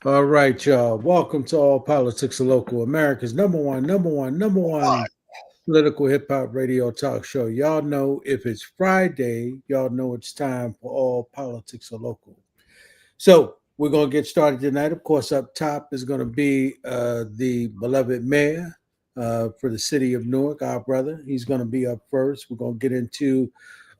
All right, y'all. Welcome to All Politics of Local America's number one political hip hop radio talk show. Y'all know if it's Friday, y'all know it's time for All Politics of Local. So we're gonna get started tonight. Of course, up top is gonna be the beloved mayor for the city of Newark, our brother. He's gonna be up first. We're gonna get into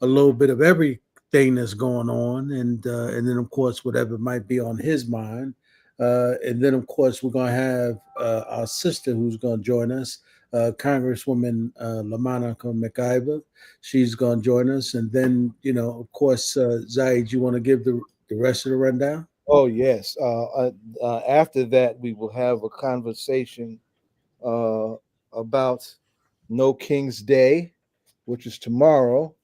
a little bit of everything that's going on, and then of course whatever might be on his mind. And then, of course, we're going to have our sister who's going to join us, Congresswoman LaMonica McIver. She's going to join us. And then, of course, Zaid, you want to give the rest of the rundown? Oh yes. After that, we will have a conversation uh, about No King's Day, which is tomorrow,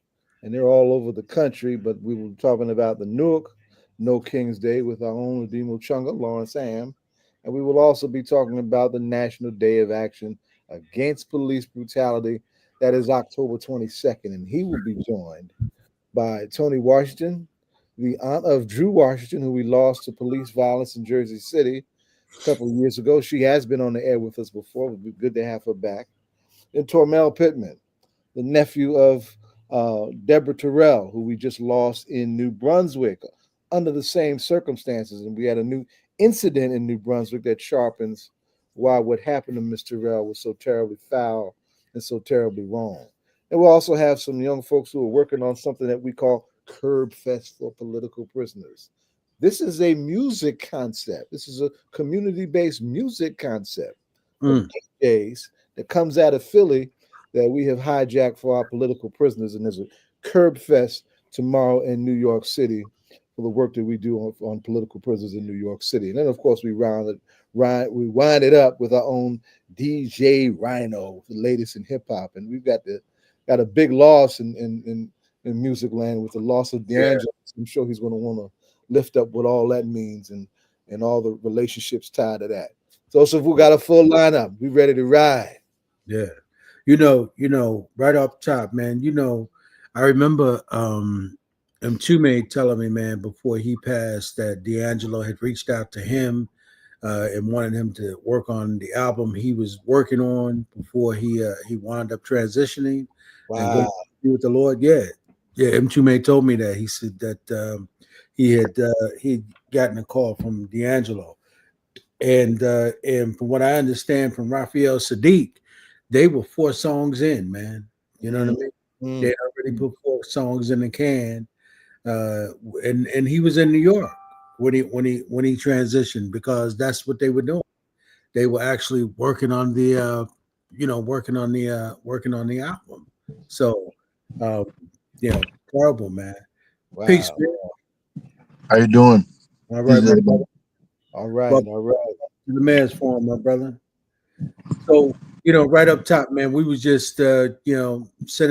and they're all over the country. But we will be talking about the Newark No King's Day with our own Ademo Chunga, Lawrence Am, and we will also be talking about the National Day of Action Against Police Brutality. That is October 22nd, and he will be joined by Toni Washington, the aunt of Drew Washington, who we lost to police violence in Jersey City a couple of years ago. She has been on the air with us before. It would be good to have her back. And Tormel Pittman, the nephew of Deborah Terrell, who we just lost in New Brunswick under the same circumstances. And we had a new incident in New Brunswick that sharpens why what happened to Miss Terrell was so terribly foul and so terribly wrong. And we'll also have some young folks who are working on something that we call Curbfest for political prisoners. This is a music concept. This is a community-based music concept of days that comes out of Philly that we have hijacked for our political prisoners. And there's a Curbfest tomorrow in New York City for the work that we do on political prisoners in New York City. And then, of course, we wind it up with our own DJ Rhino, the latest in hip hop. And we've got a big loss in music land with the loss of D'Angelo. Yeah. I'm sure he's going to want to lift up what all that means and all the relationships tied to that. So we got a full lineup. We ready to ride. Yeah. Right off the top, man, I remember Mtume telling me, man, before he passed that D'Angelo had reached out to him and wanted him to work on the album he was working on before he wound up transitioning. Wow. And be with the Lord. Yeah. Mtume told me that. He said that he'd gotten a call from D'Angelo. And from what I understand from Raphael Sadiq, they were 4 songs in, man. You know what I mean? They already put 4 songs in the can. And he was in New York when he transitioned, because that's what they were doing. They were actually working on the album. So terrible, man. Wow. Peace, man. How you doing? All right, my brother. All right. To the man's forum, my brother. So, right up top, man, we was just sending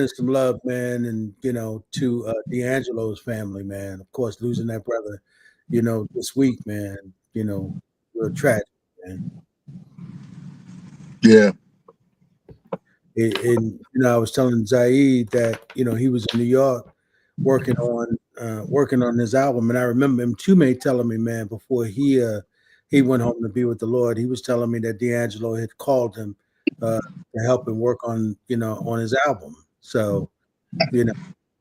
some love, man, and to D'Angelo's family, man. Of course, losing that brother, this week, man, real tragic, man. Yeah. And I was telling Zaid that he was in New York working on his album, and I remember him Mtume telling me, man, before he went home to be with the Lord, he was telling me that D'Angelo had called him to help him work on on his album. So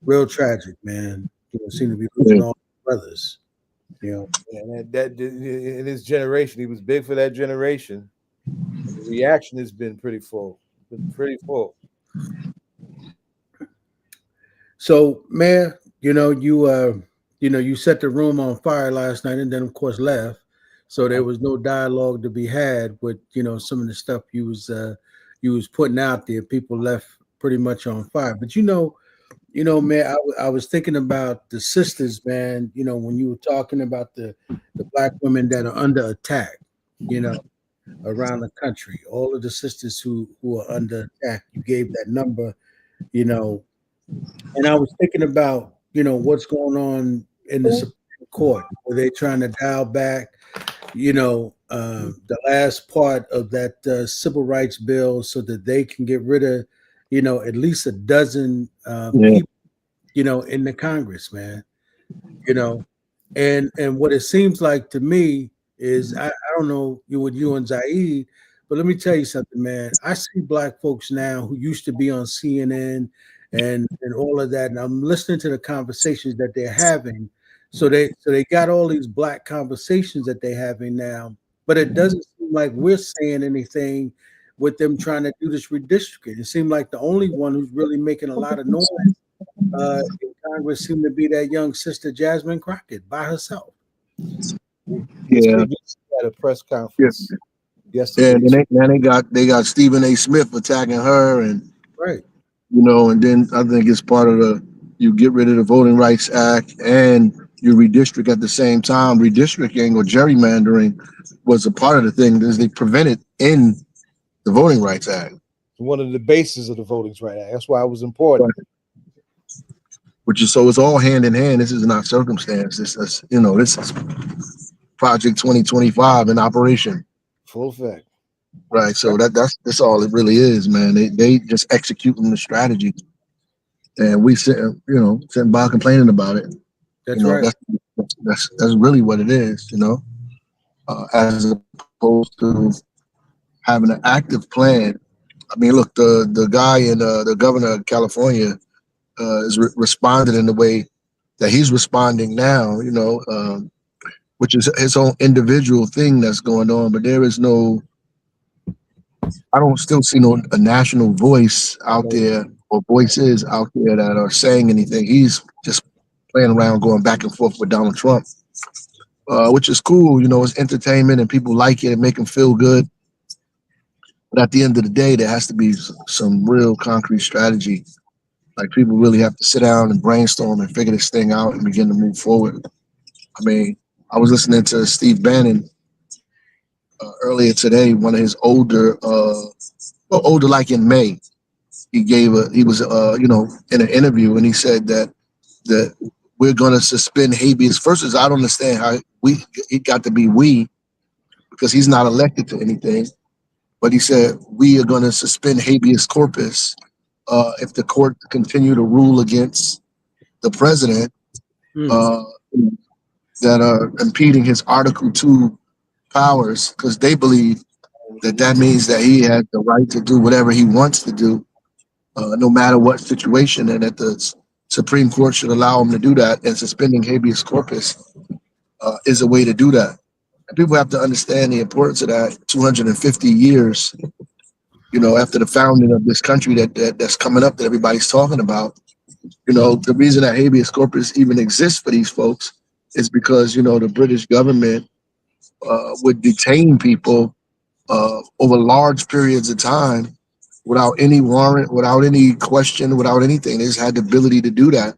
real tragic, man. Seem to be losing all his brothers. And that in his generation, he was big for that generation. The reaction has been pretty full. So, man, you set the room on fire last night, and then of course left. So there was no dialogue to be had with some of the stuff you was putting out there. People left pretty much on fire. But man, I was thinking about the sisters, man. When you were talking about the Black women that are under attack, around the country, all of the sisters who are under attack. You gave that number, and I was thinking about what's going on in the Supreme Court. Were they trying to dial back, the last part of that civil rights bill so that they can get rid of, at least a dozen people, in the Congress, man, and what it seems like to me is I don't know you with you and Zaid, but let me tell you something, man. I see black folks now who used to be on CNN and all of that, and I'm listening to the conversations that they're having. So they got all these black conversations that they're having now, but it doesn't seem like we're saying anything with them trying to do this redistricting. It seemed like the only one who's really making a lot of noise in Congress seemed to be that young sister Jasmine Crockett by herself. The Yeah, speaker at a press yeah, conference yeah. yesterday. Then they got Stephen A. Smith attacking her, and Right. and then I think it's part of the you get rid of the Voting Rights Act and you redistrict at the same time. Redistricting or gerrymandering was a part of the thing is they prevented in the Voting Rights Act. One of the bases of the Voting Rights Act. That's why it was important. Right. Which is so it's all hand in hand. This is not circumstance. This is this is Project 2025 in operation. Full effect. Right. So that's all it really is, man. They just executing the strategy. And we sitting by complaining about it. That's right. That's really what it is, as opposed to having an active plan. I mean, look, the guy in the governor of California is responded in the way that he's responding now, which is his own individual thing that's going on. But there is no, I don't still see no a national voice out there or voices out there that are saying anything. He's just playing around, going back and forth with Donald Trump, which is cool. It's entertainment and people like it and make them feel good. But at the end of the day, there has to be some real concrete strategy. Like people really have to sit down and brainstorm and figure this thing out and begin to move forward. I mean, I was listening to Steve Bannon earlier today. One of his older like in May, he was in an interview and he said that we're going to suspend habeas. First is I don't understand how it got to be we because he's not elected to anything. But he said we are going to suspend habeas corpus if the court continue to rule against the president that are impeding his Article 2 powers because they believe that means that he has the right to do whatever he wants to do, no matter what situation, and that the Supreme Court should allow him to do that. And suspending habeas corpus is a way to do that. And people have to understand the importance of that. 250 years, after the founding of this country that's coming up that everybody's talking about. The reason that habeas corpus even exists for these folks is because the British government would detain people over large periods of time without any warrant, without any question, without anything. They just had the ability to do that.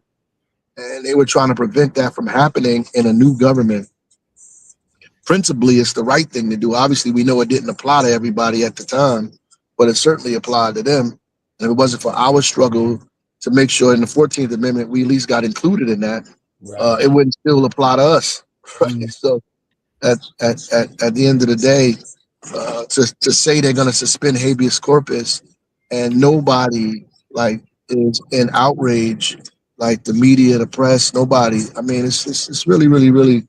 And they were trying to prevent that from happening in a new government. Principally, it's the right thing to do. Obviously, we know it didn't apply to everybody at the time, but it certainly applied to them. And if it wasn't for our struggle to make sure in the 14th Amendment, we at least got included in that, it wouldn't still apply to us. Right? So at the end of the day, to say they're going to suspend habeas corpus and nobody is in outrage, like the media, the press, nobody. I mean, it's really, really, really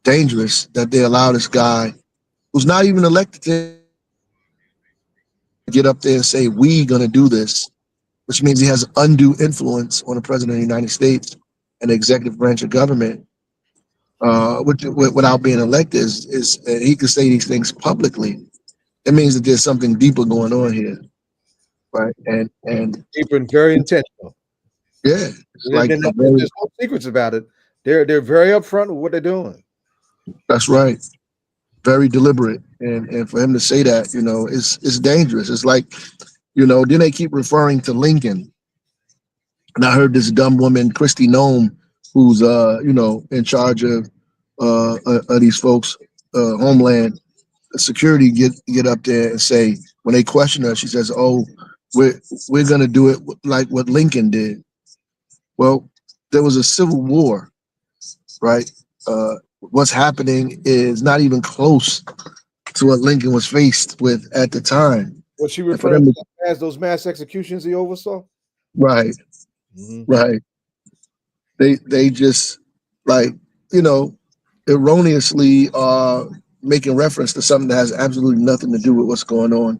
dangerous that they allow this guy who's not even elected to get up there and say we gonna do this, which means he has undue influence on the president of the United States and the executive branch of government. Without being elected, is he can say these things publicly. It means that there's something deeper going on here, right? And deeper and very intentional. Yeah, there's no secrets about it. They're very upfront with what they're doing. That's right. Very deliberate, and for him to say that, it's dangerous. It's like, then they keep referring to Lincoln, and I heard this dumb woman, Christy Nome, who's in charge of these folks, Homeland Security, get up there and say when they question her, she says, "Oh, we're gonna do it like what Lincoln did." Well, there was a civil war, right? What's happening is not even close to what Lincoln was faced with at the time. What she referred to as those mass executions he oversaw? Right. Mm-hmm. Right. They just erroneously making reference to something that has absolutely nothing to do with what's going on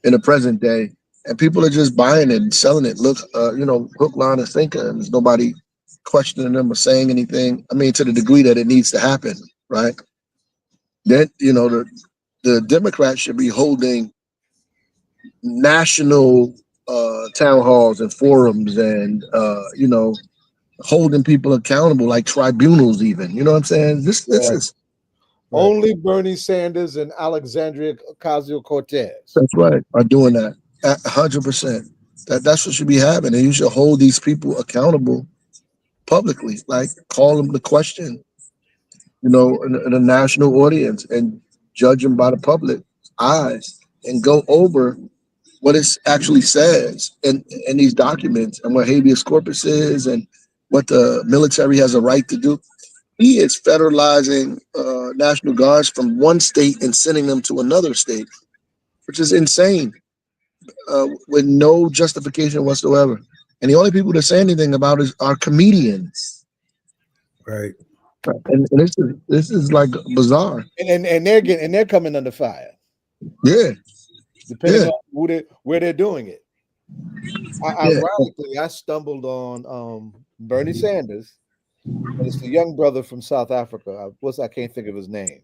in the present day, and people are just buying it and selling it. Look, hook, line, and sinker, and there's nobody questioning them or saying anything. I mean, to the degree that it needs to happen, right? Then the Democrats should be holding national town halls and forums, and holding people accountable, like tribunals, even. You know what I'm saying? This is Only Bernie Sanders and Alexandria Ocasio-Cortez. that's right. Are doing that 100%. That's what should be happening. And you should hold these people accountable publicly, like call them to question, in a national audience, and judge them by the public eyes, and go over what it actually says in these documents, and what habeas corpus is, and what the military has a right to do. He is federalizing National Guards from one state and sending them to another state, which is insane, with no justification whatsoever. And the only people that say anything about it are comedians. Right. And this is like bizarre. And they're coming under fire. Yeah. Depending on where they're doing it. Ironically, I stumbled on Bernie Sanders, and it's the young brother from South Africa. I can't think of his name,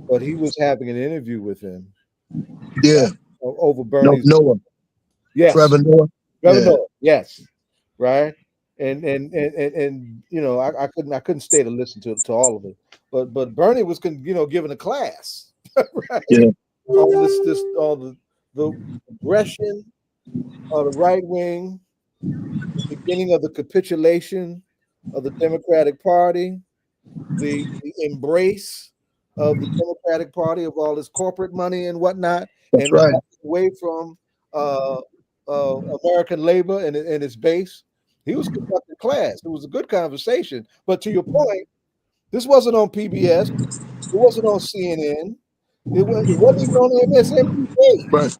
but he was having an interview with him. Yeah. Over Bernie's Noah. Yes. Trevor Noah. Noah. Yes. Right. And I couldn't stay to listen to all of it, but Bernie was giving a class, right? Yeah. All the aggression of the right wing, the beginning of the capitulation of the Democratic Party, the embrace of the Democratic Party of all this corporate money and whatnot, That's right. Away from American labor and its base. He was conducting class. It was a good conversation. But to your point, this wasn't on PBS. It wasn't on CNN. It wasn't even on MSNBC. Right.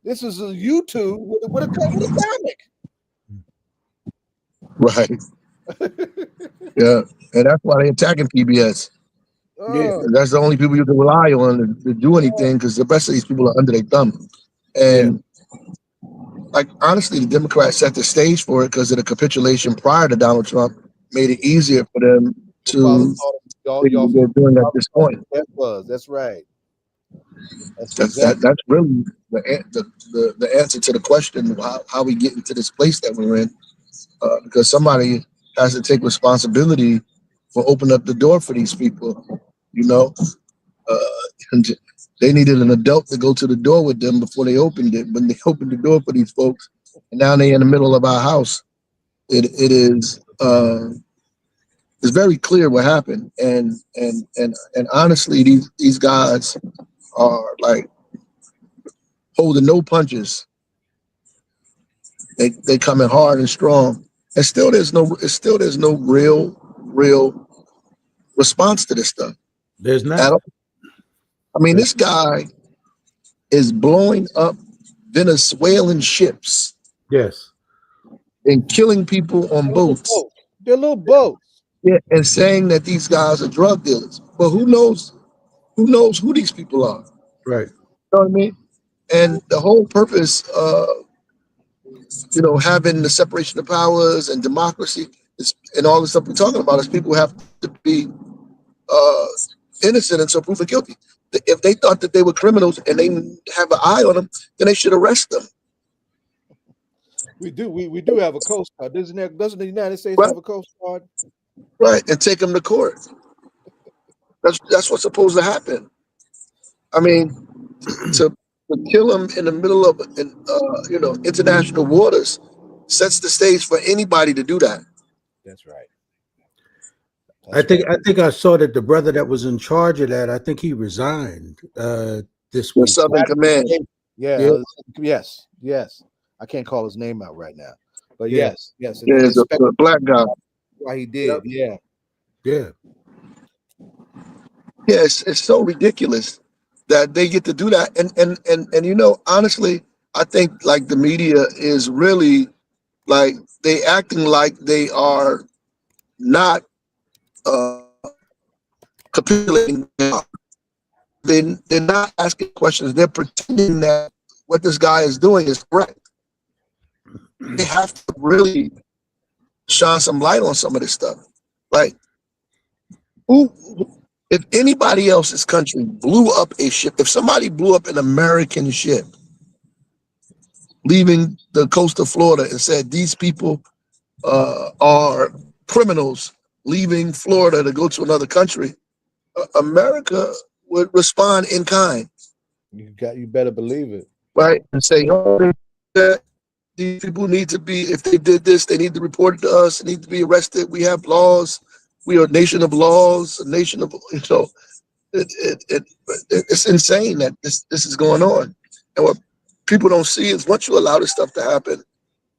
This is a YouTube with a comic. Right. Yeah. And that's why they're attacking PBS. Yeah. That's the only people you can rely on to do anything, because the rest of these people are under their thumb. And like, honestly, the Democrats set the stage for it because of the capitulation prior to Donald Trump, made it easier for them to think what they're doing at this point. That's right. That's really the answer to the question, how we get into this place that we're in, because somebody has to take responsibility for opening up the door for these people. And they needed an adult to go to the door with them before they opened it. When they opened the door for these folks, and now they're in the middle of our house, it is it's very clear what happened. And honestly, these guys are like holding no punches. They coming hard and strong. And still there's no real response to this stuff. There's not. I mean, this guy is blowing up Venezuelan ships. Yes. And killing people on boats. They're little boats. Yeah, and saying that these guys are drug dealers. But who knows who these people are? Right. You know what I mean? And the whole purpose of having the separation of powers and democracy and all the stuff we're talking about is people have to be innocent until proven guilty. If they thought that they were criminals and they have an eye on them, then they should arrest them. We do have a Coast Guard. Doesn't the United States have a Coast Guard? Right, and take them to court. That's what's supposed to happen. I mean, to kill them in the middle of international waters sets the stage for anybody to do that. That's right. I think I saw that the brother that was in charge of that, I think he resigned this week. Southern Command. Yeah. Yes. I can't call his name out right now, but yes. Yeah, it's a black guy. Why he did? Yeah. Yeah, it's so ridiculous that they get to do that, and honestly, I think like the media is really like they acting like they are not capitulating. They're not asking questions. They're pretending that what this guy is doing is correct. They have to really shine some light on some of this stuff. Like, who, if anybody else's country blew up a ship, if somebody blew up an American ship leaving the coast of Florida and said these people are criminals leaving Florida to go to another country, America would respond in kind. You better believe it, right? And say, oh, these people need to be, if they did this, they need to report it to us. They need to be arrested. We have laws. We are a nation of laws, a nation of, it's insane that this is going on. And what people don't see is once you allow this stuff to happen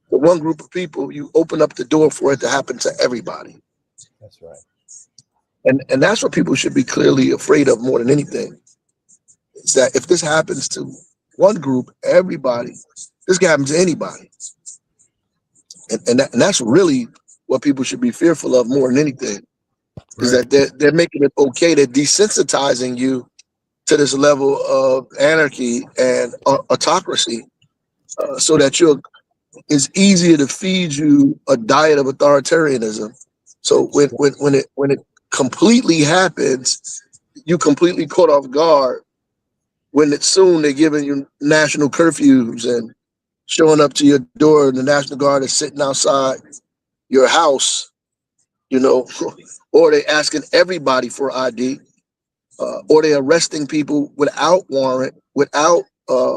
for one group of people, you open up the door for it to happen to everybody. That's right. And that's what people should be clearly afraid of more than anything. Is that if this happens to one group, everybody, this can happen to anybody. And that's really what people should be fearful of more than anything. Is that they're making it okay, they're desensitizing you to this level of anarchy and autocracy, so that it's easier to feed you a diet of authoritarianism. So when it completely happens, you completely caught off guard. When it's soon they're giving you national curfews and showing up to your door, and the National Guard is sitting outside your house, or they asking everybody for ID, or they arresting people without warrant, without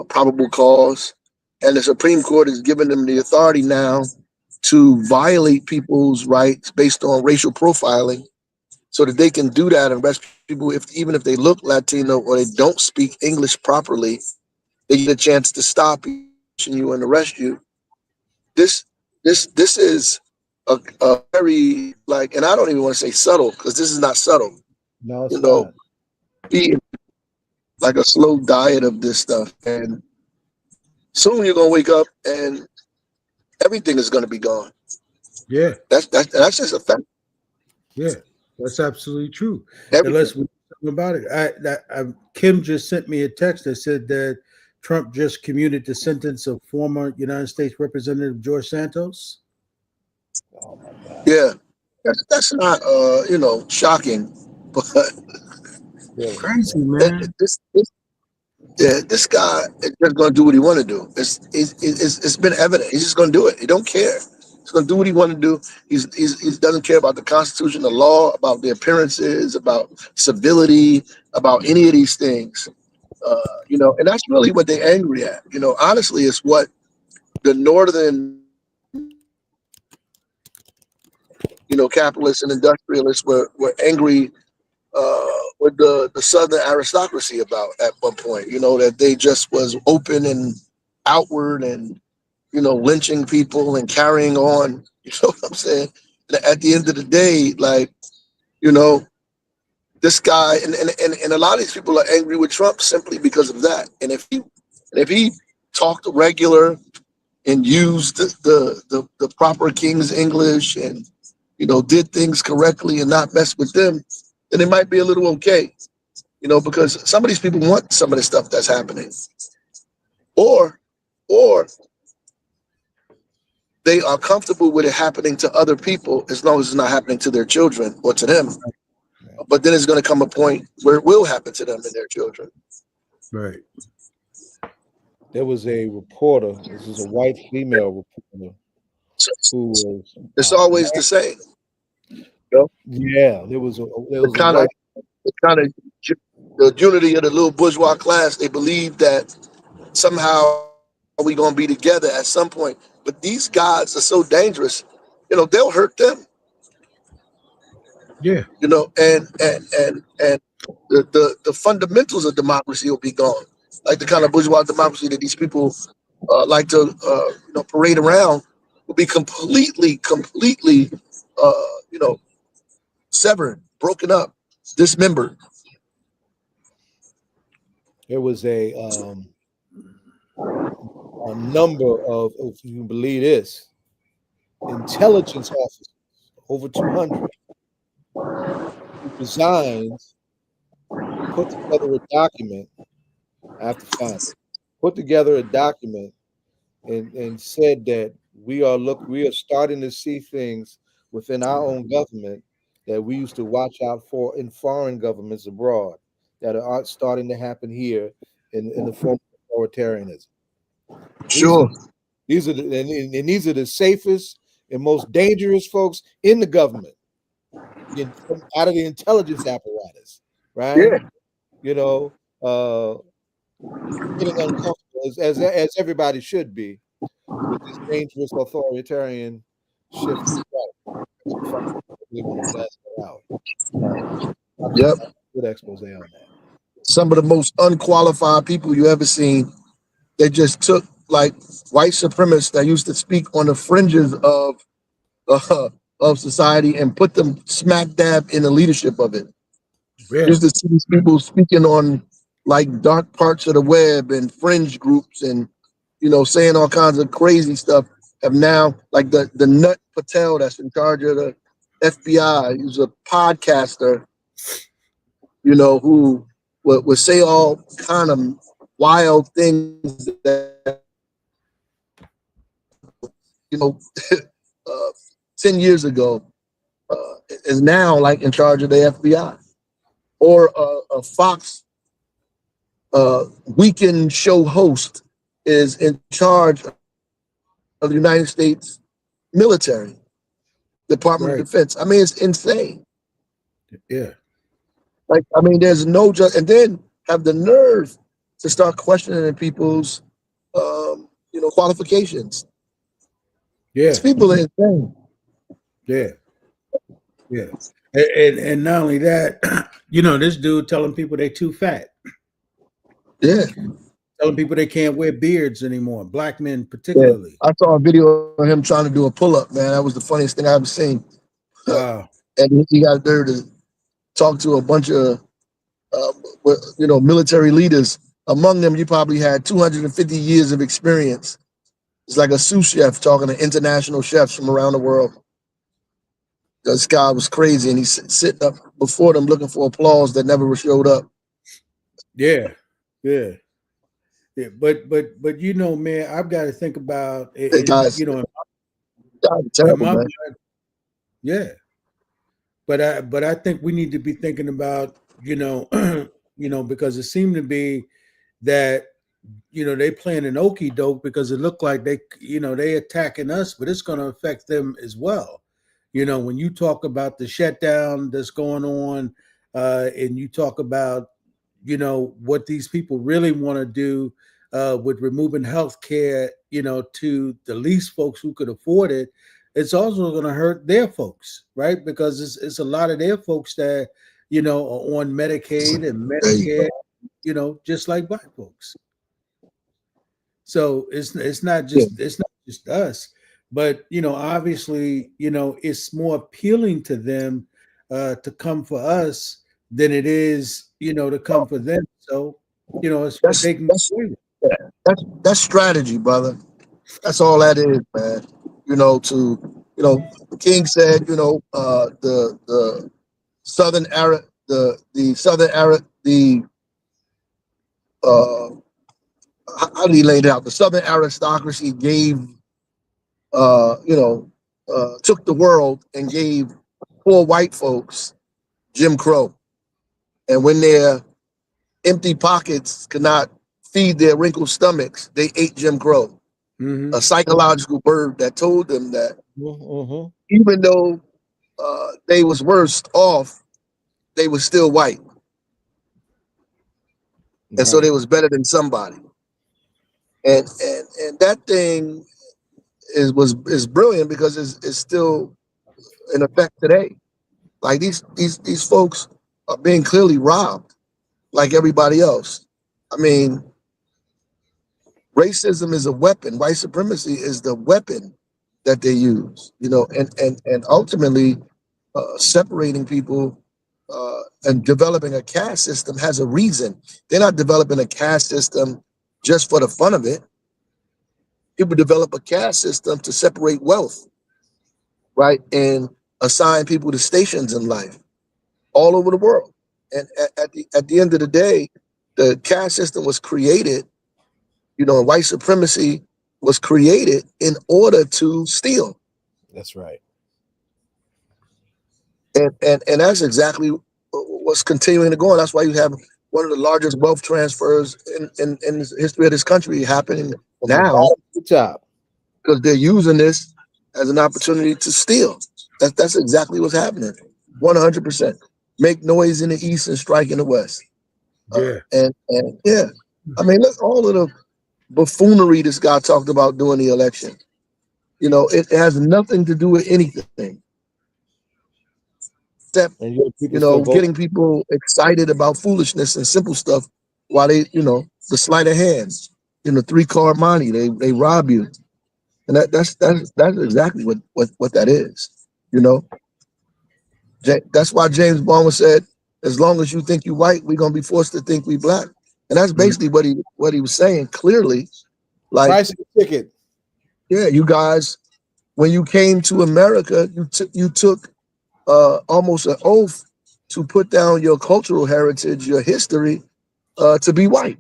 probable cause, and the Supreme Court is giving them the authority now to violate people's rights based on racial profiling, so that they can do that and arrest people even if they look Latino or they don't speak English properly. They get a chance to stop you and arrest you. This is a very, like, and I don't even want to say subtle, because this is not subtle. No, it's not. Be like a slow diet of this stuff, and soon you're gonna wake up and everything is gonna be gone. Yeah, that's just a fact. Yeah, that's absolutely true. Everything. Unless we talk about it, Kim just sent me a text that said that Trump just commuted the sentence of former United States Representative George Santos. Oh my God. Yeah, that's not shocking, but crazy, man. This guy is just going to do what he want to do. It's been evident. He's just going to do it. He don't care. He's going to do what he want to do. He doesn't care about the Constitution, the law, about the appearances, about civility, about any of these things. And that's really what they're angry at. Honestly, it's what the northern, capitalists and industrialists were angry with the southern aristocracy about at one point. That they just was open and outward and lynching people and carrying on. You know what I'm saying? And at the end of the day, like, this guy and a lot of these people are angry with Trump simply because of that. And if he talked regular and used the proper King's English and did things correctly and not mess with them, then it might be a little okay. Because some of these people want some of the stuff that's happening, or they are comfortable with it happening to other people as long as it's not happening to their children or to them. But then it's going to come a point where it will happen to them and their children. Right. There was a reporter. This is a white female reporter who was. It's always the same. Yeah, there was a kind of the unity of the little bourgeois class. They believe that somehow we going to be together at some point. But these guys are so dangerous. They'll hurt them. Yeah. And the fundamentals of democracy will be gone. Like the kind of bourgeois democracy that these people like to parade around will be completely severed, broken up, dismembered. There was a number of, if you believe this, intelligence officers, over 200, who resigned put together a document. I have to find it. Put together a document and said that we are starting to see things within our own government that we used to watch out for in foreign governments abroad that are starting to happen here in the form of authoritarianism. These are Sure. these are and these are the safest and most dangerous folks in the government, out of the intelligence apparatus, right? Yeah. You know, getting uncomfortable as everybody should be with this dangerous authoritarian shift. They want to blast it out. Yep. Good expose on that. Some of the most unqualified people you ever seen. They just took like white supremacists that used to speak on the fringes uh, of society and put them smack dab in the leadership of it. Yeah. Used to see these people speaking on like dark parts of the web and fringe groups and saying all kinds of crazy stuff. Have now like the Nut Patel that's in charge of the FBI. He's a podcaster, who would say all kind of wild things that you know, uh, 10 years ago, is now like in charge of the FBI, or a Fox weekend show host is in charge of the United States military, Department of Right. Defense. I mean, it's insane. Yeah. Like, I mean, there's no just, and then have the nerve to start questioning people's, qualifications. Yeah. These people are insane. Yeah. Yeah. And not only that, this dude telling people they too fat, Yeah. telling people they can't wear beards anymore, black men Yeah. particularly. I saw a video of him trying to do a pull up, man. That was the funniest thing I ever seen. Wow. And he got there to talk to a bunch of, military leaders. Among them, you probably had 250 years of experience. It's like a sous chef talking to international chefs from around the world. This guy was crazy, and he's sitting up before them looking for applause that never showed up. Yeah. Yeah. Yeah. But man, I've got to think about The it, guys, guys are in terrible, my man. mind, yeah. But I think we need to be thinking about, because it seemed to be that they playing an okie doke because it looked like they attacking us, but it's going to affect them as well. When you talk about the shutdown that's going on, and you talk about what these people really want to do with removing health care, to the least folks who could afford it, it's also going to hurt their folks, right? Because it's a lot of their folks that are on Medicaid and There you Medicare, go. just like black folks. So it's not Yeah, just us, but obviously, it's more appealing to them to come for us than it is, to come for them. So, it's what that's they can that's do. that's strategy, brother. That's all that is, man. King said, the Southern Arab, the Southern Arab, the uh, how did he lay it out? The Southern aristocracy gave, took the world and gave poor white folks Jim Crow, and when their empty pockets could not feed their wrinkled stomachs, they ate Jim Crow, Hmm. a psychological bird that told them that Mm-hmm. even though they was worse off, they was still white, and so Right. they was better than somebody. And that thing is brilliant because it's still in effect today. Like these folks are being clearly robbed, like everybody else. I mean, racism is a weapon. White supremacy is the weapon that they use. And ultimately, separating people and developing a caste system has a reason. They're not developing a caste system just for the fun of it. People develop a caste system to separate wealth, right, and assign people to stations in life all over the world. And at the end of the day, the caste system was created, and white supremacy was created in order to steal. That's right. And that's exactly what's continuing to go on. That's why you have one of the largest wealth transfers in the history of this country happening From the now, bottom to the top. because they're using this as an opportunity to steal. That's exactly what's happening. 100%. Make noise in the east and strike in the west. Yeah. And yeah, I mean, look, all of the buffoonery this guy talked about during the election. It has nothing to do with anything except, And yet people still vote. getting people excited about foolishness and simple stuff while they, the sleight of hands, 3-card money, they rob you. And that's exactly what that is, That's why James Baldwin said, as long as you think you white, we're gonna be forced to think we black. And that's basically what he was saying clearly. Like, Price of the ticket. yeah, you guys, when you came to America, you took almost an oath to put down your cultural heritage, your history, to be white.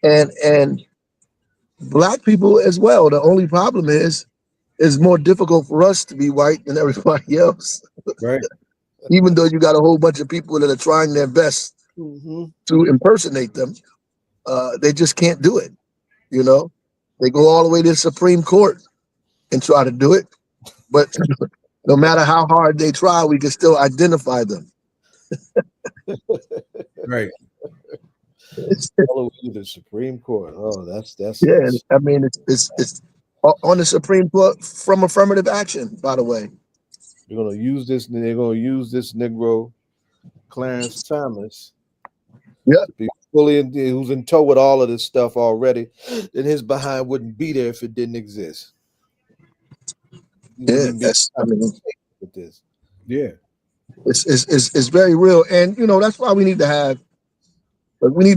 And black people as well. The only problem is it's more difficult for us to be white than everybody else. Right. Even though you got a whole bunch of people that are trying their best to impersonate them, they just can't do it. They go all the way to the Supreme Court and try to do it, but no matter how hard they try, we can still identify them. Right. All the way to the Supreme Court. Oh, that's Yeah. I mean, it's on the Supreme Court from affirmative action. By the way, they're gonna use this. They're gonna use this Negro, Clarence Thomas. Yeah. To be fully who's in tow with all of this stuff already. Then his behind wouldn't be there if it didn't exist. Yeah, that's. I mean, with this. Yeah. It's very real, and that's why we need to have. We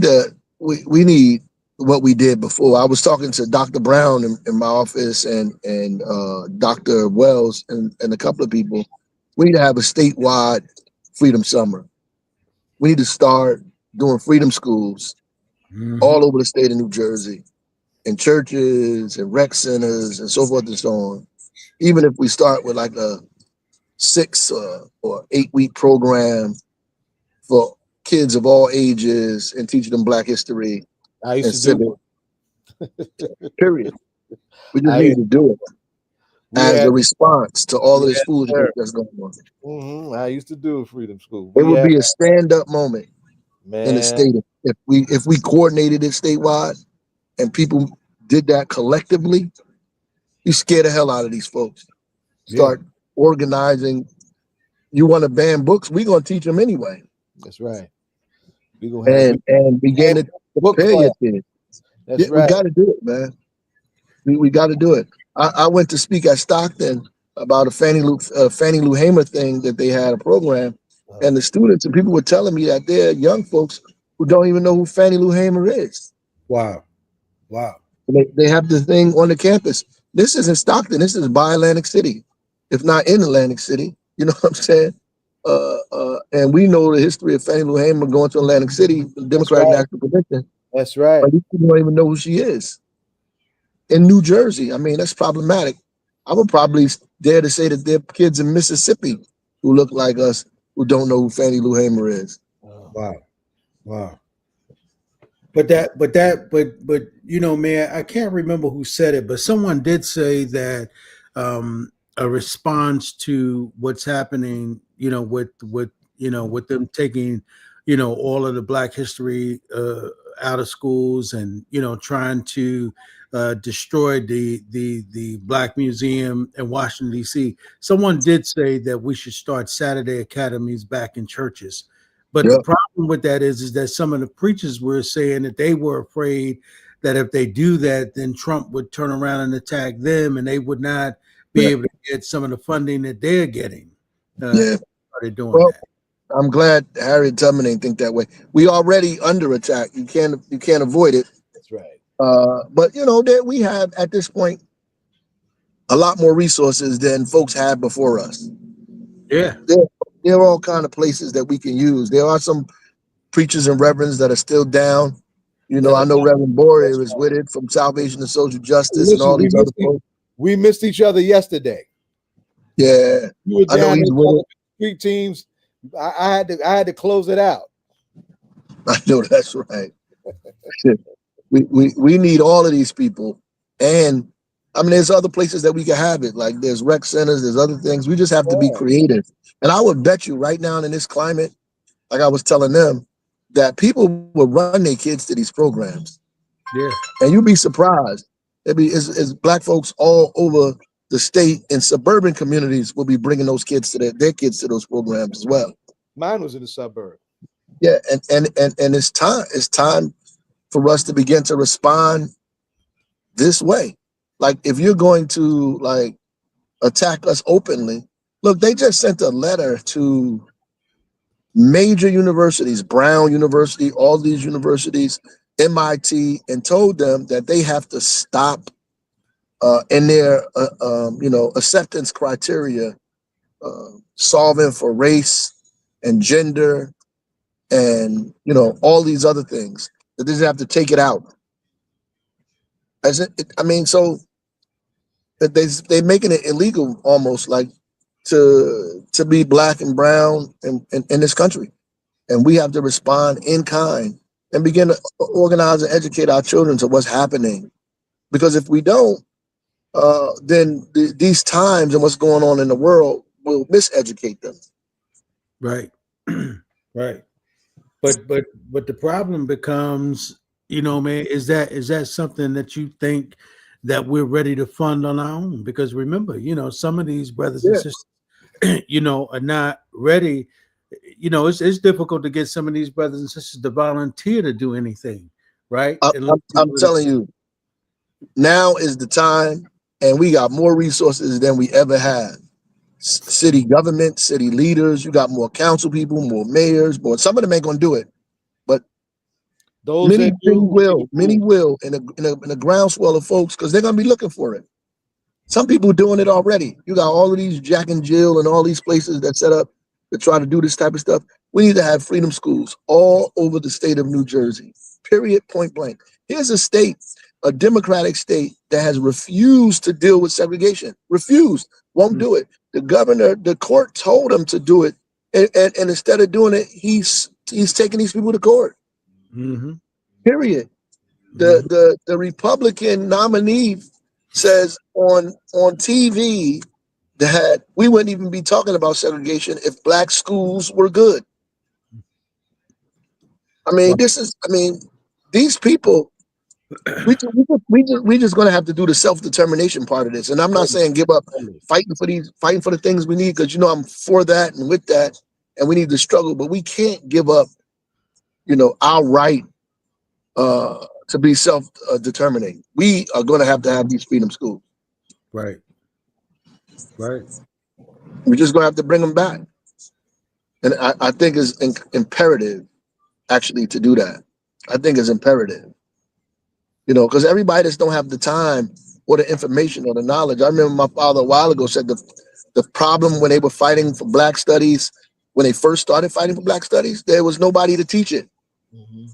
need what we did before. I was talking to Dr. Brown in my office and Dr. Wells and a couple of people. We need to have a statewide freedom summer. We need to start doing freedom schools all over the state of New Jersey, in churches and rec centers and so forth and so on. Even if we start with like a 6 or 8 week program for kids of all ages and teaching them Black history and civic. Period. We just need to do it as a response to all of this foolishness that's going on. I used to do a freedom school. It would be a stand-up moment in the state if we coordinated it statewide and people did that collectively. You scare the hell out of these folks. Start organizing. You want to ban books? We're gonna teach them anyway. That's right. We gonna and begin to prepare your kids. That's right. We got to do it, man. We got to do it. I went to speak at Stockton about a Fannie Lou Hamer thing that they had a program, and the students and people were telling me that they're young folks who don't even know who Fannie Lou Hamer is. Wow. They have this thing on the campus. This isn't Stockton. This is by Atlantic City, if not in Atlantic City. You know what I'm saying? And we know the history of Fannie Lou Hamer going to Atlantic City, the Democratic National Convention. That's right. But people don't even know who she is. In New Jersey, I mean, that's problematic. I would probably dare to say that there are kids in Mississippi who look like us who don't know who Fannie Lou Hamer is. Wow. But man, I can't remember who said it, but someone did say that a response to what's happening, with them taking, all of the Black history out of schools and, trying to destroy the Black Museum in Washington, D.C. Someone did say that we should start Saturday academies back in churches. But the problem with that is that some of the preachers were saying that they were afraid that if they do that, then Trump would turn around and attack them, and they would not be able to get some of the funding that they're getting. Started doing that. I'm glad Harriet Tubman ain't think that way. We already under attack. You can't avoid it. That's right. But that we have at this point a lot more resources than folks had before us. Yeah. There are all kind of places that we can use. There are some preachers and reverends that are still down. You know, I know Reverend Boyer is with it from Salvation and Social Justice and Listen, all these other folks. we missed each other yesterday. Yeah, You were I know down he's there with talking it. to street teams. I had to close it out. I know that's right. We need all of these people, and I mean, there's other places that we can have it. Like there's rec centers, there's other things. We just have to be creative. And I would bet you right now in this climate, like I was telling them, that people will run their kids to these programs. Yeah. And you'd be surprised. It's black folks all over the state in suburban communities will be bringing those kids to their kids to those programs as well. Mine was in the suburb. Yeah, and it's time for us to begin to respond this way. Like if you're going to like attack us openly, look, they just sent a letter to major universities, Brown University, all these universities, MIT, and told them that they have to stop in their acceptance criteria, solving for race and gender and all these other things. That they just have to take it out. So that they making it illegal almost like to be black and brown in this country, and we have to respond in kind and begin to organize and educate our children to what's happening. Because if we don't, then these times and what's going on in the world will miseducate them. Right. Right. But the problem becomes, man, is that something that you think that we're ready to fund on our own? Because remember, some of these brothers and Yeah. sisters, are not ready. It's difficult to get some of these brothers and sisters to volunteer to do anything, right? I'm telling you, now is the time, and we got more resources than we ever had. City government, city leaders, you got more council people, more mayors, more. Some of them ain't gonna do it, but Those many that do, will in a groundswell of folks because they're gonna be looking for it. Some people doing it already. You got all of these Jack and Jill and all these places that set up to try to do this type of stuff. We need to have freedom schools all over the state of New Jersey. Period. Point blank. Here's a state, a Democratic state that has refused to deal with segregation. Refused. Won't do it. The court told him to do it, and instead of doing it, he's taking these people to court. Mm-hmm. Period. The Republican nominee says on TV that we wouldn't even be talking about segregation if black schools were good. I mean, these people. We just gonna have to do the self-determination part of this. And I'm not saying give up fighting for the things we need, because I'm for that and with that, and we need to struggle, but we can't give up, our right to be self-determining. We are gonna have to have these freedom schools. Right. Right. We're just gonna have to bring them back. And I think it's imperative actually to do that. I think it's imperative. Because everybody just don't have the time or the information or the knowledge. I remember my father a while ago said the problem when they were fighting for black studies, when they first started fighting for black studies, there was nobody to teach it. Mm-hmm.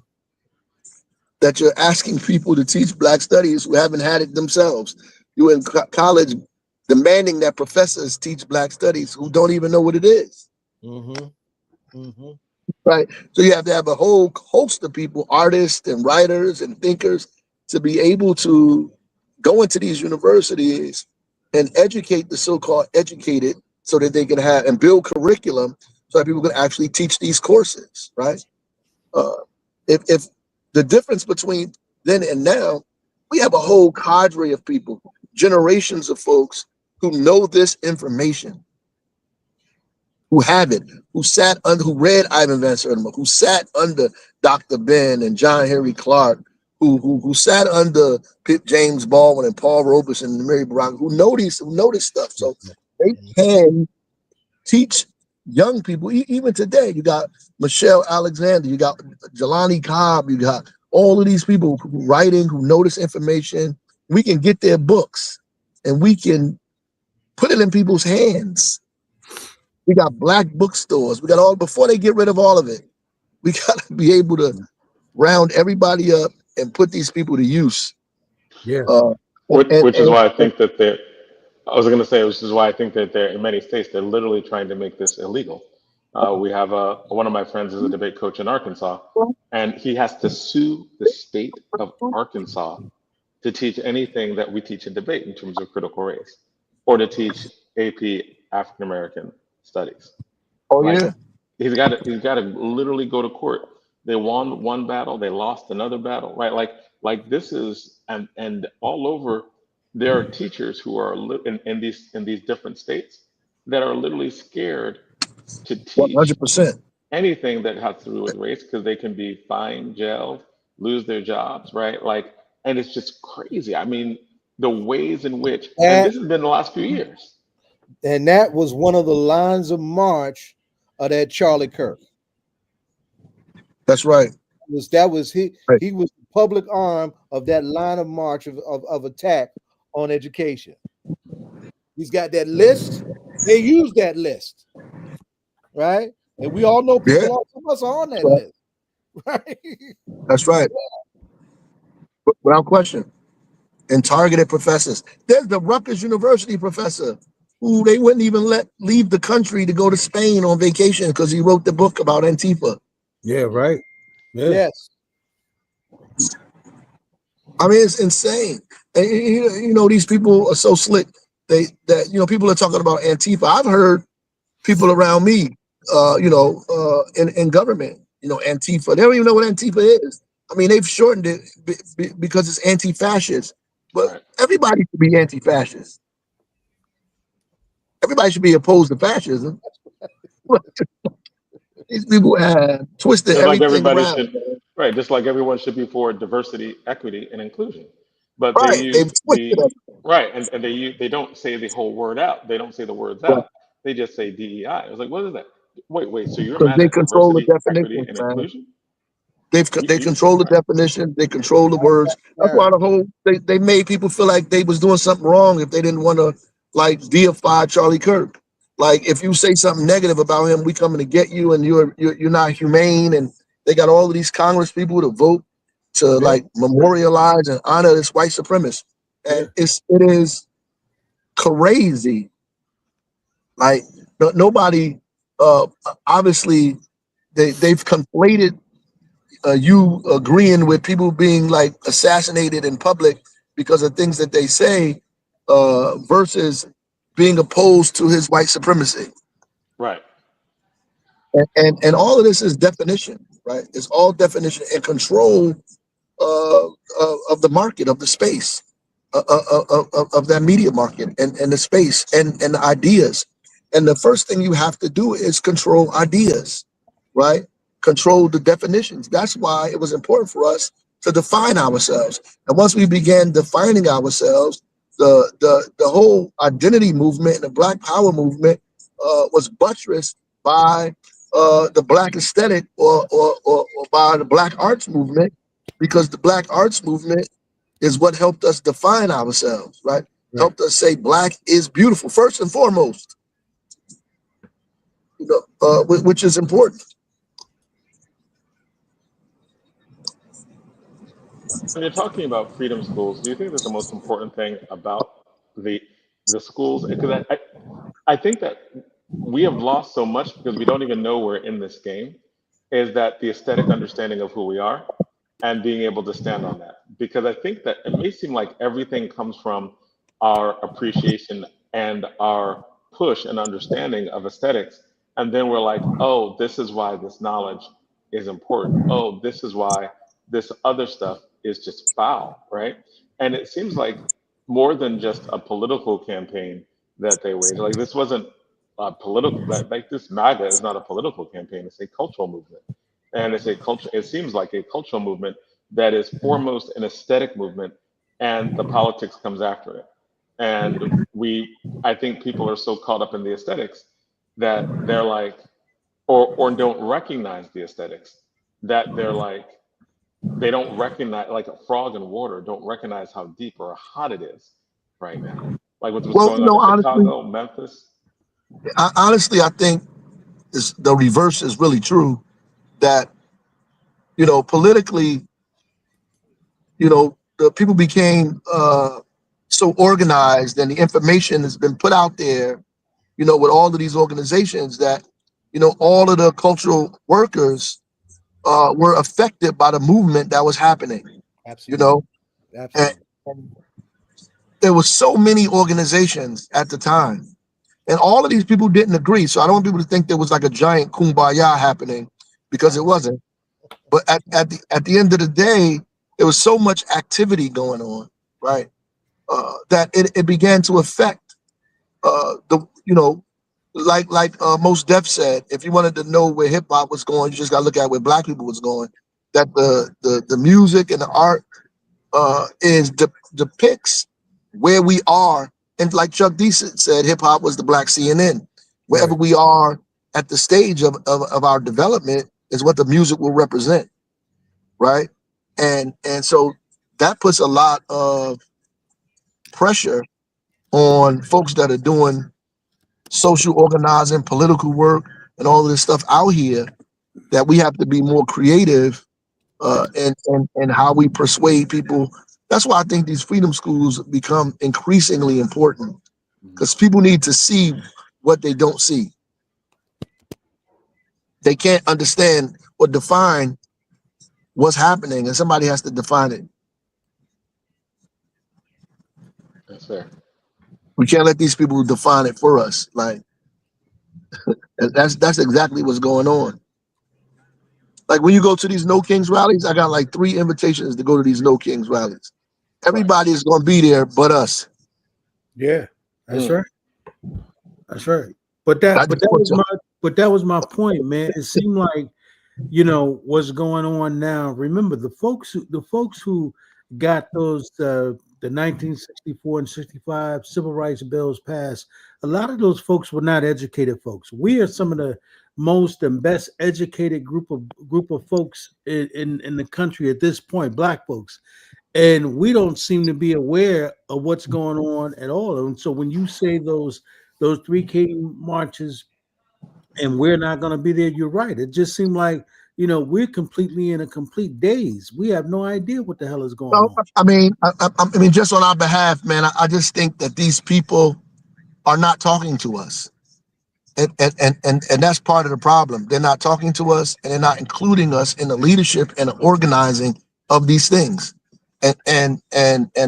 That you're asking people to teach black studies who haven't had it themselves. You're in college demanding that professors teach black studies who don't even know what it is. Mm-hmm. Mm-hmm. Right. So you have to have a whole host of people, artists and writers and thinkers, to be able to go into these universities and educate the so-called educated so that they can have and build curriculum so that people can actually teach these courses, right? If the difference between then and now, we have a whole cadre of people, generations of folks who know this information, who have it, who read Ivan Van Sertima, who sat under Dr. Ben and John Henry Clark, who sat under James Baldwin and Paul Robeson and Mary Baraka, who know this stuff. So they can teach young people. Even today, you got Michelle Alexander, you got Jelani Cobb, you got all of these people writing, who know this information. We can get their books and we can put it in people's hands. We got black bookstores. We got all, before they get rid of all of it, we got to be able to round everybody up and put these people to use. Yes. Uh, Which is why I think that they're. I was going to say, which is why I think that they're in many states they're literally trying to make this illegal. We have one of my friends is a debate coach in Arkansas, and he has to sue the state of Arkansas to teach anything that we teach in debate in terms of critical race, or to teach AP African American studies. oh Like yeah, he's got to literally go to court. They won one battle, they lost another battle, right? Like this is and all over. There are teachers who are in these different states that are literally scared to teach 100%. anything that has to do with race because they can be fined, jailed, lose their jobs, right? Like, and it's just crazy. I mean, the ways in which, and That this has been the last few years. and that was one of the lines of march of that Charlie Kirk. That's right. That was he Right. he was the public arm of that line of march of attack on education. He's got that list. They use that list, right? And we all know Yeah, people, some of us are on that's that right. list, right? That's right. Without question. And targeted professors. There's the Rutgers University professor who they wouldn't even let leave the country to go to Spain on vacation because he wrote the book about Antifa. Yeah, right. Yeah. Yes. I mean, it's insane. And, you know, these people are so slick. People are talking about Antifa. I've heard people around me, in government, Antifa. They don't even know what Antifa is. I mean, they've shortened it because it's anti-fascist. But Right. everybody should be anti-fascist. Everybody should be opposed to fascism. These people have twisted Just like everything everybody around. should, right? Just like everyone should be for diversity, equity, and inclusion, but they Right. They've use twisted the it. right, and they don't say the whole word out. They don't say the words Right. out. They just say DEI. I was like, what is that? Wait. So you're Because mad they at control the diversity, equity, definitions, and man. inclusion? They control the Right, definition. They control the words. That's why they made people feel like they was doing something wrong if they didn't want to like deify Charlie Kirk. Like if you say something negative about him, we coming to get you, and you're not humane. And they got all of these Congress people to vote to Yeah. like memorialize and honor this white supremacist. Yeah. And it is crazy. Like nobody, uh, obviously they've conflated you agreeing with people being like assassinated in public because of things that they say versus being opposed to his white supremacy. right, And all of this is definition, right? It's all definition and control of the market, of the space, of that media market and the space and the ideas. And the first thing you have to do is control ideas, right? Control the definitions. That's why it was important for us to define ourselves. And once we began defining ourselves, the whole identity movement and the Black Power movement was buttressed by the Black aesthetic or by the Black arts movement, because the Black arts movement is what helped us define ourselves, right? Right. Helped us say Black is beautiful first and foremost, which is important. when you're talking about freedom schools, do you think that the most important thing about the the schools, because I think that we have lost so much because we don't even know we're in this game, is that the aesthetic understanding of who we are and being able to stand on that. Because I think that it may seem like everything comes from our appreciation and our push and understanding of aesthetics. And then we're like, oh, this is why this knowledge is important. Oh, this is why this other stuff is just foul, right? And it seems like more than just a political campaign that they waged. Like this wasn't a political, like this MAGA is not a political campaign, it's a cultural movement. And it's a culture, it seems like a cultural movement that is foremost an aesthetic movement, and the politics comes after it. And I think people are so caught up in the aesthetics that they're like, or don't recognize the aesthetics, that they're like, they don't recognize, like a frog in water, don't recognize how deep or hot it is right now. Like with what's Well, going on in honestly, Chicago, Memphis. Honestly, I think the reverse is really true. That politically, the people became so organized, and the information has been put out there. With all of these organizations, that all of the cultural workers were affected by the movement that was happening. You Absolutely. know, and, Absolutely. and there were so many organizations at the time, and all of these people didn't agree. So I don't want people to think there was like a giant kumbaya happening, because it wasn't. But at the end of the day, there was so much activity going on, right? That it began to affect the like Most Def said, if you wanted to know where hip hop was going, you just got to look at where black people was going. That the music and the art depicts where we are, and like Chuck D said, hip hop was the black CNN. Wherever Right. we are at the stage of our development is what the music will represent, right? And so that puts a lot of pressure on folks that are doing social organizing, political work, and all of this stuff out here, that we have to be more creative and how we persuade people. That's why I think these freedom schools become increasingly important, because people need to see what they don't see. They can't understand or define what's happening, and somebody has to define it. That's fair. We can't let these people define it for us. Like that's exactly what's going on. Like when you go to these No Kings rallies, I got like 3 invitations to go to these No Kings rallies. Right. Everybody is going to be there but us. Yeah, that's Mm. right. That's right. But I that but just that want was to, my point, man. It seemed like, what's going on now. Remember the folks who got those the 1964 and 65 civil rights bills passed. A lot of those folks were not educated folks. We are some of the most and best educated group of folks in the country at this point, black folks, and we don't seem to be aware of what's going on at all. And so when you say those 3K marches and we're not going to be there, you're right. It just seemed like, we're completely in a complete daze. We have no idea what the hell is going no, on. I mean, just on our behalf, man, I just think that these people are not talking to us. And that's part of the problem. They're not talking to us, and they're not including us in the leadership and the organizing of these things. And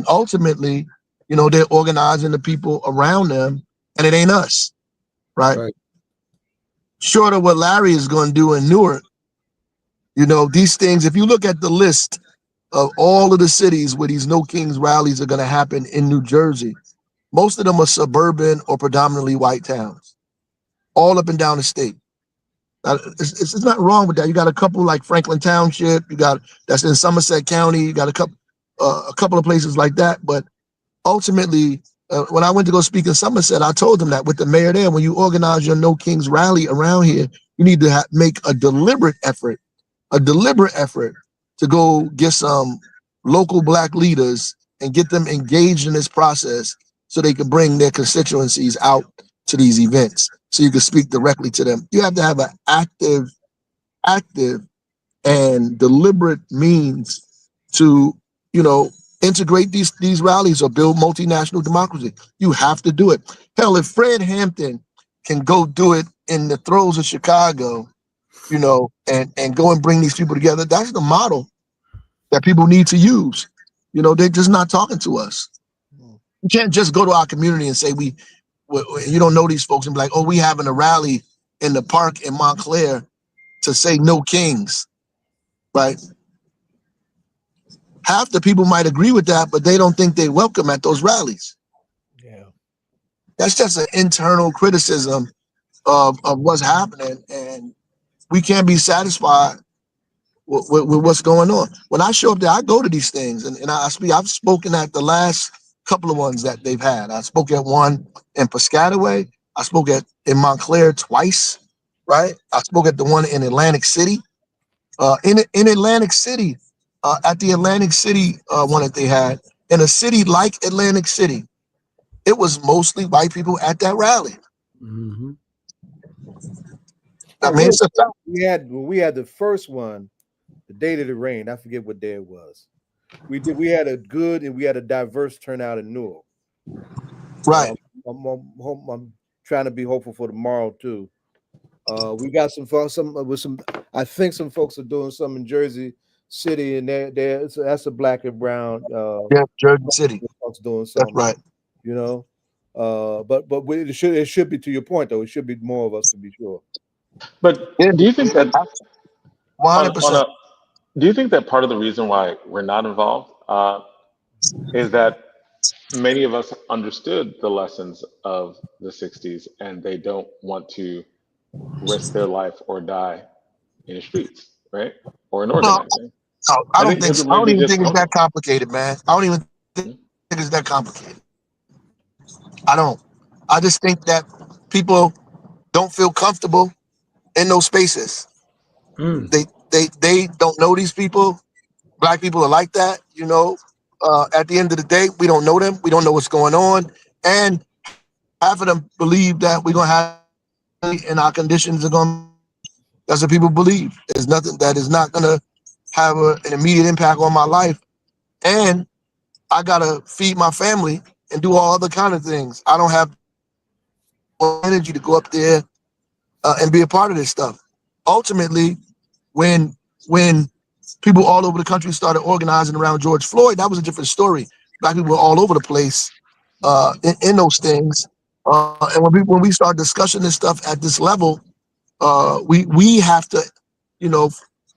ultimately, they're organizing the people around them, and it ain't us, right? Right. Short of what Larry is going to do in Newark, these things, if you look at the list of all of the cities where these No Kings rallies are going to happen in New Jersey, most of them are suburban or predominantly white towns, all up and down the state. It's not wrong with that. You got a couple like Franklin Township, you got that's in Somerset County, you got a couple of places like that. But ultimately, when I went to go speak in Somerset, I told them that with the mayor there, when you organize your No Kings rally around here, you need to make a deliberate effort to go get some local black leaders and get them engaged in this process so they can bring their constituencies out to these events so you can speak directly to them. You have to have an active and deliberate means to, integrate these rallies or build multinational democracy. You have to do it. Hell, if Fred Hampton can go do it in the throes of Chicago, and go and bring these people together, that's the model that people need to use. They're just not talking to us. Mm. You can't just go to our community and say you don't know these folks and be like, oh, we having a rally in the park in Montclair to say no kings, right? Half the people might agree with that, but they don't think they're welcome at those rallies. Yeah. That's just an internal criticism of what's happening, and we can't be satisfied with what's going on. When I show up there, I go to these things, and I speak. I've spoken at the last couple of ones that they've had. I spoke at one in Piscataway. I spoke in Montclair twice, right? I spoke at the one in Atlantic City. In Atlantic City, at the Atlantic City one that they had, in a city like Atlantic City, it was mostly white people at that rally. Mm-hmm. I mean, it's a fact. We had the first one, the date of the rain. I forget what day it was. We had a good and we had a diverse turnout in Newell. Right. I'm trying to be hopeful for tomorrow too. We got some folks, I think some folks are doing some in Jersey City, and that's a black and brown Yeah, Jersey City. folks doing That's something, right. you know. It should be, to your point though. It should be more of us to be sure. But Yeah, do you think that on 100%. a do you think that part of the reason why we're not involved is that many of us understood the lessons of the 60s and they don't want to risk their life or die in the streets, right? Or in No, organizing. no, I I don't think think people so. I don't maybe even just think it's don't that know. complicated, man. I don't even think it's that complicated. I don't. I just think that people don't feel comfortable in those spaces. Mm. They don't know these people. Black people are like that, you know. At the end of the day, we don't know them. We don't know what's going on, and half of them believe that we're gonna have and our conditions are gonna. That's what people believe. There's nothing that is not gonna have an immediate impact on my life, and I gotta feed my family and do all other kind of things. I don't have energy to go up there and be a part of this stuff. Ultimately, when when people all over the country started organizing around George Floyd, that was a different story. Black people were all over the place in those things. And when we start discussing this stuff at this level, we have to, you know,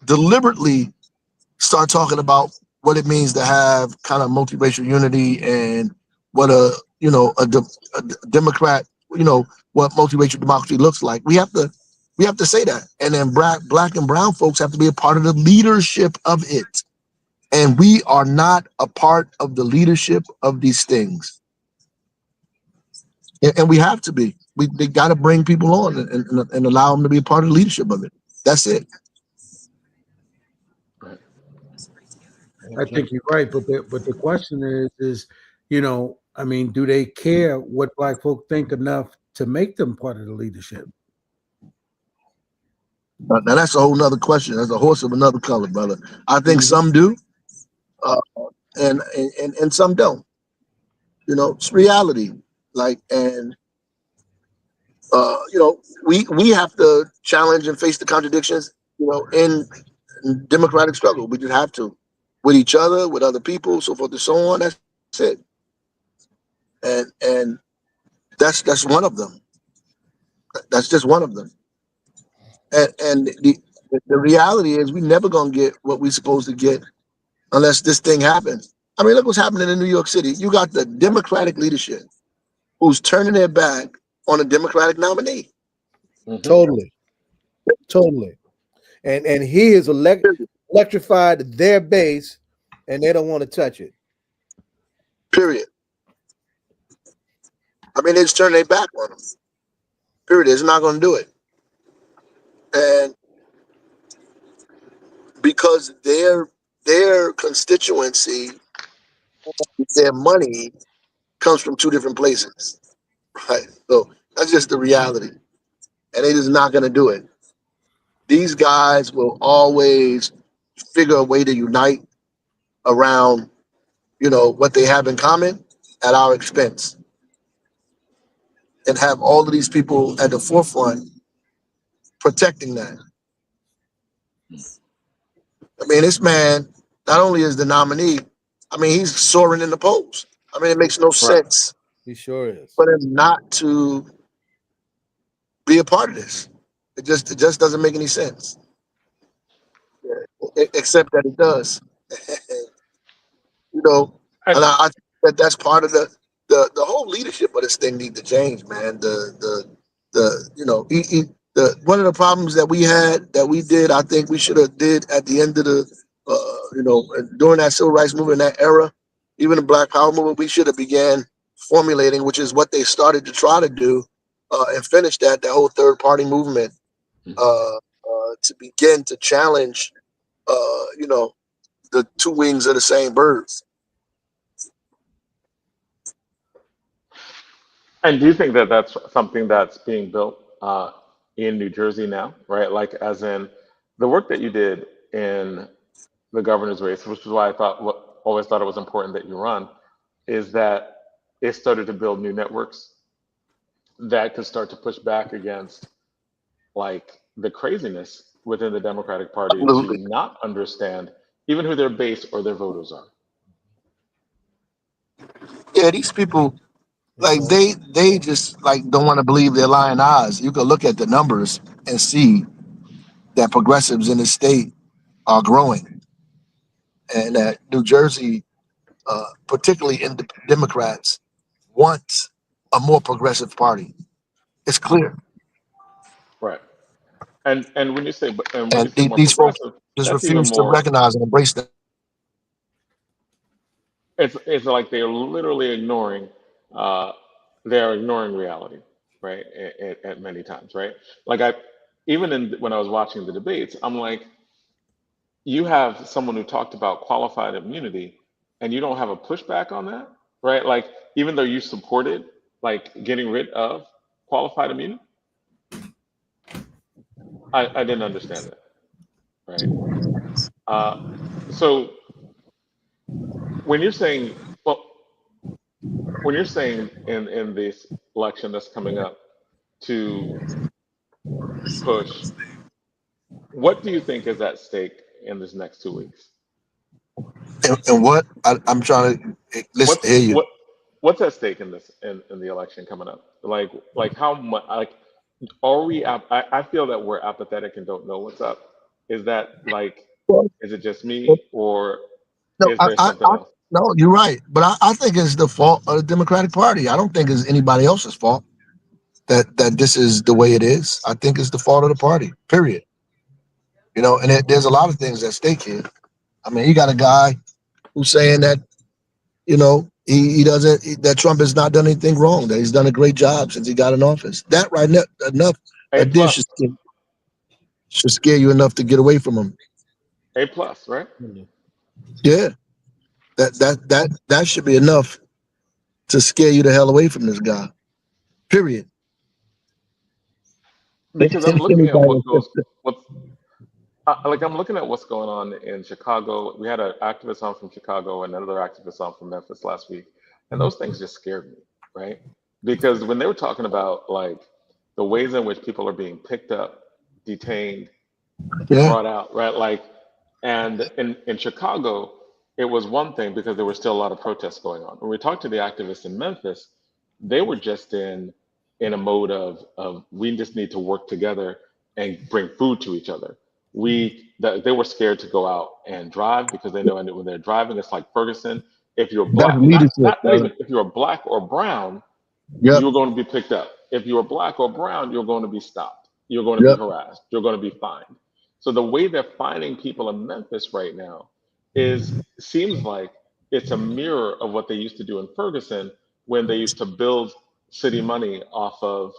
deliberately start talking about what it means to have kind of multiracial unity and what a Democrat, you know, what multiracial democracy looks like. We have to say that, and then black and brown folks have to be a part of the leadership of it, and we are not a part of the leadership of these things, and we have to be. They got to bring people on and allow them to be a part of the leadership of it. That's it. Right. I think you're right, but the question is, I mean, do they care what black folk think enough to make them part of the leadership? Now that's a whole nother question. That's a horse of another color, brother. I think Mhm. some do, uh, and some don't. You know, it's reality. Like, and we have to challenge and face the contradictions. You know, in democratic struggle, we just have to, with each other, with other people, so forth and so on. That's it. And that's one of them. That's just one of them. And the reality is, we never gonna get what we're supposed to get unless this thing happens. I mean, look what's happening in New York City. You got the Democratic leadership who's turning their back on a Democratic nominee. Hmm. Totally, totally. And he is electrified their base, and they don't want to touch it. Period. I mean, they just turn their back on them. Period. It's not going to do it. And because their constituency, their money comes from two different places, right? So that's just the reality, and they just not going to do it. These guys will always figure a way to unite around, what they have in common at our expense, and have all of these people at the forefront protecting that. I mean, this man not only is the nominee, I mean, he's soaring in the polls. I mean, it makes no Right. sense He sure is. for them not to be a part of this. It just doesn't make any sense, except that it does. you know, I, and I think that that's part of the whole leadership of this thing need to change, man. The one of the problems that we had that we did, I think we should have did at the end of during that civil rights movement, that era, even the Black Power movement, we should have began formulating, which is what they started to try to do, and finish that whole third party movement, to begin to challenge, the two wings of the same birds. And do you think that that's something that's being built in New Jersey now, right? Like, as in the work that you did in the governor's race, which is why I thought always thought it was important that you run, is that it started to build new networks that could start to push back against like the craziness within the Democratic Party to Absolutely. not understand even who their base or their voters are. Yeah, these people like they just like don't want to believe their lying eyes. You can look at the numbers and see that progressives in the state are growing, and that New Jersey, particularly in the Democrats, want a more progressive party. It's clear, Right. And when you say and more these folks progressive, just that's even refuse to more. recognize and embrace that. It's like they're literally ignoring. Uh, they're ignoring reality, right? At many times, right? Like even when I was watching the debates, I'm like, you have someone who talked about qualified immunity, and you don't have a pushback on that, right? Like, even though you supported like getting rid of qualified immunity, I didn't understand that, right? Uh, so when you're saying, well, when you're saying in this election that's coming up to push, what do you think is at stake in this next 2 weeks? And what I'm trying to listen, What's hear you. what's at stake in this in the election coming up? Like how much like are we? I feel that we're apathetic and don't know what's up. Is that like, Well, is it just me, or no, is there something I else? no, you're right, but I think it's the fault of the Democratic Party. I don't think it's anybody else's fault that this is the way it is. I think it's the fault of the party. Period. You know, and there's a lot of things at stake here. I mean, you got a guy who's saying that he doesn't that Trump has not done anything wrong, that he's done a great job since he got in office. That right now, enough A that there plus, should scare you enough to get away from him. A plus, right? Yeah, that should be enough to scare you the hell away from this guy. Period. Because I'm looking at Anybody what's like I'm looking at what's going on in Chicago. We had an activist on from Chicago and another activist on from Memphis last week, and those things just scared me, right? Because when they were talking about like the ways in which people are being picked up, detained, yeah, brought out, right? Like, and in Chicago, it was one thing because there were still a lot of protests going on. When we talked to the activists in Memphis, they were just in a mode of we just need to work together and bring food to each other. They were scared to go out and drive because they know when they're driving, it's like Ferguson. If you're that's black, leadership, not brother. even if you're black or brown, Yep, you're going to be picked up. If you're black or brown, you're going to be stopped. You're going to be yep. harassed. You're going to be fined. So the way they're finding people in Memphis right now seems like it's a mirror of what they used to do in Ferguson when they used to build city money off of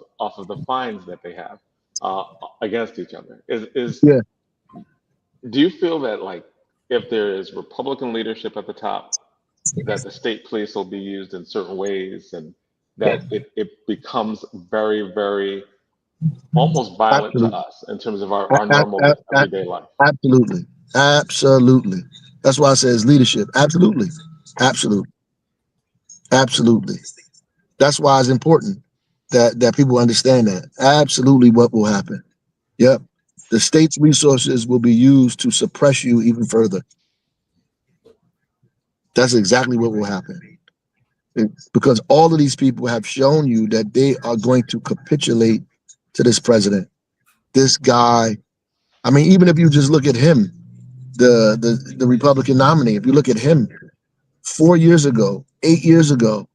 the fines that they have uh, against each other. Yeah. Do you feel that like if there is Republican leadership at the top, that the state police will be used in certain ways and that it becomes very, very almost violent to Absolutely. us in terms of A- our a- normal a- a- everyday life? Absolutely. Absolutely. That's why I says leadership. Absolutely. Absolutely. Absolutely. That's why it's important that people understand that. Absolutely what will happen. Yep. The state's resources will be used to suppress you even further. That's exactly what will happen. Because all of these people have shown you that they are going to capitulate to this president. This guy, I mean, even if you just look at him, the Republican nominee, if you look at him 4 years ago, 8 years ago,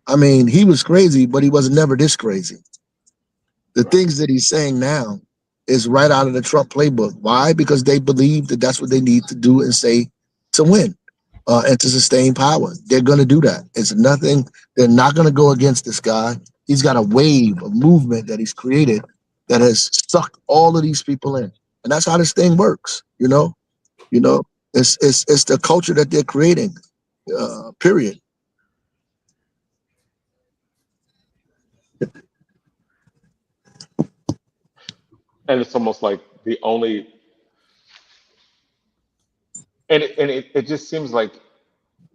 I mean, he was crazy, but he was never this crazy. The Right. things that he's saying now is right out of the Trump playbook. Why? Because they believe that that's what they need to do and say to win and to sustain power. They're going to do that. It's nothing. They're not going to go against this guy. He's got a wave of movement that he's created that has sucked all of these people in, and that's how this thing works. You know, it's the culture that they're creating. Period. and it's almost like the only, and it just seems like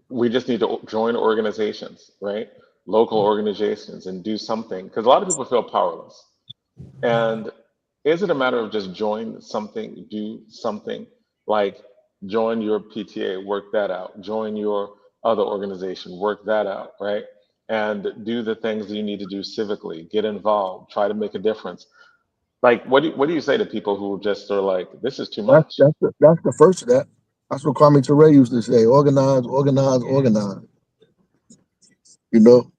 we just need to join organizations, right? Local organizations, and do something, because a lot of people feel powerless. And is it a matter of just join something, do something, like join your PTA, work that out, join your other organization, work that out, right? And do the things that you need to do civically, get involved, try to make a difference. Like, what do you say to people who just are like, this is too That's much? that's the first step. That's what Kwame Ture used to say: organize, organize, organize. You know,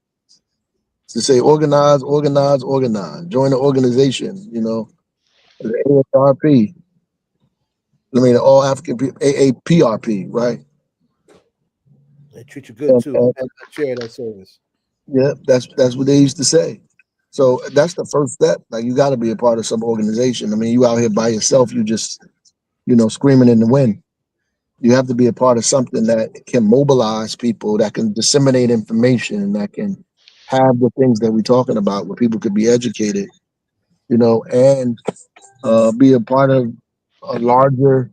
to say organize, organize, organize. Join the organization. You know, the AARP. I mean, the All African AAPRP, right? They treat you good And, too. and As the chair of that service. yeah, that's what they used to say. So that's the first step. Like you got to be a part of some organization. I mean, you out here by yourself, you just screaming in the wind. You have to be a part of something that can mobilize people, that can disseminate information, that can have the things that we're talking about, where people could be educated, and be a part of a larger,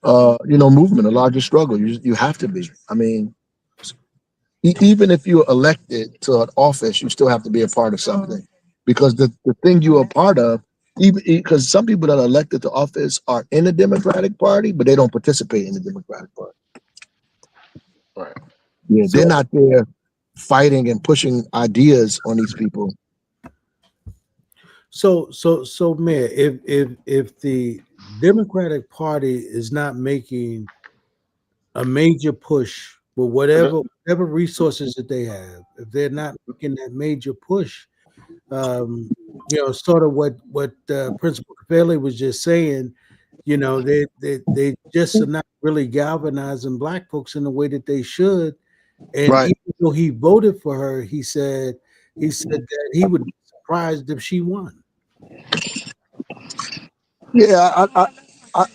movement, a larger struggle. You have to be. I mean, even if you're elected to an office, you still have to be a part of something, because the thing you're a part of, even because some people that are elected to office are in the Democratic Party, but they don't participate in the Democratic Party. Right. Yeah, they're So not there fighting and pushing ideas on these people. so Mayor, if the Democratic Party is not making a major push with The- whatever resources that they have, if they're not making that major push, um, sort of what Principal Fairley was just saying, they just are not really galvanizing black folks in the way that they should. And Right. even though he voted for her, he said that he would be surprised if she won. Yeah,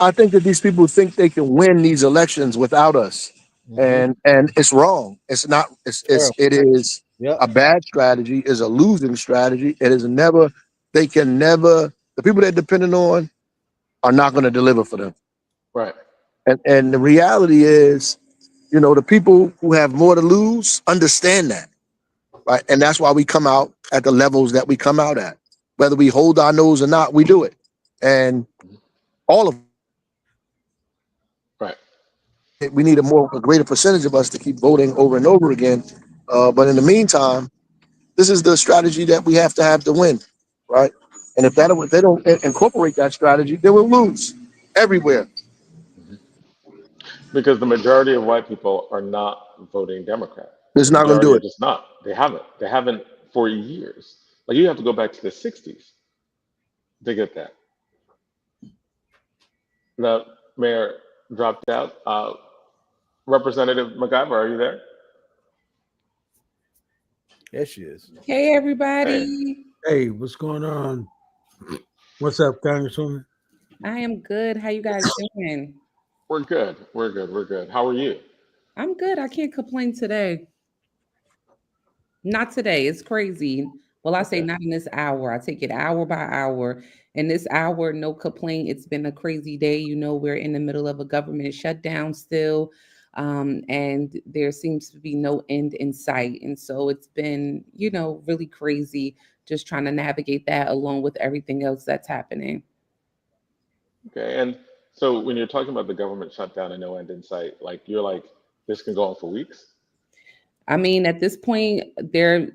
I think that these people think they can win these elections without us, Mm-hmm. and it's wrong. It's not. It is Yep. a bad strategy. Is a losing strategy. It is never. They can never. The people they're dependent on are not going to deliver for them. right. And the reality is, the people who have more to lose understand that, right? And that's why we come out at the levels that we come out at, whether we hold our nose or not. We do it, and all of Right. we need a greater percentage of us to keep voting over and over again. But in the meantime, this is the strategy that we have to win, right? And if they don't incorporate that strategy, they will lose everywhere. Mhm. Because the majority of white people are not voting Democrat. It's The not going to do majority are it. just not. They haven't. They haven't for years. Like, you have to go back to the '60s to get that. The mayor dropped out. Representative McIver, are you there? Yes, she is. Hey Hey, everybody. Hey, what's going on? What's up, Congresswoman? I am good. How you guys doing? we're good. We're good. We're good. How are you? I'm good. I can't complain today. Not today. It's crazy. Well, I say Okay. not in this hour. I take it hour by hour. In this hour, no complaint. It's been a crazy day. We're in the middle of a government shutdown still. And there seems to be no end in sight. And so it's been, really crazy just trying to navigate that along with everything else that's happening. Okay. And so when you're talking about the government shutdown and no end in sight, like, you're like, this can go on for weeks. I mean, at this point, they're,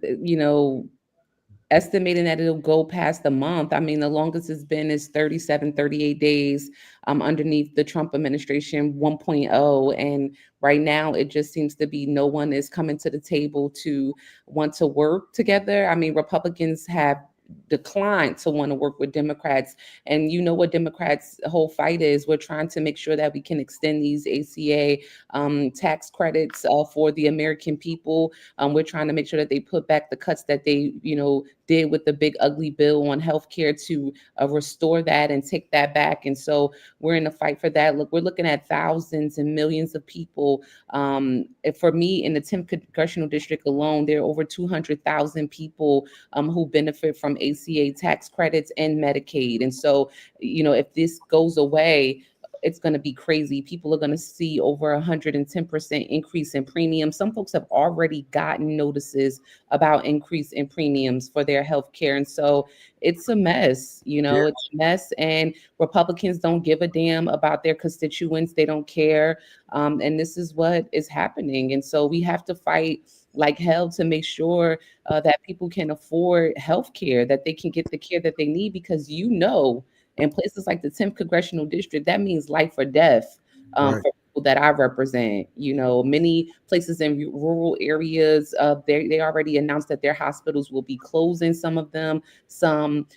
estimating that it'll go past a month. I mean, the longest it's been is 37, 38 days underneath the Trump administration 1.0. And right now, it just seems to be no one is coming to the table to want to work together. I mean, Republicans have declined to want to work with Democrats. And you know what Democrats' whole fight is? We're trying to make sure that we can extend these ACA tax credits for the American people. We're trying to make sure that they put back the cuts that they, did with the big ugly bill on healthcare to restore that and take that back. And so we're in a fight for that. Look, we're looking at thousands and millions of people. For me, in the 10th congressional district alone, there are over 200,000 people who benefit from ACA tax credits and Medicaid. And so, if this goes away, it's going to be crazy. People are going to see over 110% increase in premiums. Some folks have already gotten notices about increase in premiums for their health care. And so it's a mess, it's a mess. And Republicans don't give a damn about their constituents. They don't care. And this is what is happening. And so we have to fight like hell to make sure that people can afford health care, that they can get the care that they need, because in places like the 10th congressional district, that means life or death for people that I represent. Many places in rural areas, they already announced that their hospitals will be closing. Some of them, some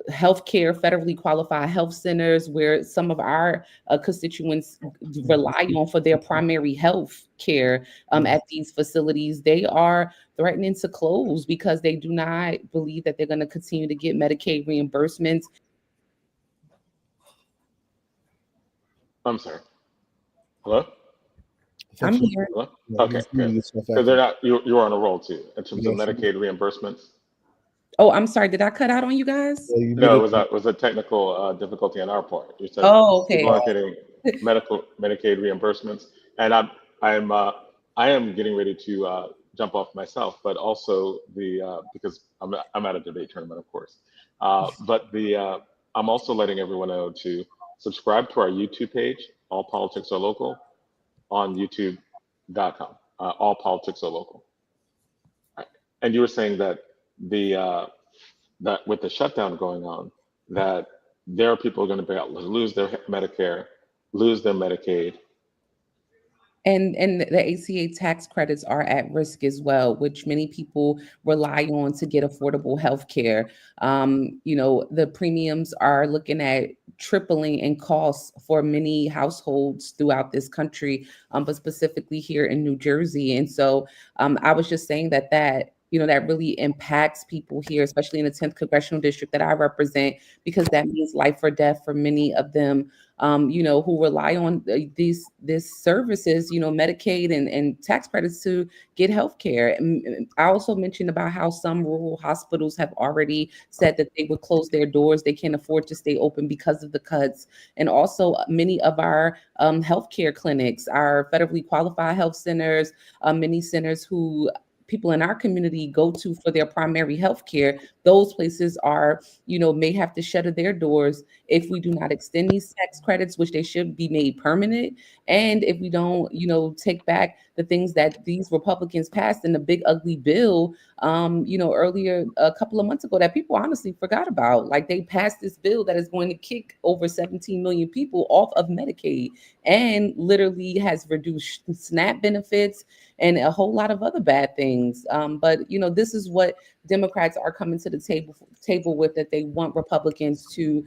healthcare, federally qualified health centers, where some of our constituents rely on for their primary health care at these facilities, they are threatening to close because they do not believe that they're going to continue to get Medicaid reimbursements. I'm sorry. Hello? I'm here. Hello? Okay, good. Because they're not, you're on a roll too, in terms of Medicaid reimbursements. Oh, I'm sorry. Did I cut out on you guys? No, it was a technical difficulty on our part. You said okay. People aren't getting Medicaid reimbursements, and I am getting ready to jump off myself, but also because I'm at a debate tournament, of course. But I'm also letting everyone know to subscribe to our YouTube page, All Politics Are Local, on YouTube.com. All Politics Are Local. And you were saying that that with the shutdown going on, that there are people going to lose their Medicare, lose their Medicaid. And the ACA tax credits are at risk as well, which many people rely on to get affordable health care. The premiums are looking at tripling in costs for many households throughout this country, but specifically here in New Jersey. And so I was just saying that really impacts people here, especially in the 10th congressional district that I represent, because that means life or death for many of them, who rely on these services, Medicaid and tax credits to get health care. I also mentioned about how some rural hospitals have already said that they would close their doors. They can't afford to stay open because of the cuts. And also many of our healthcare clinics, our federally qualified health centers, many centers who people in our community go to for their primary health care, those places are, may have to shutter their doors if we do not extend these tax credits, which they should be made permanent. And if we don't, take back the things that these Republicans passed in the big ugly bill, earlier, a couple of months ago, that people honestly forgot about. Like, they passed this bill that is going to kick over 17 million people off of Medicaid and literally has reduced SNAP benefits and a whole lot of other bad things. But this is what Democrats are coming to the table with, that they want Republicans to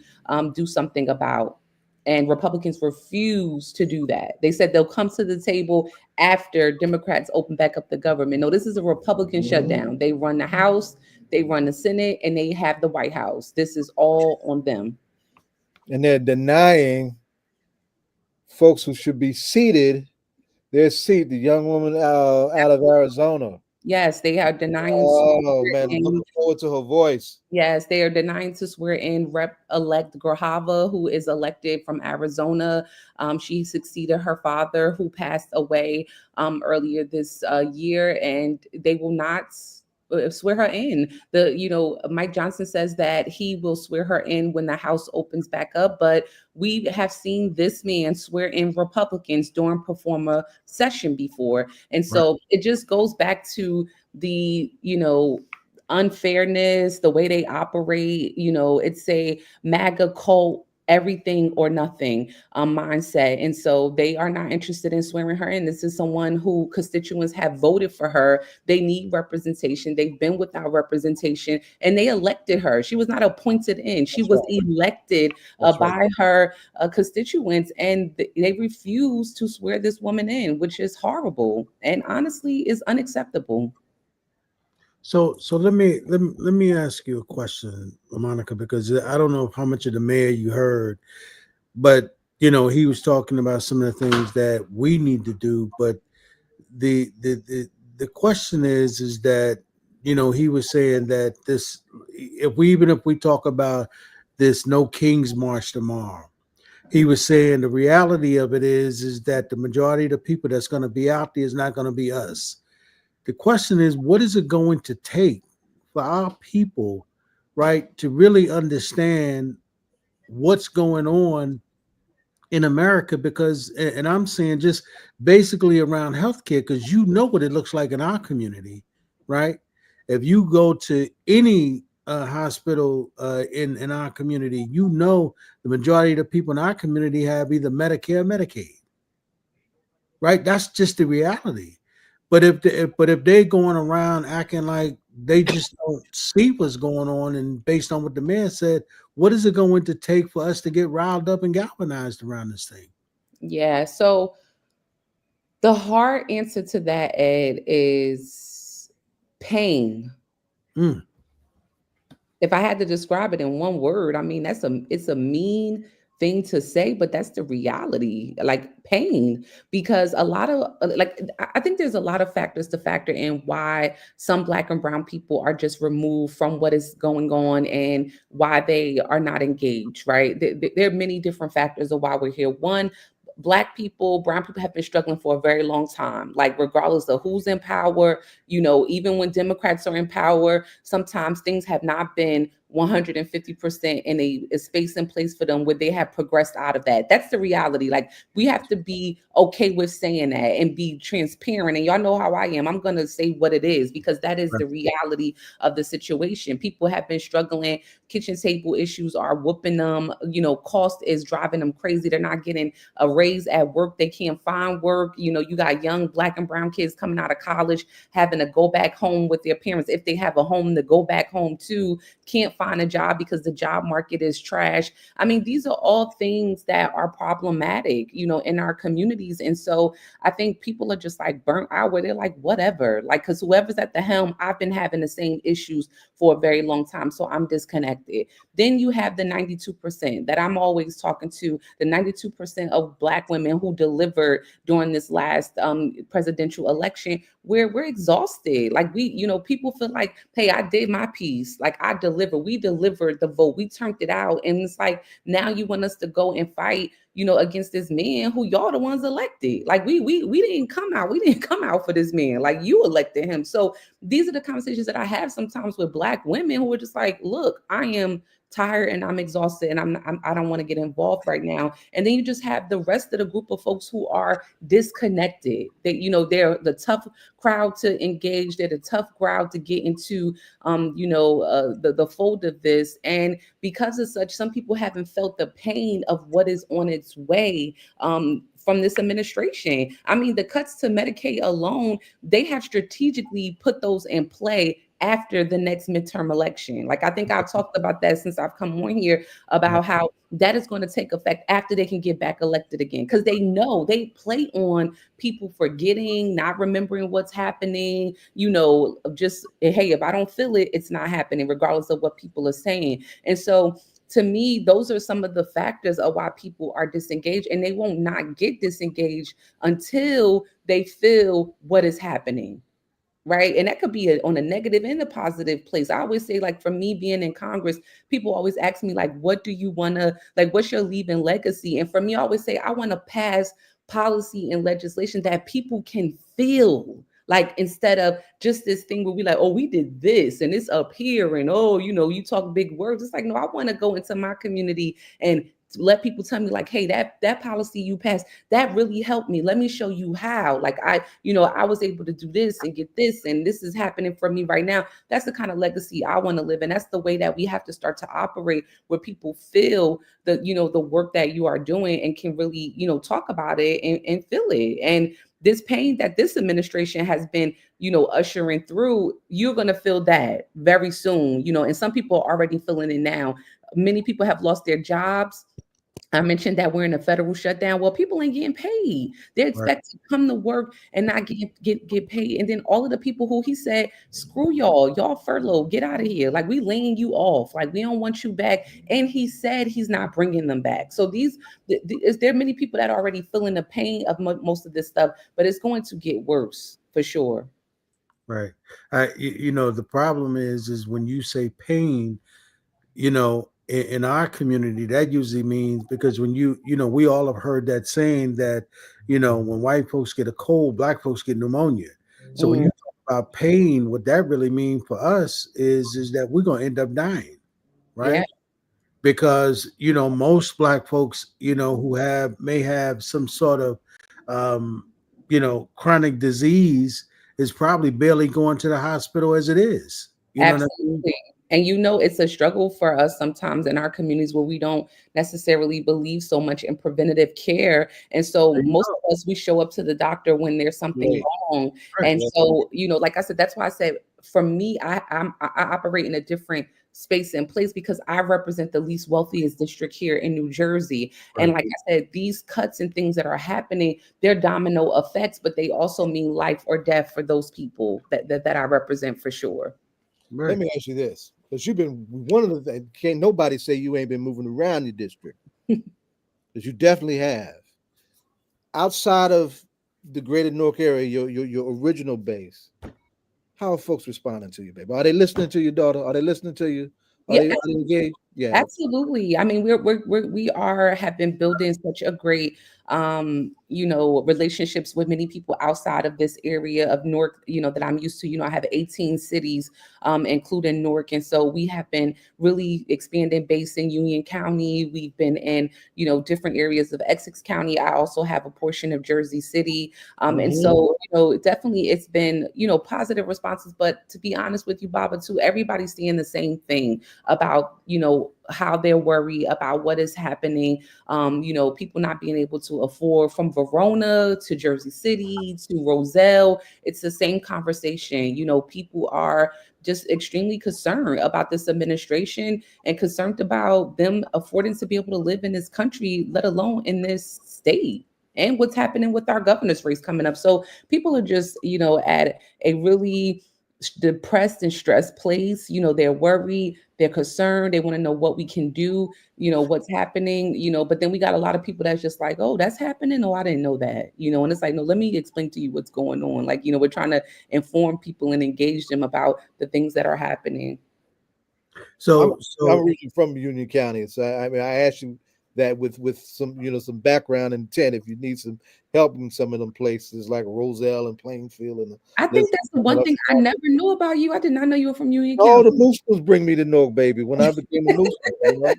do something about. And Republicans refuse to do that. They said they'll come to the table after Democrats open back up the government. No, this is a Republican shutdown. They run the House, they run the Senate, and they have the White House. This is all on them. And they're denying folks who should be seated their seat, the young woman out of Arizona. Yes, they are denying. Oh, man, looking forward to her voice. Yes, they are denying to swear in Rep-elect Grahava, who is elected from Arizona. She succeeded her father, who passed away earlier this year, and they will not swear her in. Mike Johnson says that he will swear her in when the House opens back up, but we have seen this man swear in Republicans during performer session before. And so it just goes back to the, unfairness, the way they operate. It's a MAGA cult, everything or nothing mindset. And so they are not interested in swearing her in. This is someone who constituents have voted for her. They need representation. They've been without representation, and they elected her. She was not appointed in. She was elected by her constituents, and they refused to swear this woman in, which is horrible and honestly is unacceptable. So let me ask you a question, Monica, because I don't know how much of the mayor you heard, but he was talking about some of the things that we need to do. But the question is that he was saying that this, if we talk about this No King's March tomorrow, he was saying the reality of it is that the majority of the people that's going to be out there is not going to be us. The question is, what is it going to take for our people, right, to really understand what's going on in America? Because, and I'm saying just basically around healthcare, because what it looks like in our community, right? If you go to any hospital in our community, the majority of the people in our community have either Medicare or Medicaid, right? That's just the reality. But if they're going around acting like they just don't see what's going on, and based on what the man said, what is it going to take for us to get riled up and galvanized around this thing? Yeah. So the hard answer to that, Ed, is pain. Mm. If I had to describe it in one word, I mean, it's a mean thing to say, but that's the reality. Like pain, because a lot of I think there's a lot of factors to factor in why some Black and brown people are just removed from what is going on and why they are not engaged, right? There are many different factors of why we're here. One, Black people, brown people have been struggling for a very long time, like regardless of who's in power, even when Democrats are in power, sometimes things have not been 150% in a space and place for them where they have progressed out of that. That's the reality. Like, we have to be okay with saying that and be transparent. And y'all know how I am. I'm going to say what it is, because that is Right. the reality of the situation. People have been struggling. Kitchen table issues are whooping them. Cost is driving them crazy. They're not getting a raise at work. They can't find work. You got young Black and brown kids coming out of college having to go back home with their parents, if they have a home to go back home to, can't find a job because the job market is trash. I mean, these are all things that are problematic, in our communities. And so I think people are just like burnt out, where they're like, whatever, like, because whoever's at the helm, I've been having the same issues for a very long time. So I'm disconnected. Then you have the 92% that I'm always talking to, the 92% of Black women who delivered during this last presidential election, where we're exhausted. Like, people feel like, hey, I did my piece. Like, I delivered. We delivered the vote. We turned it out. And it's like, now you want us to go and fight, against this man who y'all the ones elected. Like, we didn't come out. We didn't come out for this man. Like, you elected him. So these are the conversations that I have sometimes with Black women who are just like, look, I am tired and I'm exhausted and I don't want to get involved right now. And then you just have the rest of the group of folks who are disconnected. They're the tough crowd to engage. They're the tough crowd to get into, the fold of this. And because of such, some people haven't felt the pain of what is on its way. From this administration. I mean, the cuts to Medicaid alone, they have strategically put those in play after the next midterm election. Like, I think I've talked about that since I've come on here, about how that is going to take effect after they can get back elected again, because they know they play on people forgetting, not remembering what's happening, just, hey, if I don't feel it, it's not happening, regardless of what people are saying. And so to me, those are some of the factors of why people are disengaged, and they won't not get disengaged until they feel what is happening. Right. And that could be on a negative and a positive place. I always say, like, for me being in Congress, people always ask me, like, what do you want to, like, what's your leaving legacy? And for me, I always say, I want to pass policy and legislation that people can feel. Like, instead of just this thing where we like, oh, we did this and it's up here. And, oh, you talk big words. It's like, no, I want to go into my community and let people tell me, like, hey, that policy you passed, that really helped me. Let me show you how. Like, I was able to do this and get this, and this is happening for me right now. That's the kind of legacy I want to live. And that's the way that we have to start to operate, where people feel the work that you are doing and can really, talk about it and feel it. And this pain that this administration has been, ushering through, you're going to feel that very soon, and some people are already feeling it now. Many people have lost their jobs. I mentioned that we're in a federal shutdown. Well, people ain't getting paid. They're Right. expected to come to work and not get paid. And then all of the people who he said, screw y'all furlough, get out of here. Like we laying you off. Like we don't want you back. And he said he's not bringing them back. So is there many people that are already feeling the pain of most of this stuff, but it's going to get worse for sure. Right. The problem is when you say pain, in our community, that usually means because when we all have heard that saying that, when white folks get a cold, black folks get pneumonia. So when you talk about pain, what that really means for us is that we're going to end up dying, right? Yeah. Because, most black folks, who may have some sort of, chronic disease is probably barely going to the hospital as it is. You know what I mean? Absolutely. And it's a struggle for us sometimes in our communities where we don't necessarily believe so much in preventative care. And so There you most go. of us, we show up to the doctor when there's something Right. wrong. Right. And so, like I said, that's why I said, for me, I operate in a different space and place because I represent the least wealthiest district here in New Jersey. And Right. like I said, these cuts and things that are happening, they're domino effects, but they also mean life or death for those people that I represent for sure. Right. Let me ask you this, because you've been one of the things. Can't nobody say you ain't been moving around your district, because you definitely have. Outside of the greater Newark area, your original base, how are folks responding to you, baby? Are they listening to your daughter? Are they listening to you? Are Yeah, they engaged? Yeah. absolutely. I mean, we have been building such a great, relationships with many people outside of this area of Newark, that I'm used to. I have 18 cities, including Newark. And so we have been really expanding base in Union County. We've been in, different areas of Essex County. I also have a portion of Jersey City. And so, definitely it's been, positive responses. But to be honest with you, Baba, too, everybody's seeing the same thing about, how they're worried about what is happening. People not being able to afford from Verona to Jersey City to Roselle. It's the same conversation. People are just extremely concerned about this administration and concerned about them affording to be able to live in this country, let alone in this state. And what's happening with our governor's race coming up. So people are just, at a really depressed and stressed place. They're worried, they're concerned, they want to know what we can do, what's happening, but then we got a lot of people that's just like, oh, that's happening. Oh, I didn't know that, and it's like, no, let me explain to you what's going on. Like, we're trying to inform people and engage them about the things that are happening. I'm So originally from Union County, so I mean, I asked you that with some some background intent. If you need some help in some of them places like Roselle and Plainfield and I think that's the one thing I never knew about you. I did not know you were from Union oh, County. the Moosons bring me to Newark, baby. When I became a Mooson,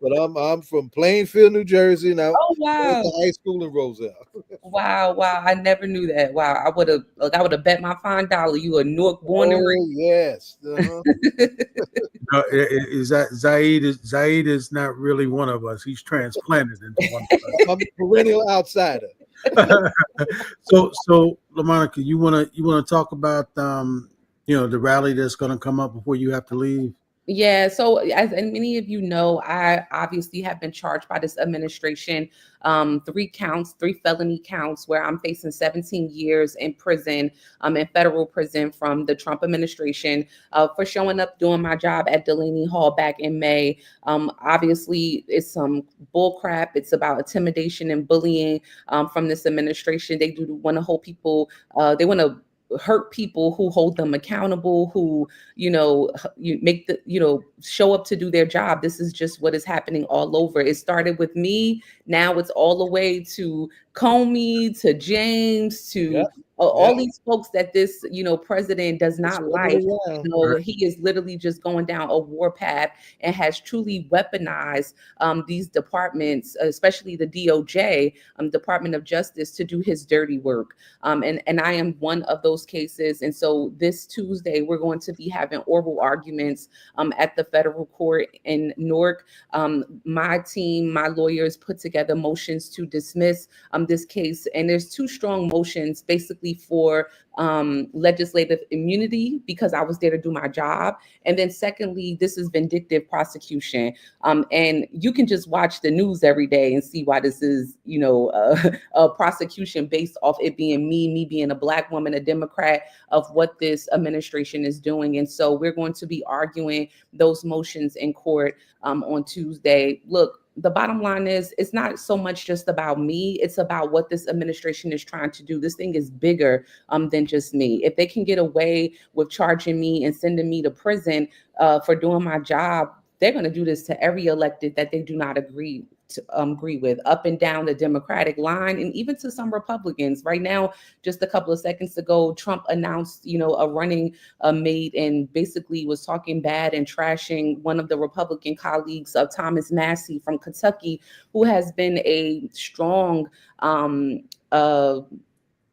but I'm from Plainfield, New Jersey. Now Oh, I went wow. to high school in Roselle. Wow. I never knew that. Wow. I would have bet my fine dollar you were Newark born and Oh yes, raised. is that Zaid is not really one of us. He's transplanted into one of I'm a perennial outsider. us. So LaMonica, you wanna talk about the rally that's gonna come up before you have to leave? Yeah, so as and many of you know, I obviously have been charged by this administration, 3 felony counts, where I'm facing 17 years in prison, in federal prison from the Trump administration, for showing up doing my job at Delaney Hall back in May. Obviously, it's some bull crap. It's about intimidation and bullying from this administration. They do want to hold people. They want to hurt people who hold them accountable, who you make show up to do their job. This is just what is happening all over. It started with me, now it's all the way to Comey, to James, to all these folks that this president does not like. Right. He is literally just going down a war path and has truly weaponized these departments, especially the DOJ, Department of Justice, to do his dirty work. And I am one of those cases. And so this Tuesday, we're going to be having oral arguments at the federal court in Newark. My team, my lawyers put together motions to dismiss this case. And there's 2 strong motions basically specifically for legislative immunity because I was there to do my job. And then secondly, this is vindictive prosecution. And you can just watch the news every day and see why this is, a prosecution based off it being me being a Black woman, a Democrat, of what this administration is doing. And so we're going to be arguing those motions in court on Tuesday. Look, the bottom line is it's not so much just about me. It's about what this administration is trying to do. This thing is bigger than just me. If they can get away with charging me and sending me to prison for doing my job, they're going to do this to every elected that they do not agree with, up and down the Democratic line, and even to some Republicans. Right now, just a couple of seconds ago, Trump announced, a running mate, and basically was talking bad and trashing one of the Republican colleagues of Thomas Massey from Kentucky, who has been a strong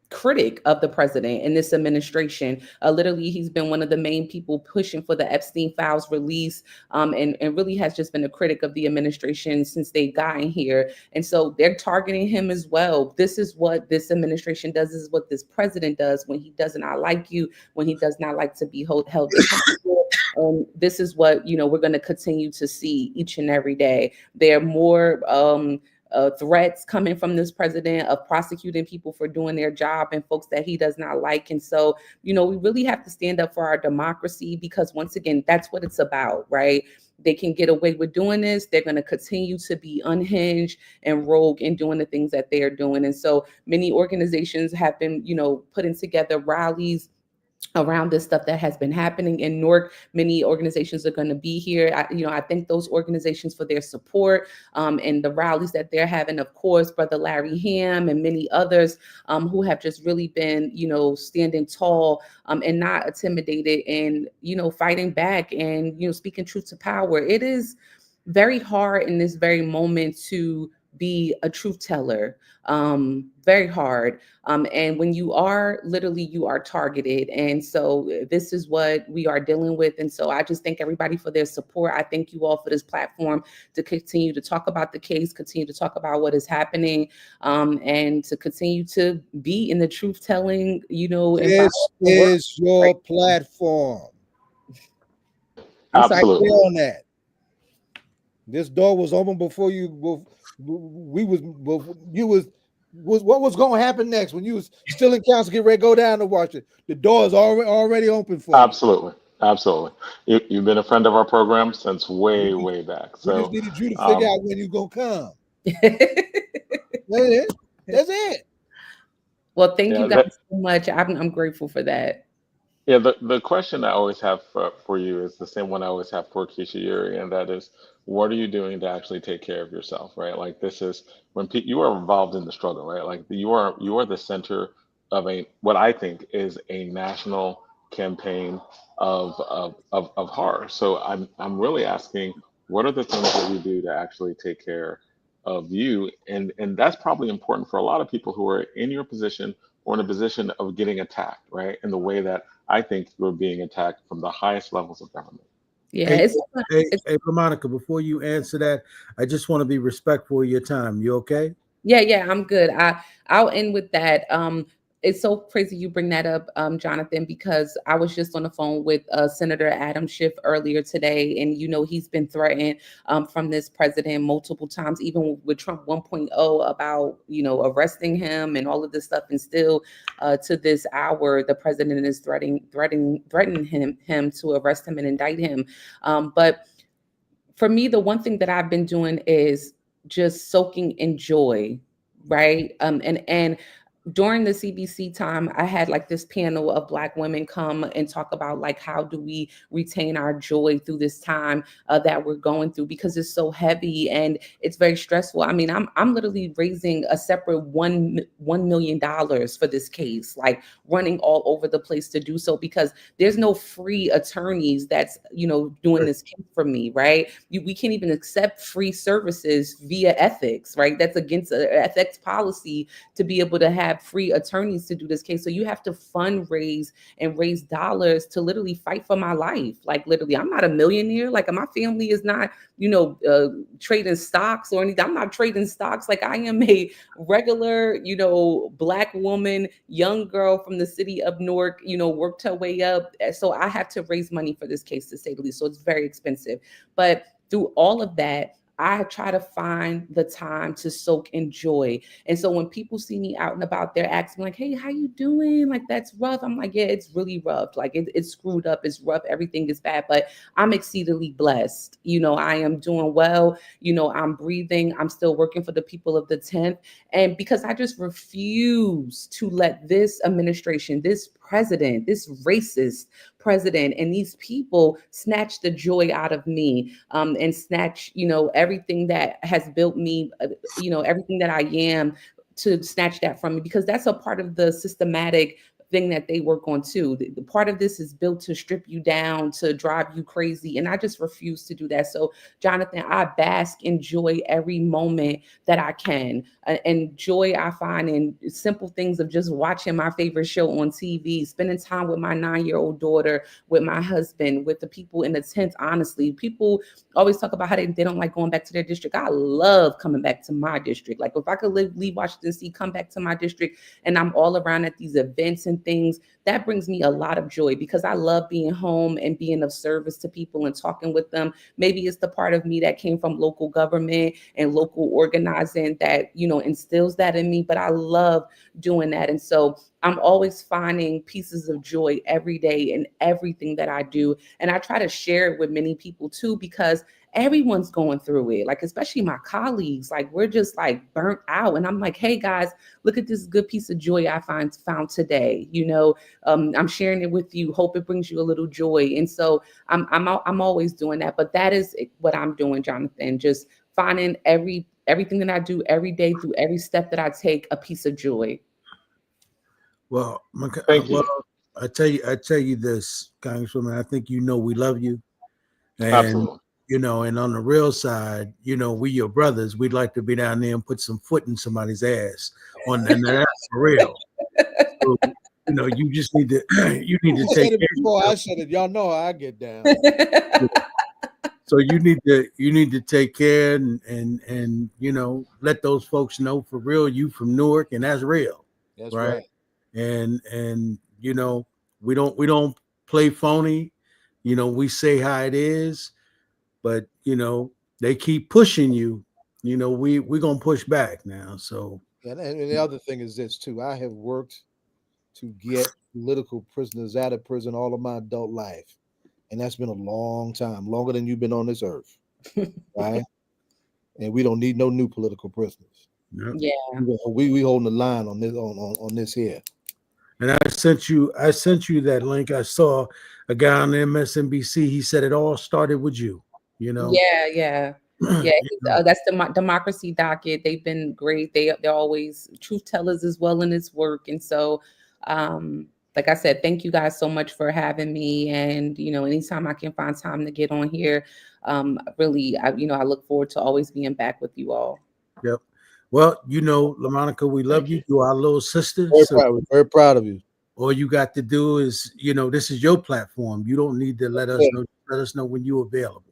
critic of the president in this administration. Literally, he's been one of the main people pushing for the Epstein files release, and really has just been a critic of the administration since they've gotten here. And so they're targeting him as well. This is what this administration does. This is what this president does when he does not like you, when he does not like to be held accountable. And this is what, we're going to continue to see each and every day. There are more threats coming from this president of prosecuting people for doing their job and folks that he does not like. And so, we really have to stand up for our democracy, because once again, that's what it's about, right? They can get away with doing this. They're going to continue to be unhinged and rogue in doing the things that they are doing. And so many organizations have been, putting together rallies around this stuff that has been happening in Newark. Many organizations are going to be here. I thank those organizations for their support and the rallies that they're having. Of course, Brother Larry Ham and many others who have just really been, standing tall and not intimidated and, fighting back and, speaking truth to power. It is very hard in this very moment to be a truth teller. Very hard. And when you are, literally, you are targeted. And so this is what we are dealing with. And so I just thank everybody for their support. I thank you all for this platform to continue to talk about the case, continue to talk about what is happening, and to continue to be in the truth telling, This is your platform. Absolutely. On that. This door was open before you. What was going to happen next when you was still in council, get ready to go down to watch it? The door is already open for you. Absolutely. You've been a friend of our program since way back. So we just needed you to figure out when you're gonna come. That's it. Well, thank you guys so much. I'm grateful for that. Yeah, the question I always have for you is the same one I always have for Keisha Yuri, and that is, what are you doing to actually take care of yourself, right? Like, this is when you are involved in the struggle, right? Like, you are the center of what I think is a national campaign of horror. So I'm really asking, what are the things that you do to actually take care of you? And that's probably important for a lot of people who are in your position or in a position of getting attacked, right? In the way that I think you're being attacked from the highest levels of government. Yeah. Hey, LaMonica, before you answer that, I just want to be respectful of your time. You okay? Yeah, I'm good. I'll end with that. It's so crazy you bring that up, Jonathan, because I was just on the phone with Senator Adam Schiff earlier today, and he's been threatened from this president multiple times, even with Trump 1.0 about arresting him and all of this stuff, and still to this hour the president is threatening him to arrest him and indict him. But for me, the one thing that I've been doing is just soaking in joy, right? And during the CBC time, I had like this panel of Black women come and talk about like, how do we retain our joy through this time that we're going through, because it's so heavy and it's very stressful. I mean, I'm literally raising a separate $1 million for this case, like running all over the place to do so, because there's no free attorneys that's, doing this case for me, right? We can't even accept free services via ethics, right? That's against ethics policy to be able to have have free attorneys to do this case. So you have to fundraise and raise dollars to literally fight for my life. Like literally, I'm not a millionaire. Like my family is not, trading stocks or anything. I'm not trading stocks. Like I am a regular, Black woman, young girl from the city of Newark, worked her way up. So I have to raise money for this case, to say the least. So it's very expensive. But through all of that, I try to find the time to soak in joy. And so when people see me out and about, they're asking like, hey, how you doing? Like, that's rough. I'm like, yeah, it's really rough. Like it's screwed up. It's rough. Everything is bad, but I'm exceedingly blessed. I am doing well. I'm breathing. I'm still working for the people of the 10th. And because I just refuse to let this administration, this president, this racist president, and these people snatch the joy out of me, and snatch, everything that has built me, everything that I am, to snatch that from me, because that's a part of the systematic thing that they work on too. The part of this is built to strip you down, to drive you crazy. And I just refuse to do that. So Jonathan, I bask in joy every moment that I can. And joy I find in simple things of just watching my favorite show on TV, spending time with my 9-year-old daughter, with my husband, with the people in the 10th. Honestly, people always talk about how they don't like going back to their district. I love coming back to my district. Like if I could leave Washington, D.C., come back to my district, and I'm all around at these events and things, that brings me a lot of joy, because I love being home and being of service to people and talking with them. Maybe it's the part of me that came from local government and local organizing that, instills that in me, but I love doing that. And so I'm always finding pieces of joy every day in everything that I do. And I try to share it with many people too, because everyone's going through it, like especially my colleagues. Like we're just like burnt out, and I'm like, hey guys, look at this good piece of joy I found today. I'm sharing it with you. Hope it brings you a little joy. And so I'm always doing that. But that is what I'm doing, Jonathan. Just finding everything that I do every day, through every step that I take, a piece of joy. Well, Thank you. I tell you this, Congresswoman. I think we love you, and Absolutely. and on the real side, we your brothers. We'd like to be down there and put some foot in somebody's ass. And that's for real. So, you just need to take said it care before I said it. Y'all know how I get down. So you need to take care and let those folks know for real you from Newark, and that's real. That's right. And we don't play phony. We say how it is, but they keep pushing you. We're gonna push back now. So And the other thing is this too. I have worked to get political prisoners out of prison all of my adult life. And that's been a long time, longer than you've been on this earth. Right? And we don't need no new political prisoners. Yeah. We holding the line on this on this here. And I sent you that link. I saw a guy on MSNBC. He said it all started with you. Yeah. That's the Democracy Docket. They've been great. They're always truth tellers as well in this work. And so, like I said, thank you guys so much for having me. And anytime I can find time to get on here, really, I look forward to always being back with you all. Yep. Well, LaMonica, we love you. You're our little sister. Very proud of you. All you got to do is, this is your platform. You don't need to let us know. Let us know when you're available.